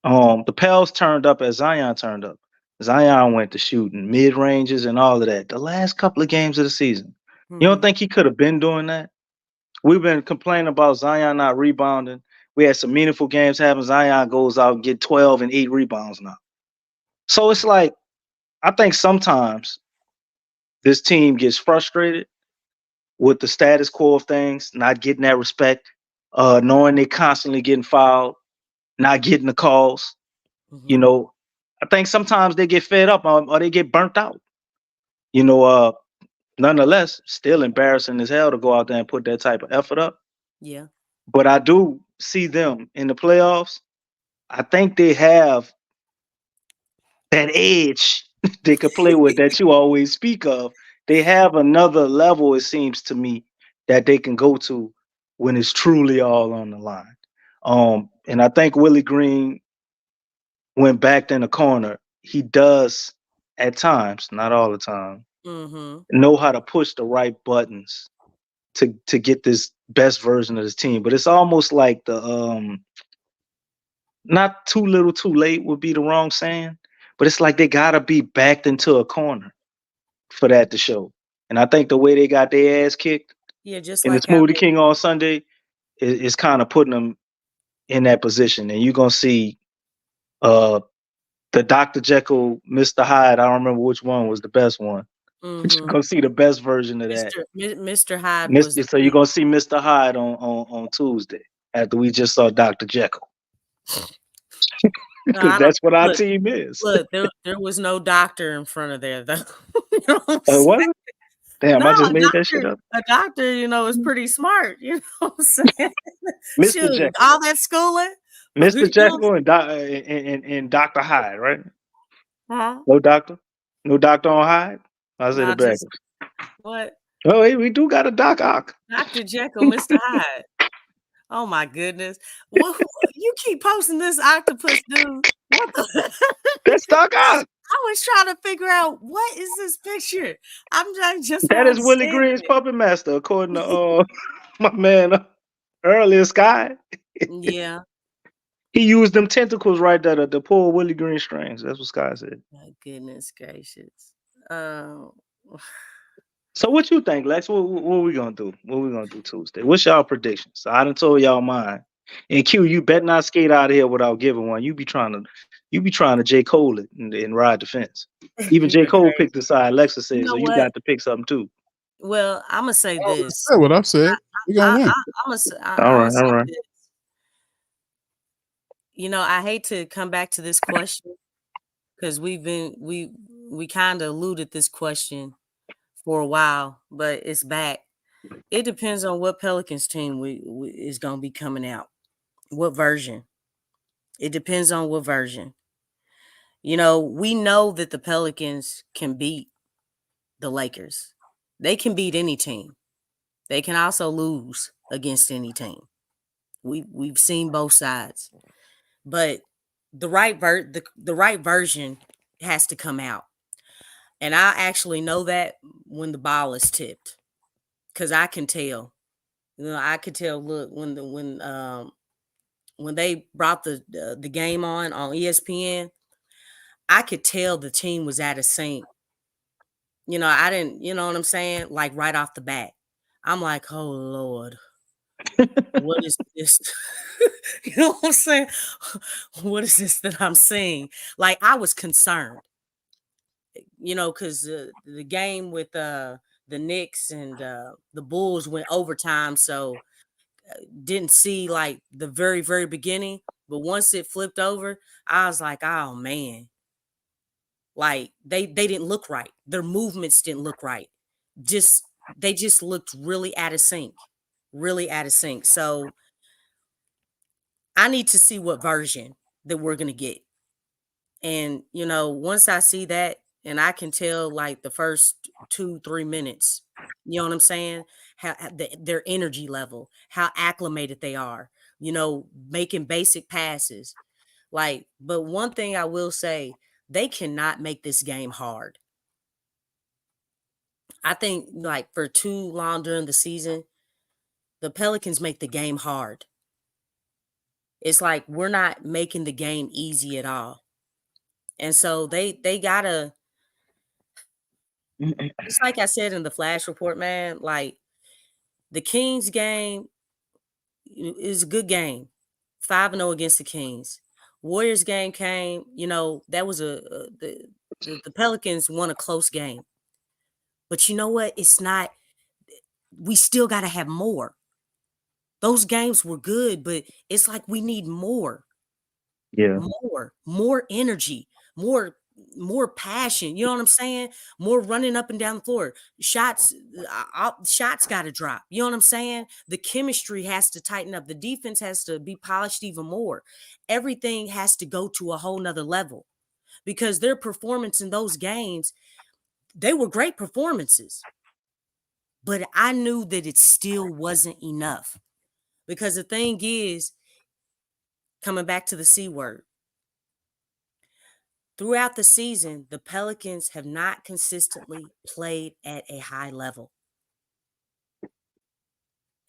the Pels turned up as Zion turned up. Zion went to shooting mid ranges and all of that. The last couple of games of the season, you don't think he could have been doing that? We've been complaining about Zion not rebounding. We had some meaningful games happen. Zion goes out and get 12 and 8 rebounds now. So it's like, I think sometimes this team gets frustrated with the status quo of things, not getting that respect, knowing they constantly getting fouled, not getting the calls. You know, I think sometimes they get fed up or they get burnt out. You know, nonetheless, still embarrassing as hell to go out there and put that type of effort up. Yeah. But I do see them in the playoffs. I think they have that edge they could play with that you always speak of. They have another level, it seems to me, that they can go to when it's truly all on the line. And I think Willie Green, when backed in the corner, he does at times, not all the time, know how to push the right buttons to get this best version of this team. But it's almost like the not too little too late would be the wrong saying, but it's like they gotta be backed into a corner for that to show. And I think the way they got their ass kicked Yeah, just in the like how Smoothie King on Sunday is kind of putting them in that position. And you're gonna see the Dr. Jekyll, Mr. Hyde, I don't remember which one was the best one. But you're gonna see the best version of that. Mr. Hyde was So you're gonna see Mr. Hyde on Tuesday after we just saw Dr. Jekyll. Because that's what our team is. Look, there was no doctor in front of there, though. You know what I'm What? saying? Damn, No, I just made that shit up. a doctor, you know, is pretty smart. You know what I'm saying? Mr. Shoot, Jekyll. all that schooling. Mr. Jekyll and Dr. Hyde, right? Huh? No doctor on Hyde. I said Nah, it backwards. What? Oh, hey, we do got a Doc Ock. Dr. Jekyll, Mr. Hyde. Oh my goodness! You keep posting this octopus dude. What the? That's Doc Ock. I was trying to figure out what is this picture. I'm just that is Willie Green's puppet master, according to my man earlier Sky. Yeah. He used them tentacles right there to pull Willie Green strings. That's what Sky said. My goodness gracious. So what you think, Lex? What we gonna do? What we gonna do Tuesday? What's y'all predictions? I done told y'all mine. And Q, you bet not skate out of here without giving one. You be trying to J. Cole it and ride the fence. Even J. Cole picked the side. Lexxah said, so you got to pick something too. Well, I'm gonna say this. That's what I've said. We gonna win. I'm All gonna right, say all right. this. I hate to come back to this question because we kind of eluded this question for a while, but it's back. It depends on what Pelicans team we is gonna be coming out. What version? It depends on what version. We know that the Pelicans can beat the Lakers. They can beat any team. They can also lose against any team. We've seen both sides. But the right version has to come out. And I actually know that when the ball is tipped. Cuz I can tell. I could tell look when they brought the game on ESPN, I could tell the team was out of sync. I didn't, you know what I'm saying? Like right off the bat. I'm like, "Oh Lord. What is this?" You know what I'm saying? What is this that I'm seeing? Like I was concerned. Because the game with the Knicks and the Bulls went overtime, so didn't see like the very, very beginning. But once it flipped over, I was like, oh man, like they didn't look right. Their movements didn't look right. They just looked really out of sync, really out of sync. So I need to see what version that we're gonna get. And once I see that, and I can tell like the first 2-3 minutes, you know what I'm saying? How their energy level, how acclimated they are, making basic passes. But one thing I will say, they cannot make this game hard. I think like for too long during the season, the Pelicans make the game hard. It's like we're not making the game easy at all. And so they gotta, just like I said in the Flash report, man, like the Kings game is a good game. 5-0 against the Kings. Warriors game came, that was the Pelicans won a close game. But you know what? It's not, we still got to have more. Those games were good, but it's like we need more. Yeah. More energy, more passion. You know what I'm saying? More running up and down the floor. Shots got to drop. You know what I'm saying? The chemistry has to tighten up. The defense has to be polished even more. Everything has to go to a whole nother level because their performance in those games, they were great performances. But I knew that it still wasn't enough because the thing is, coming back to the C word, throughout the season, the Pelicans have not consistently played at a high level.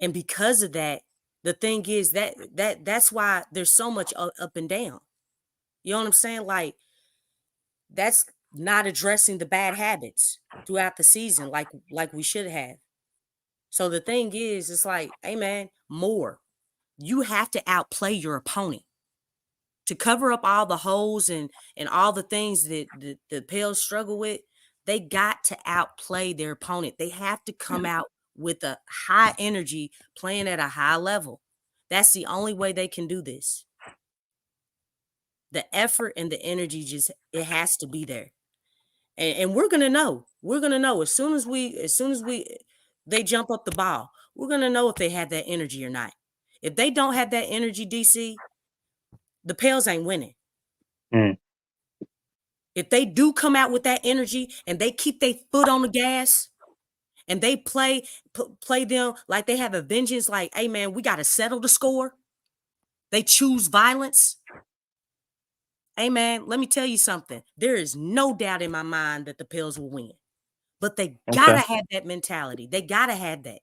And because of that, the thing is that's why there's so much up and down. You know what I'm saying? Like, that's not addressing the bad habits throughout the season like we should have. So the thing is, it's like, hey man, more. You have to outplay your opponent. To cover up all the holes and all the things that the Pels struggle with, they got to outplay their opponent. They have to come out with a high energy, playing at a high level. That's the only way they can do this. The effort and the energy it has to be there. And we're gonna know. We're gonna know as soon as they jump up the ball, we're gonna know if they have that energy or not. If they don't have that energy, DC, the Pels ain't winning. If they do come out with that energy and they keep their foot on the gas and they play them like they have a vengeance, like, hey man, we got to settle the score. They choose violence. Hey man, let me tell you something. There is no doubt in my mind that the Pels will win. But they got to have that mentality. They got to have that.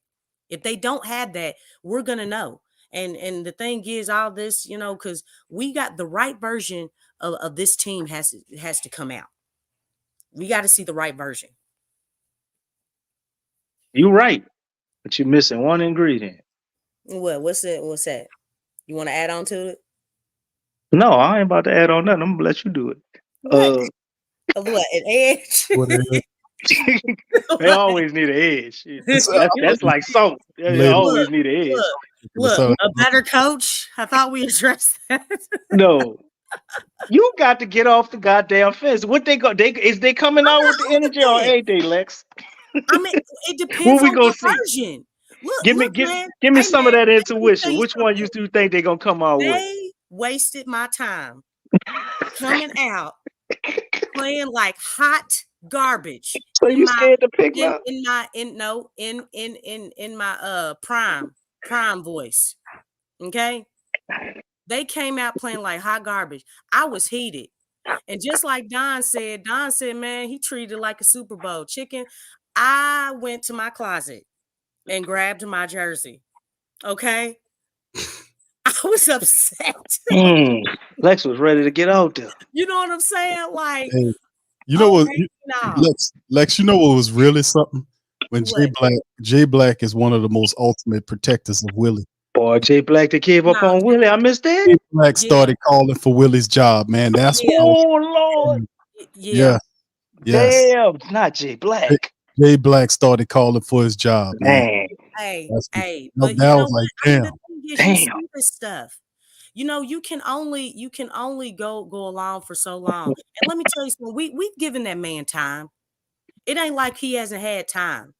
If they don't have that, we're going to know. And the thing is, all this, because we got the right version of this team has to come out. We got to see the right version. You're right, but you're missing one ingredient. What? What's that? What's that? You want to add on to it? No, I ain't about to add on nothing. I'm gonna let you do it. What? An edge? What They always need an edge. That's like salt. They always need an edge. Look, a better coach. I thought we addressed that. No, you got to get off the goddamn fence. What they go? Is they coming out with the energy or ain't they, Lex? I mean, it depends What we on gonna the see? version. Look, Give me man. some of that intuition. you Which one you do think they gonna come out with? They wasted my time coming out playing like hot garbage. So you scared to pick up? In my prime voice. Okay. They came out playing like hot garbage. I was heated. And just like Don said, man, he treated it like a Super Bowl chicken. I went to my closet and grabbed my jersey. Okay. I was upset. Lex was ready to get out there. You know what I'm saying? Like, hey, you know what, no. Lex, you know what was really something? When Jay Black is one of the most ultimate protectors of Willie. Boy, Jay Black that gave up on Willie. I missed that. Jay Black started calling for Willie's job, man. That's what Lord. Yeah. Yes. Damn, not Jay Black. Jay Black started calling for his job, man. Hey, but that was like, damn. You see this stuff. You know, you can only go along for so long. And let me tell you something, we've given that man time. It ain't like he hasn't had time.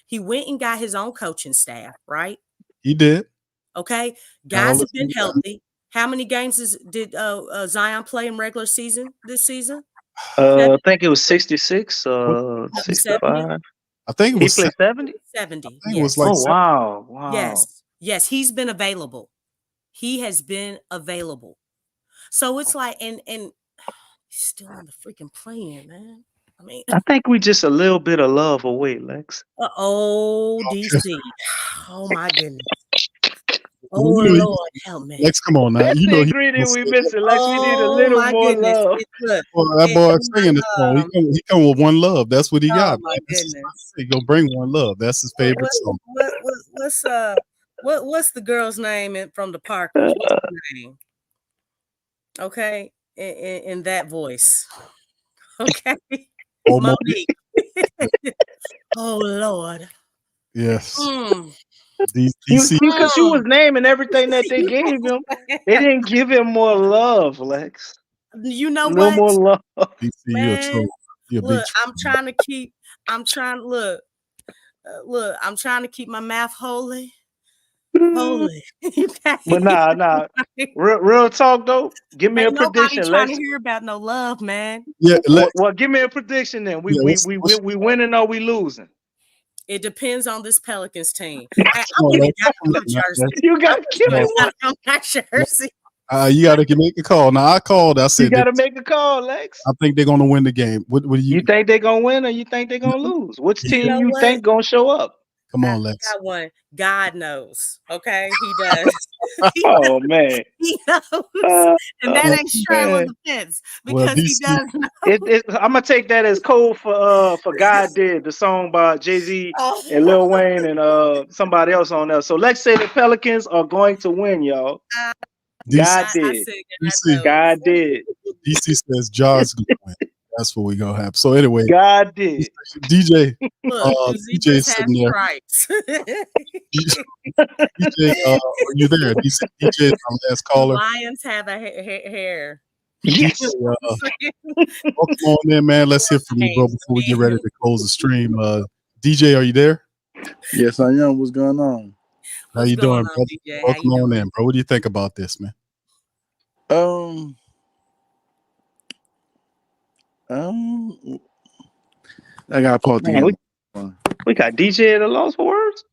He went and got his own coaching staff, right? He did. Okay. Guys have been healthy. How many games did Zion play in regular season this season? I think it was 66, 65. I think it was he played 70. 70. It was like wow. Yes, he's been available. He has been available. So it's like, and he's still on the freaking plane, man. I mean, I think we just a little bit of love away, Lex. DC. Oh my goodness. Oh Lord, help me. Lex, come on now. You know we missing. Lex, we need a little more love. Well, that boy singing this song. He come with one love. That's what he got. Oh my goodness. He gonna bring one love. That's his favorite song. What's the girl's name from the Parkers? What's her name? Okay, in that voice. Okay, Monique. Oh Lord. Yes. Because you was naming everything that they gave him. They didn't give him more love, Lex. You know no what? more love. DC, you're a troll. Look, I'm trying to keep my mouth holy. Holy. But nah. Real talk though. Give me a prediction. Nobody trying to hear about no love, man. Yeah. Well, give me a prediction then. We winning or we losing? It depends on this Pelicans team. I even got my jersey. You got my jersey. You got to make a call. Now I called. I said you got to make a call, Lex. I think they're going to win the game. What do you? You think they're going to win or you think they're going to lose? Which team you think going to show up? Come on, Lex. I got one. God knows. Okay, he does. Oh man, he knows, and that ain't straddling the fence because he does know. I'm gonna take that as code for God Did, the song by Jay-Z and Lil Wayne and somebody else on there. So let's say the Pelicans are going to win, y'all. God did. God did. DC says Jaws gonna win. That's what we gonna have. So anyway, God did. DJ, Look, DJ sitting there. DJ, are you there? DJ is our last caller. Lions have a hair. Yes. Welcome on in, man. Let's hear from you, bro, before we get ready to close the stream. DJ, are you there? Yes, I am. What's going on? How you doing, brother? DJ? Welcome on in, bro. What do you think about this, man? I got Paul. We got DJ at a loss for words.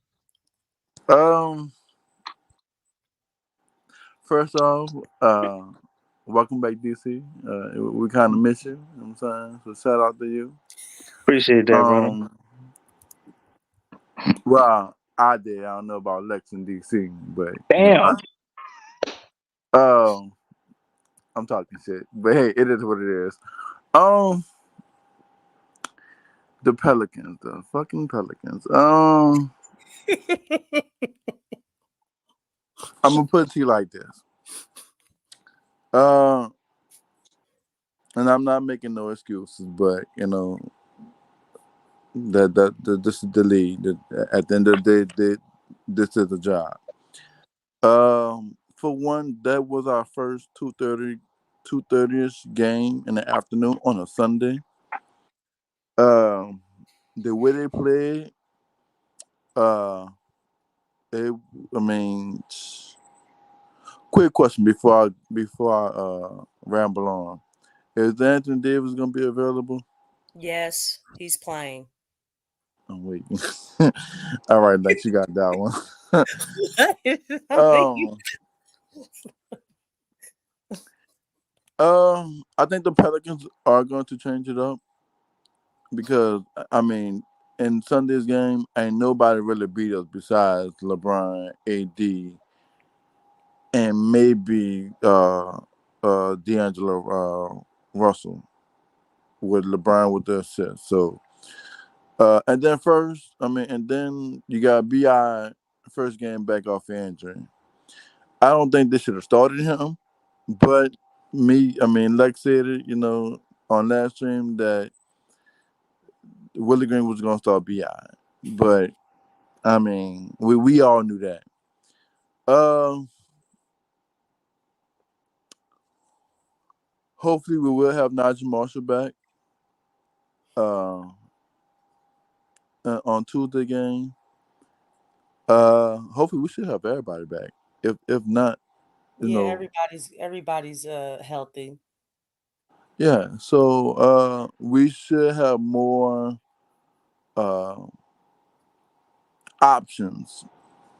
First off, welcome back, DC. We kind of miss you. You know what I'm saying? So shout out to you. Appreciate that, bro. Well, I did. I don't know about Lex and DC, but damn. I'm talking shit, but hey, it is what it is. The Pelicans, the fucking Pelicans. I'm gonna put it to you like this. And I'm not making no excuses, but you know, This is the lead. At the end of the day, this is the job. For one, that was our first 2:30ish game in the afternoon on a Sunday. The way they played, uh, it, I mean, quick question before I ramble on: is Anthony Davis gonna be available? Yes, he's playing. I'm waiting. All right, Lex, you got that one. I think the Pelicans are going to change it up because I mean, in Sunday's game, ain't nobody really beat us besides LeBron, AD, and maybe D'Angelo Russell with LeBron with the assist. So, and then you got Bi first game back off injury. I don't think they should have started him, but Lex said it, on last stream that Willie Green was gonna start Bi, but we all knew that. Hopefully we will have Najee Marshall back on Tuesday game. Hopefully we should have everybody back. If not, everybody's healthy. Yeah, so we should have more options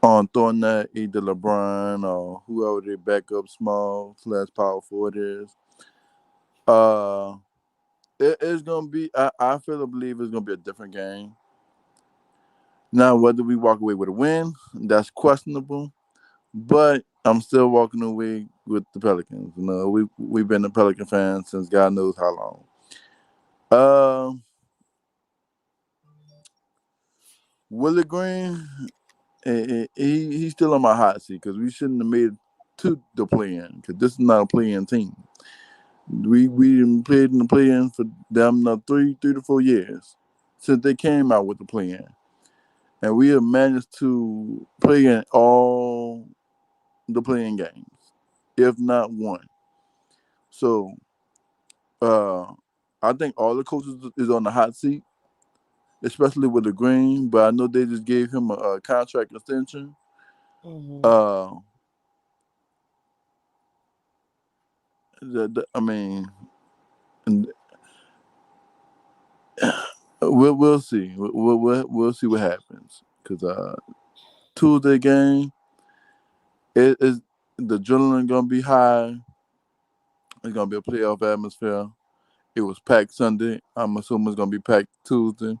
on throwing that either LeBron or whoever their backup small / power forward is. It's gonna be. I feel to believe it's gonna be a different game. Now, whether we walk away with a win, that's questionable. But I'm still walking away with the Pelicans. We've been a Pelican fan since God knows how long. Willie Green, he's still on my hot seat because we shouldn't have made it to the play-in because this is not a play-in team. We played in the play-in for them 3 to 4 years since they came out with the play-in, and we have managed to play in all the play-in games, if not one. So, I think all the coaches is on the hot seat, especially with the Green. But I know they just gave him a contract extension. Mm-hmm. We'll see. We'll see what happens because Tuesday game it is the adrenaline gonna be high. It's gonna be a playoff atmosphere. It was packed Sunday. I'm assuming it's gonna be packed Tuesday.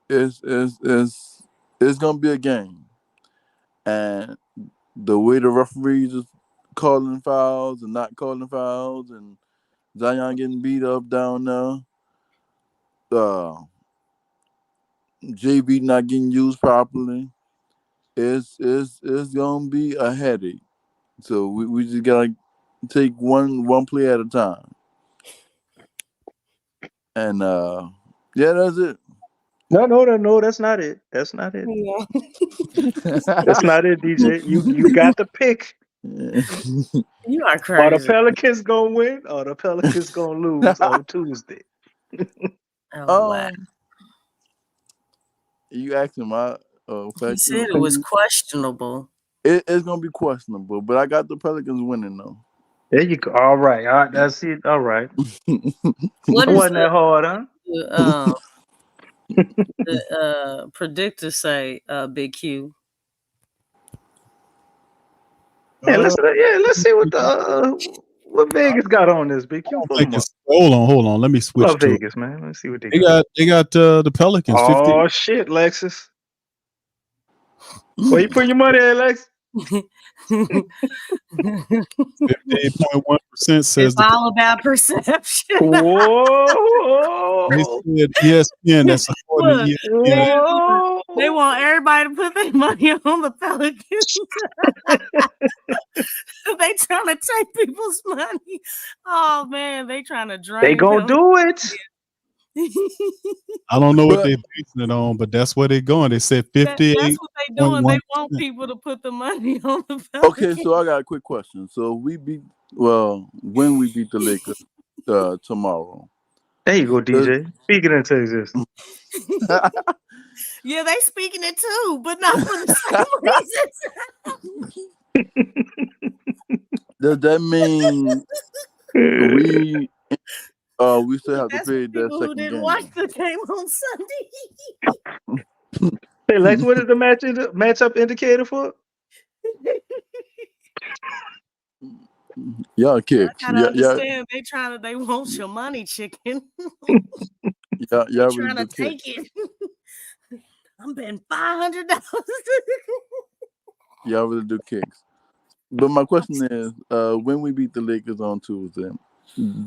It's gonna be a game, and the way the referees is calling fouls and not calling fouls, and Zion getting beat up down there, JV not getting used properly, it's gonna be a headache. So we just gotta take one play at a time. And that's it. No, that's not it. That's not it. Yeah. That's not it, DJ. You got the pick. You are crazy. Are the Pelicans gonna win or the Pelicans gonna lose on Tuesday? Wow. You asking my he said it was questionable. It's gonna be questionable, but I got the Pelicans winning though. There you go. All right. That's it. All right. What wasn't that hard, huh? The predictor say, Big Q. Yeah, let's see what Vegas got on this, Big Q. Hold on. Let me switch to Vegas, man. Let's see what they got the Pelicans. Oh shit, Lexus. Where you putting your money at, Lex? 58.1% says it's all about perception. Whoa! They said ESPN. That's according to ESPN. They want everybody to put their money on the Pelicans. They trying to take people's money. Oh man, they trying to drain. They gonna do it. I don't know what they're basing it on, but that's where they're going. They said That's 58.1%. what they doing. They want people to put the money on the Pelicans. Okay, so I got a quick question. So when we beat the Lakers tomorrow. There you go, DJ. Speaking into existence. Yeah, they speaking it too, but not for the same reasons. Does that mean we still have to play that People who second didn't game? watch the game on Sunday. Hey, Lex, what is the matchup indicator for? Y'all kicks. I gotta understand they want your money, chicken. Y'all trying really to do take kicks. it. I'm betting $500. Y'all really do kicks. But my question is, when we beat the Lakers on Tuesday,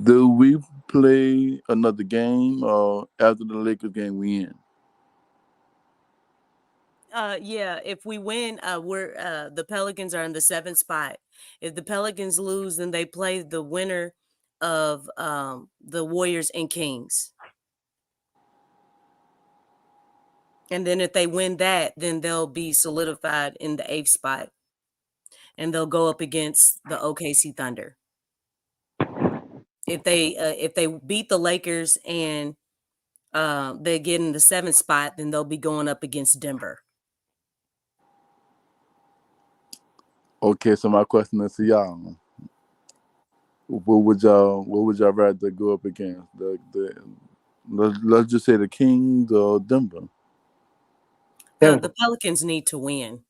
do we play another game, or after the Lakers game we in? Yeah, if we win, we're the Pelicans are in the 7th spot. If the Pelicans lose, then they play the winner of the Warriors and Kings. And then if they win that, then they'll be solidified in the 8th spot. And they'll go up against the OKC Thunder. If they beat the Lakers and they get in the 7th spot, then they'll be going up against Denver. Okay, so my question is to y'all: what would y'all rather go up against? Let's just say the Kings or Denver. The Pelicans need to win.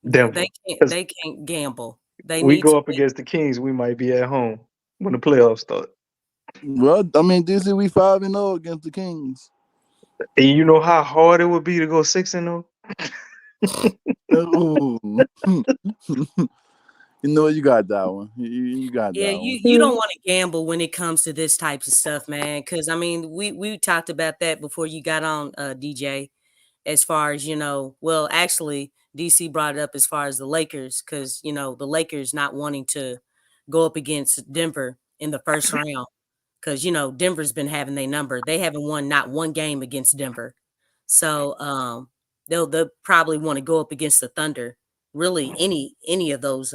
Denver. They can't gamble. They We need go to up against the Kings, we might be at home when the playoffs start. Well, I mean, this year we 5-0 against the Kings. And you know how hard it would be to go 6-0? Ooh. You know, you got that one. You got that one. You don't want to gamble when it comes to this types of stuff, man. Because I mean, we talked about that before you got on, DJ. As far as well, actually, DC brought it up as far as the Lakers, because the Lakers not wanting to go up against Denver in the first round, because Denver's been having their number. They haven't won not one game against Denver, so they'll probably want to go up against the Thunder. Really, any of those,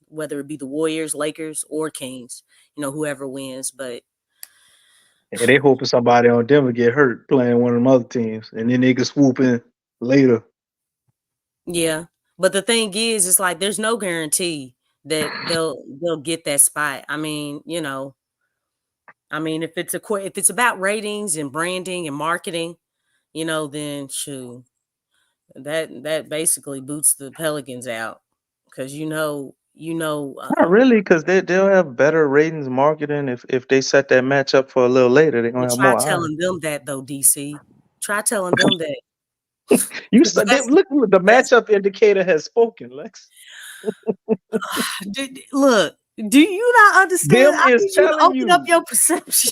whether it be the Warriors, Lakers, or Kings, whoever wins. But And they hoping somebody on Denver get hurt playing one of them other teams, and then they can swoop in later. yeah, but the thing is, it's like there's no guarantee that they'll get that spot. I mean, if it's about ratings and branding and marketing, then shoot, that basically boots the Pelicans out, because Not really, because they'll have better ratings marketing if they set that match up for a little later. They're gonna have try more eyes. telling them that though, DC. Try telling them that. You said look, the matchup indicator has spoken, Lex. Look, do you not understand? Them I is need you to telling open up your perception,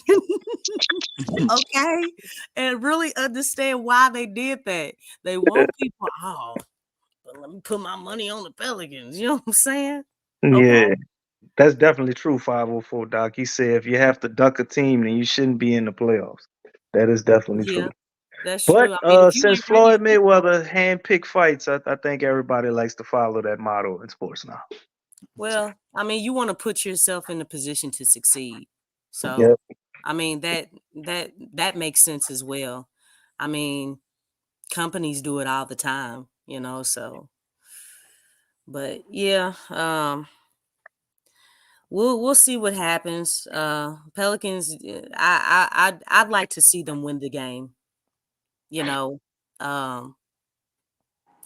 okay, and really understand why they did that. They want people. But let me put my money on the Pelicans. You know what I'm saying? Yeah, that's definitely true. 504 Doc. He said if you have to duck a team, then you shouldn't be in the playoffs. That is definitely true. That's But true. I mean, if you since ain't ready, Floyd Mayweather handpicked fights, I think everybody likes to follow that motto in sports now. well, I mean, you want to put yourself in a position to succeed. So, Yep. I mean, that makes sense as well. I mean, companies do it all the time, so. But yeah, we'll see what happens. Pelicans, I'd like to see them win the game.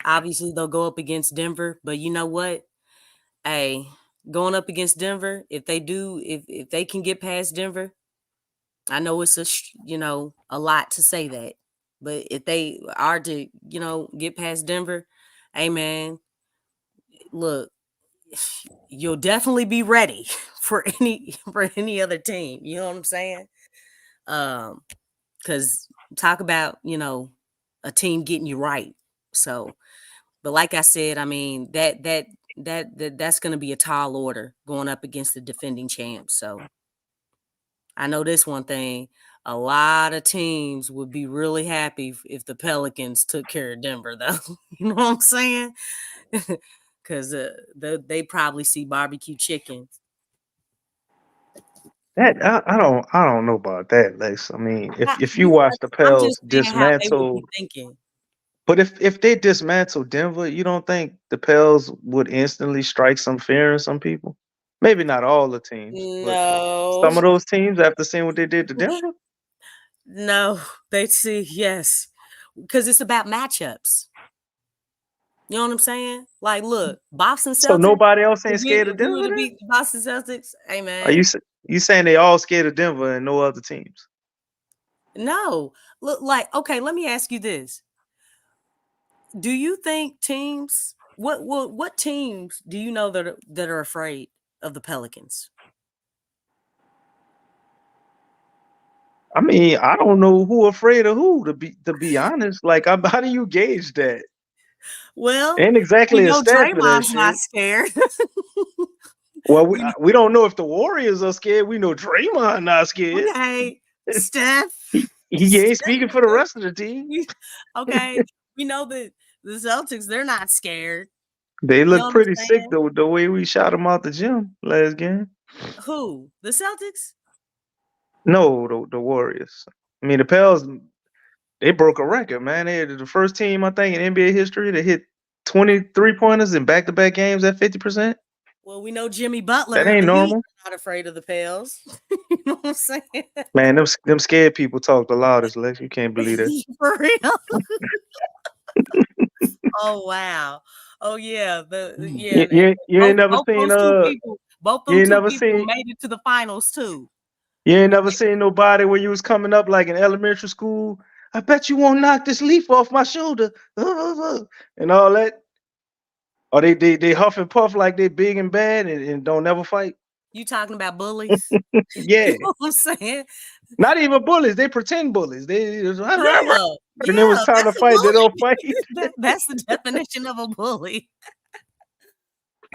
Obviously they'll go up against Denver, but you know what? Hey, going up against Denver, if they can get past Denver, I know it's a lot to say that, but if they are to get past Denver, hey man, look, you'll definitely be ready for any other team. You know what I'm saying? Because talk about a team getting you right. So, but like I said, I mean that's going to be a tall order going up against the defending champs. So I know this one thing. A lot of teams would be really happy if the Pelicans took care of Denver, though. You know what I'm saying? Because they probably see barbecue chicken. That I don't know about that, Lex. I mean, if you watch the I'm Pels just saying how they would be dismantle, thinking. but if they dismantle Denver, you don't think the Pels would instantly strike some fear in some people? Maybe not all the teams, but No. some of those teams after seeing what they did to Denver. No, they see, yes. Because it's about matchups. You know what I'm saying? Like, look, Boston So Celtics. nobody else ain't If scared of we were Denver to then? beat the Boston Celtics, hey Are man. you saying they all scared of Denver and no other teams? No. Look, like, okay, let me ask you this. Do you think teams what teams do you know that are afraid of the Pelicans? I mean, I don't know who afraid of who, to be honest. Like, how do you gauge that? Well, Ain't we exactly a know stat for that Draymond's not shit. scared. Well, We know, we don't know if the Warriors are scared. We know Draymond not scared. okay, Steph. He ain't speaking for the rest of the team. Okay, we know that the Celtics, they're not scared. They You know look what I'm pretty sick saying? though, the way we shot them out the gym last game. Who? The Celtics? No, the Warriors. I mean, the Pels, they broke a record, man. They're the first team, I think, in NBA history to hit 23 pointers in back-to-back games at 50%. Well, we know Jimmy Butler That and ain't the Heat normal. are not afraid of the Pels. You know what I'm saying? Man, them scared people talk the loudest, Lex. You can't believe that. For real? Oh wow. Oh yeah. You ain't never seen Both you them ain't two never people seen made it to the finals too. you ain't never seen nobody when you was coming up like in elementary school. I bet you won't knock this leaf off my shoulder. And all that. Or they huff and puff like they big and bad and don't never fight. You talking about bullies? Yeah. You know what I'm saying? Not even bullies. They pretend bullies. They just, Yeah. and it was time to That's a fight. They don't fight. bully. That's the definition of a bully.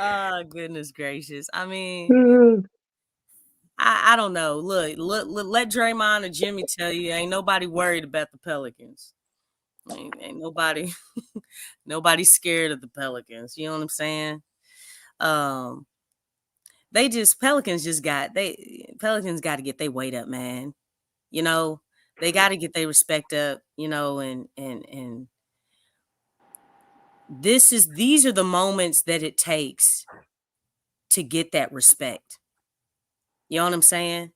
Oh, goodness gracious. I mean, I don't know. Look, let Draymond and Jimmy tell you, ain't nobody worried about the Pelicans. Ain't nobody nobody's scared of the Pelicans. You know what I'm saying? Pelicans got to get their weight up, man. You know, they got to get their respect up, you know, and these are the moments that it takes to get that respect. You know what I'm saying?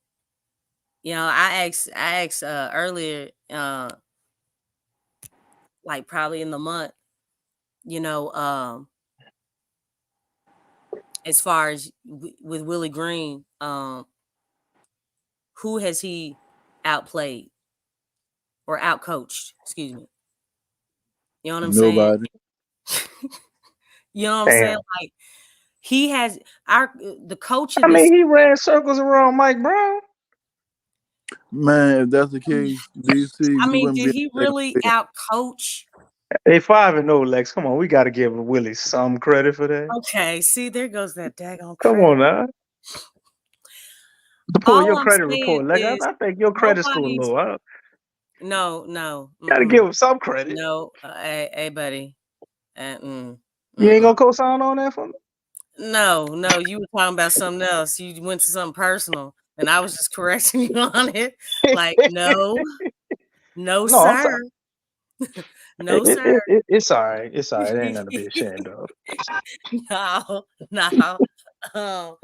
You know, I asked earlier, like probably in the month, you know, as far as with Willie Green, who has he outplayed or outcoached? Excuse me. You know what I'm saying? Nobody. You know what I'm saying? Damn. Like he has the coach I of this. mean, he ran circles around Mike Brown. Man, if that's the case, these teams I we mean, wouldn't did be he able really to pick 'em. outcoach? They 5-0, Lex. Come on, we got to give Willie some credit for that. Okay, see, there goes that daggone Come credit. on now. Pull your All I'm credit saying report. Like is I think your credit score nobody's. low. No. Got to give him some credit. No, hey, buddy. You ain't gonna co-sign on that for me? No, you were talking about something else. You went to something personal, and I was just correcting you on it. Like, no, No, sir. No, sir. It's all right. It's all right. It ain't nothing to be ashamed of. No. No,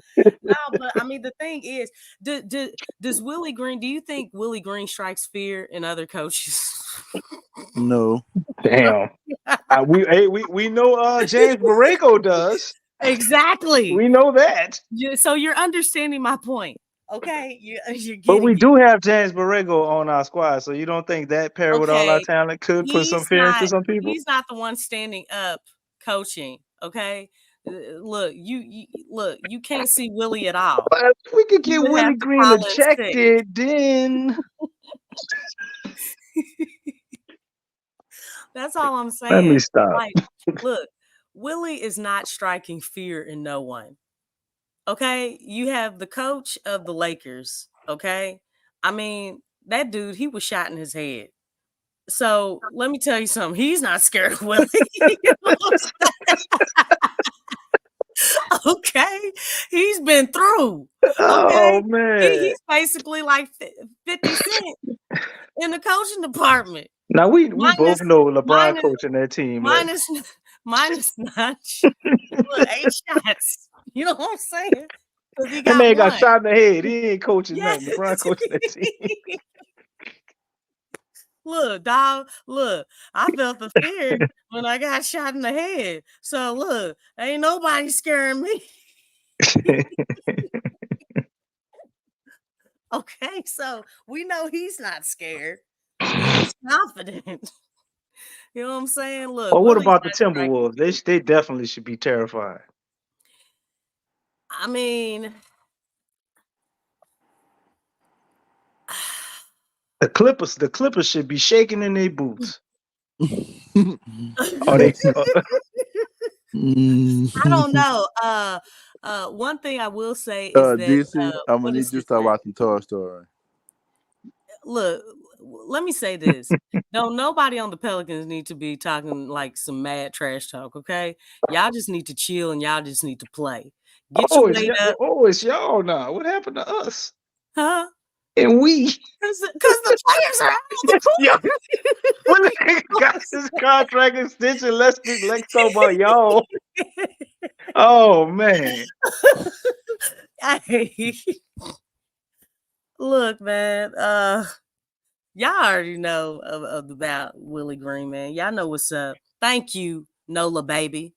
but I mean, the thing is, does Willie Green? Do you think Willie Green strikes fear in other coaches? No. Damn. We know James Borrego does. Exactly. We know that. So you're understanding my point, okay? You're But we getting it. do have James Borrego on our squad, so you don't think that pair with all our Okay, talent could put some fear into some people? he's not the one standing up coaching, okay? Look, you can't see Willie at all. But if we could You get would Willie have to Green to call in check sick. it, then That's all I'm Let me saying. stop. Like, look, Willie is not striking fear in no one. Okay, you have the coach of the Lakers. Okay, I mean that dude, he was shot in his head. So let me tell you something. He's not scared of Willie. You know what I'm saying? Okay, he's been through. Oh Okay, man. he's basically like 50 Cent in the coaching department. Now we Minus, both know LeBron minus, coaching that team. minus, minus 9 8 shots. You know what I'm saying? Because he That got man got one. shot in the head. He ain't coaching Yeah. nothing. LeBron coaching that team. Look, dog, look, I felt the fear when I got shot in the head. So look, ain't nobody scaring me. Okay, so we know he's not scared. He's confident. You know what I'm saying? Look, Or what Willie's about the not striking. Timberwolves? They definitely should be terrified. I mean, The Clippers should be shaking in their boots. Are they? I don't know. One thing I will say is that DC, I'm what gonna is need you to his start name? watching Toy Story. Look, let me say this. Don't nobody on the Pelicans need to be talking like some mad trash talk, okay? Y'all just need to chill and y'all just need to play. Get your weight up. It's y'all now. What happened to us? Huh? And we. Because the players are out on the Yeah. court. When the nigga got his contract extension, let's talk about y'all. Oh man. Hey. Look, man. Y'all already know about Willie Green, man. Y'all know what's up. Thank you, Nola baby.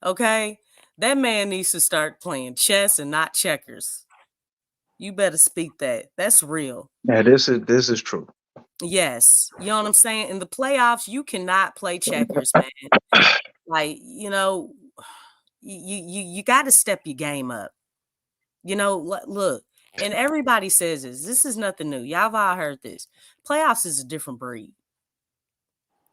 Okay? That man needs to start playing chess and not checkers. You better speak that. That's real. Yeah, this is true. Yes. You know what I'm saying? In the playoffs, you cannot play checkers, man. Like, you got to step your game up. Look, and everybody says this. This is nothing new. Y'all have all heard this. Playoffs is a different breed.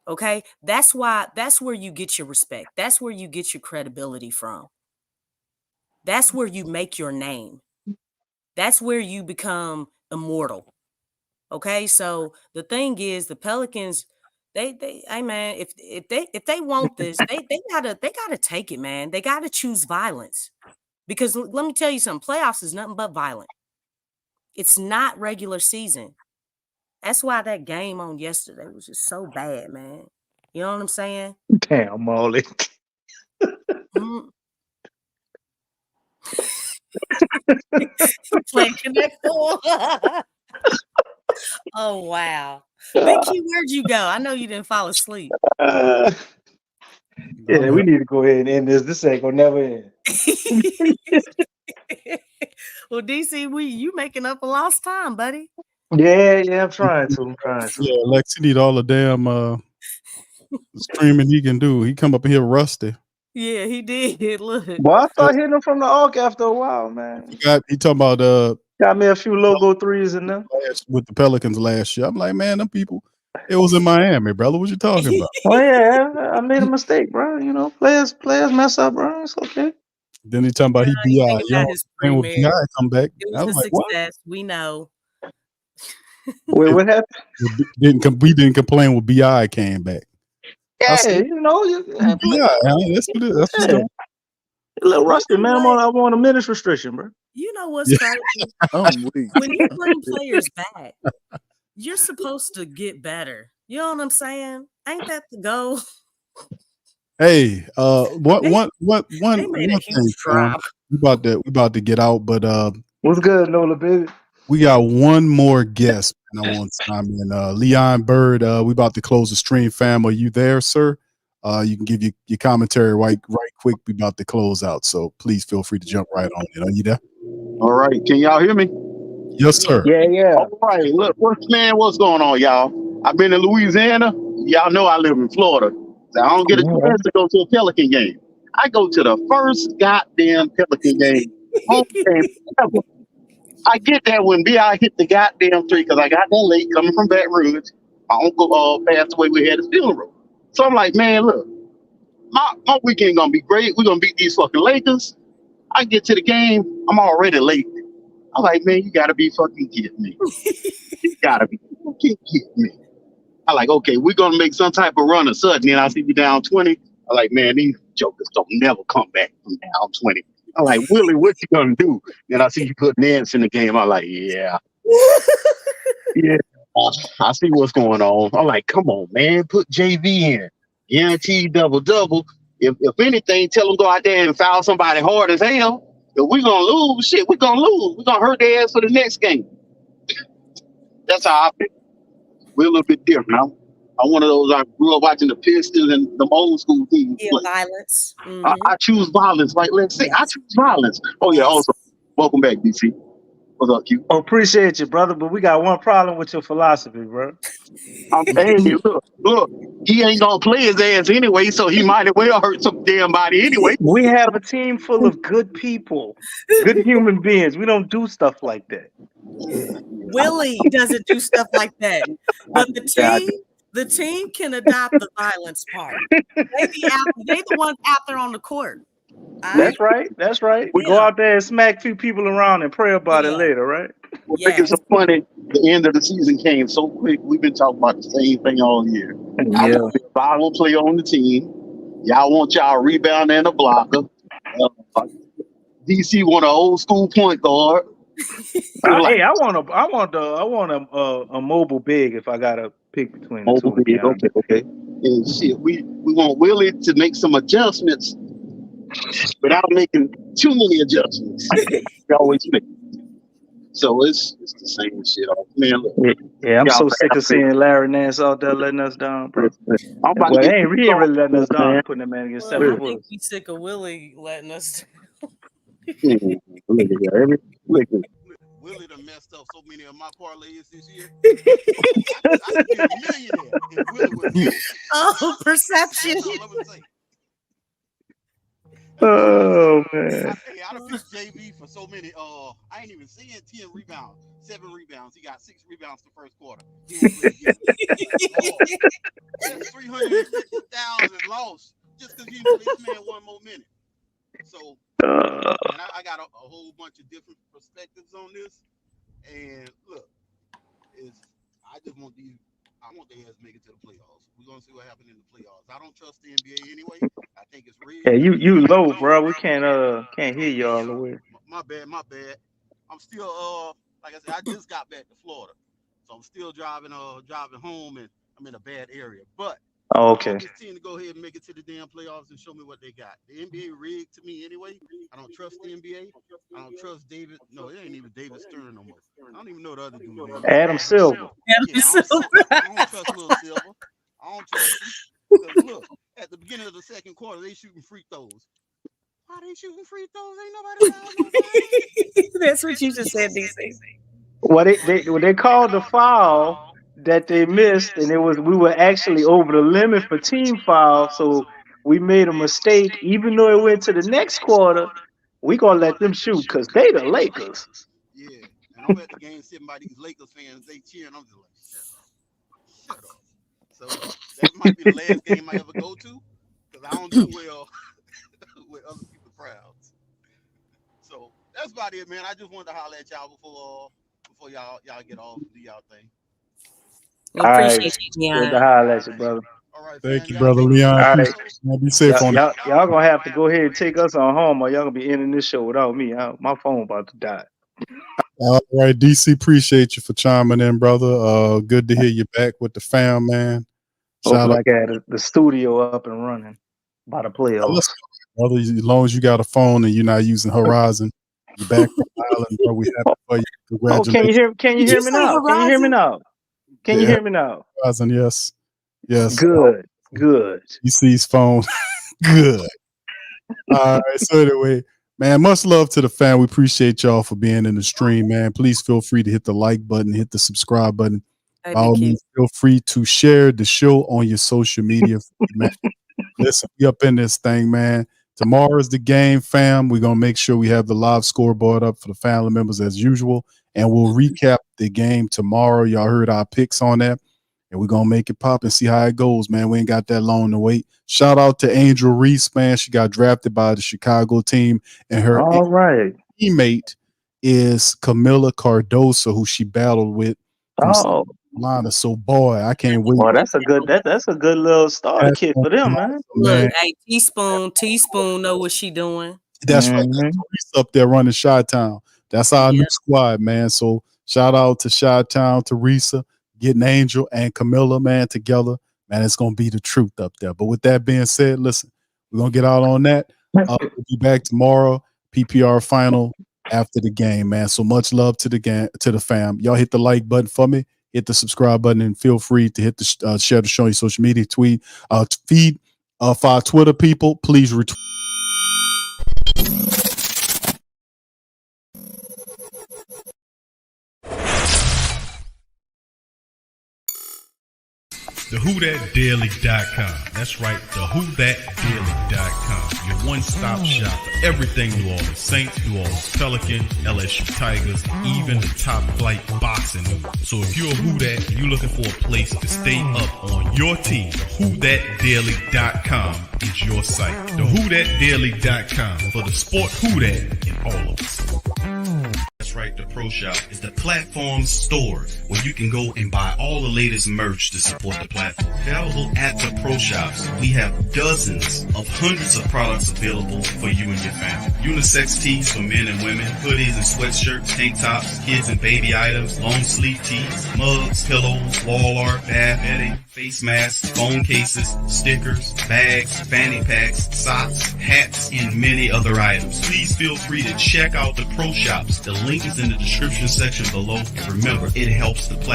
Okay? That's where you get your respect. That's where you get your credibility from. That's where you make your name. That's where you become immortal. Okay? So the thing is, the Pelicans, hey man, if they want this, they gotta take it, man. They gotta choose violence. Because let me tell you something, playoffs is nothing but violent. It's not regular season. That's why that game on yesterday was just so bad, man. You know what I'm saying? Damn, Molly. Playing Connect Four. Oh wow. Big Q, where'd you go? I know you didn't fall asleep. Yeah, we need to go ahead and end this. This ain't gonna never end. Well, DC, you making up a lost time, buddy. Yeah, I'm trying to. Yeah, Lex, he need all the damn screaming he can do. He come up in here rusty. Yeah, he did. Look. Boy, I started hitting him from the arc after a while, man. He talking about got me a few logo threes in there with the Pelicans last year. I'm like, man, them people, it was in Miami, brother. What you talking about? Oh yeah, I made a mistake, bro. You know, players mess up, bro. It's okay. Then he talking about he BI. Y'all his playing with BI come back. It I was was a like, what? success. We know. Wait, what happened? We didn't complain when BI came back. Yeah, said, you know, BI, that's what it, that's what's going. A little rusty, man. I'm on a minutes restriction, bro. You know what's crazy? When you bring players back, you're supposed to get better. You know what I'm saying? Ain't that the goal? Hey, one thing, drop. We about to get out, but what's good, Nola, baby? We got one more guest, and I want to chime in. Leon Bird, we about to close the stream, fam. Are you there, sir? You can give your commentary right quick. We about to close out, so please feel free to jump right on it. Are you there? All right. Can y'all hear me? Yes, sir. Yeah. All right. Look, what's going on, y'all? I've been in Louisiana. Y'all know I live in Florida. So I don't get a chance to go to a Pelican game. I go to the first goddamn Pelican game, home game ever. I get there when B.I. hit the goddamn three because I got there late coming from Baton Rouge. My uncle passed away. We had his funeral. So I'm like, man, look, my weekend gonna be great. We're gonna beat these fucking Lakers. I get to the game, I'm already late. I'm like, man, you gotta be fucking kidding me. You gotta be fucking kidding me. I'm like, okay, we're gonna make some type of run or something. And I see you down 20. I'm like, man, these jokers don't never come back from down 20. I'm like, Willie, what you gonna do? Then I see you put Nance in the game. I'm like, yeah. Yeah. I see what's going on. I'm like, come on, man, put JV in. Guaranteed double-double. If anything, tell them go out there and foul somebody hard as hell. If we're gonna lose, shit, we're gonna lose. We're gonna hurt their ass for the next game. That's how I feel. We're a little bit different. I'm one of those. I grew up watching the Pistons and the old school teams. Yeah, violence. I choose violence. Like, let's say, I choose violence. Oh yeah. Also, welcome back, DC. What's up, Q? Oh, appreciate you, brother. But we got one problem with your philosophy, bro. Hey, look, he ain't gonna play his ass anyway, so he might as well hurt some damn body anyway. We have a team full of good people, good human beings. We don't do stuff like that. Willie doesn't do stuff like that, but the team can adopt the violence part. They the ones out there on the court. That's right. That's right. We go out there and smack a few people around and pray about it later, right? Well, I think it's so funny. The end of the season came so quick. We've been talking about the same thing all year. I want to be a violent player on the team. Y'all want y'all a rebounder and a blocker. DC want an old school point guard. Hey, I want a mobile big if I gotta pick between the two. Mobile big, okay. And shit, we want Willie to make some adjustments without making too many adjustments. We always make. So it's the same shit. Man, look. Yeah, I'm so sick of seeing Larry Nance out there letting us down, bro. He ain't really letting us down, putting that man against 7 I foot. think he's sick of Willie letting us down. Willie done messed up so many of my parlays this year. I could be a millionaire if Willie was. Oh, perception. Oh man. I done picked JV for so many. I ain't even seeing 10 rebounds, 7 rebounds. He got 6 rebounds the first quarter. That's 350,000 lost just because you didn't play this man one more minute. So, and I got a whole bunch of different perspectives on this. And look, I just want I want the ass to make it to the playoffs. We're gonna see what happens in the playoffs. I don't trust the NBA anyway. I think it's rigged. Yeah, you low, bro. We can't hear you all the way. My bad. I'm still like I said, I just got back to Florida, so I'm still driving home, and I'm in a bad area. But I want this team to go ahead and make it to the damn playoffs and show me what they got. The NBA rigged to me anyway. I don't trust the NBA. I don't trust David. No, it ain't even David Stern no more. I don't even know the other dude. Adam Silver. I don't trust Lil Silver. I don't trust him. Because look, at the beginning of the second quarter, they shooting free throws. Why they shooting free throws? Ain't nobody fouled nobody. That's what you just said, DC. Well, they called the foul that they missed, and we were actually over the limit for team foul, so we made a mistake. Even though it went to the next quarter, we gonna let them shoot because they the Lakers. Yeah, and I'm at the game sitting by these Lakers fans, they cheering. I'm just like, shut up. So that might be the last game I ever go to because I don't do well with other people's crowds. So that's about it, man. I just wanted to holler at y'all before y'all get off and do y'all thing. We appreciate you, Good to holler at you, brother. All right, thank you, brother Leon. All right. Be safe on y'all gonna have to go ahead and take us on home, or y'all gonna be ending this show without me. My phone about to die. All right, DC, appreciate you for chiming in, brother. Good to hear you back with the fam, man. Shout out. I got the studio up and running by the playoffs. Brother, as long as you got a phone and you're not using Horizon, you're back from the island, bro. We happy for you. Congratulations. Can you hear me now? Can you hear me now? Can you hear me now? Horizon, yes. Good. You see his phone. Good. All right. So anyway, man, much love to the fam. We appreciate y'all for being in the stream, man. Please feel free to hit the like button, hit the subscribe button. By all means, feel free to share the show on your social media. Man. Listen, we up in this thing, man. Tomorrow's the game, fam. We're going to make sure we have the live scoreboard up for the family members as usual, and we'll recap the game tomorrow. Y'all heard our picks on that, and we're gonna make it pop and see how it goes, man. We ain't got that long to wait. Shout out to Angel Reese, man. She got drafted by the Chicago team, and her All right. teammate is Camila Cardoso, who she battled with from South Carolina. So boy, I can't wait. Well, that's a good little starter kit for them, man. Look, hey, teaspoon know what she doing. That's right. That's Reese up there running Chi-Town. That's our new squad, man. So shout out to Chi-Town, Teresa, getting Angel and Camilla, man, together. Man, it's gonna be the truth up there. But with that being said, listen, we're gonna get out on that. We'll be back tomorrow. PPR final after the game, man. So much love to the game, to the fam. Y'all hit the like button for me, hit the subscribe button, and feel free to hit the share the show on your social media feed. For our Twitter people, please retweet. TheWhoThatDaily.com. That's right, TheWhoThatDaily.com. Your one-stop shop for everything New Orleans Saints, New Orleans Pelicans, LSU Tigers, even the top flight boxing news. So if you're a Who That and you're looking for a place to stay up on your team, TheWhoThatDaily.com is your site. TheWhoThatDaily.com for the sport Who That in all of us. That's right, the Pro Shop is the platform store where you can go and buy all the latest merch to support the platform. Available at the Pro Shops, we have dozens of hundreds of products available for you and your family. Unisex tees for men and women, hoodies and sweatshirts, tank tops, kids and baby items, long sleeve tees, mugs, pillows, wall art, bath bedding, face masks, phone cases, stickers, bags, fanny packs, socks, hats, and many other items. Please feel free to check out the Pro Shops. The link is in the description section below. And remember, it helps the platform.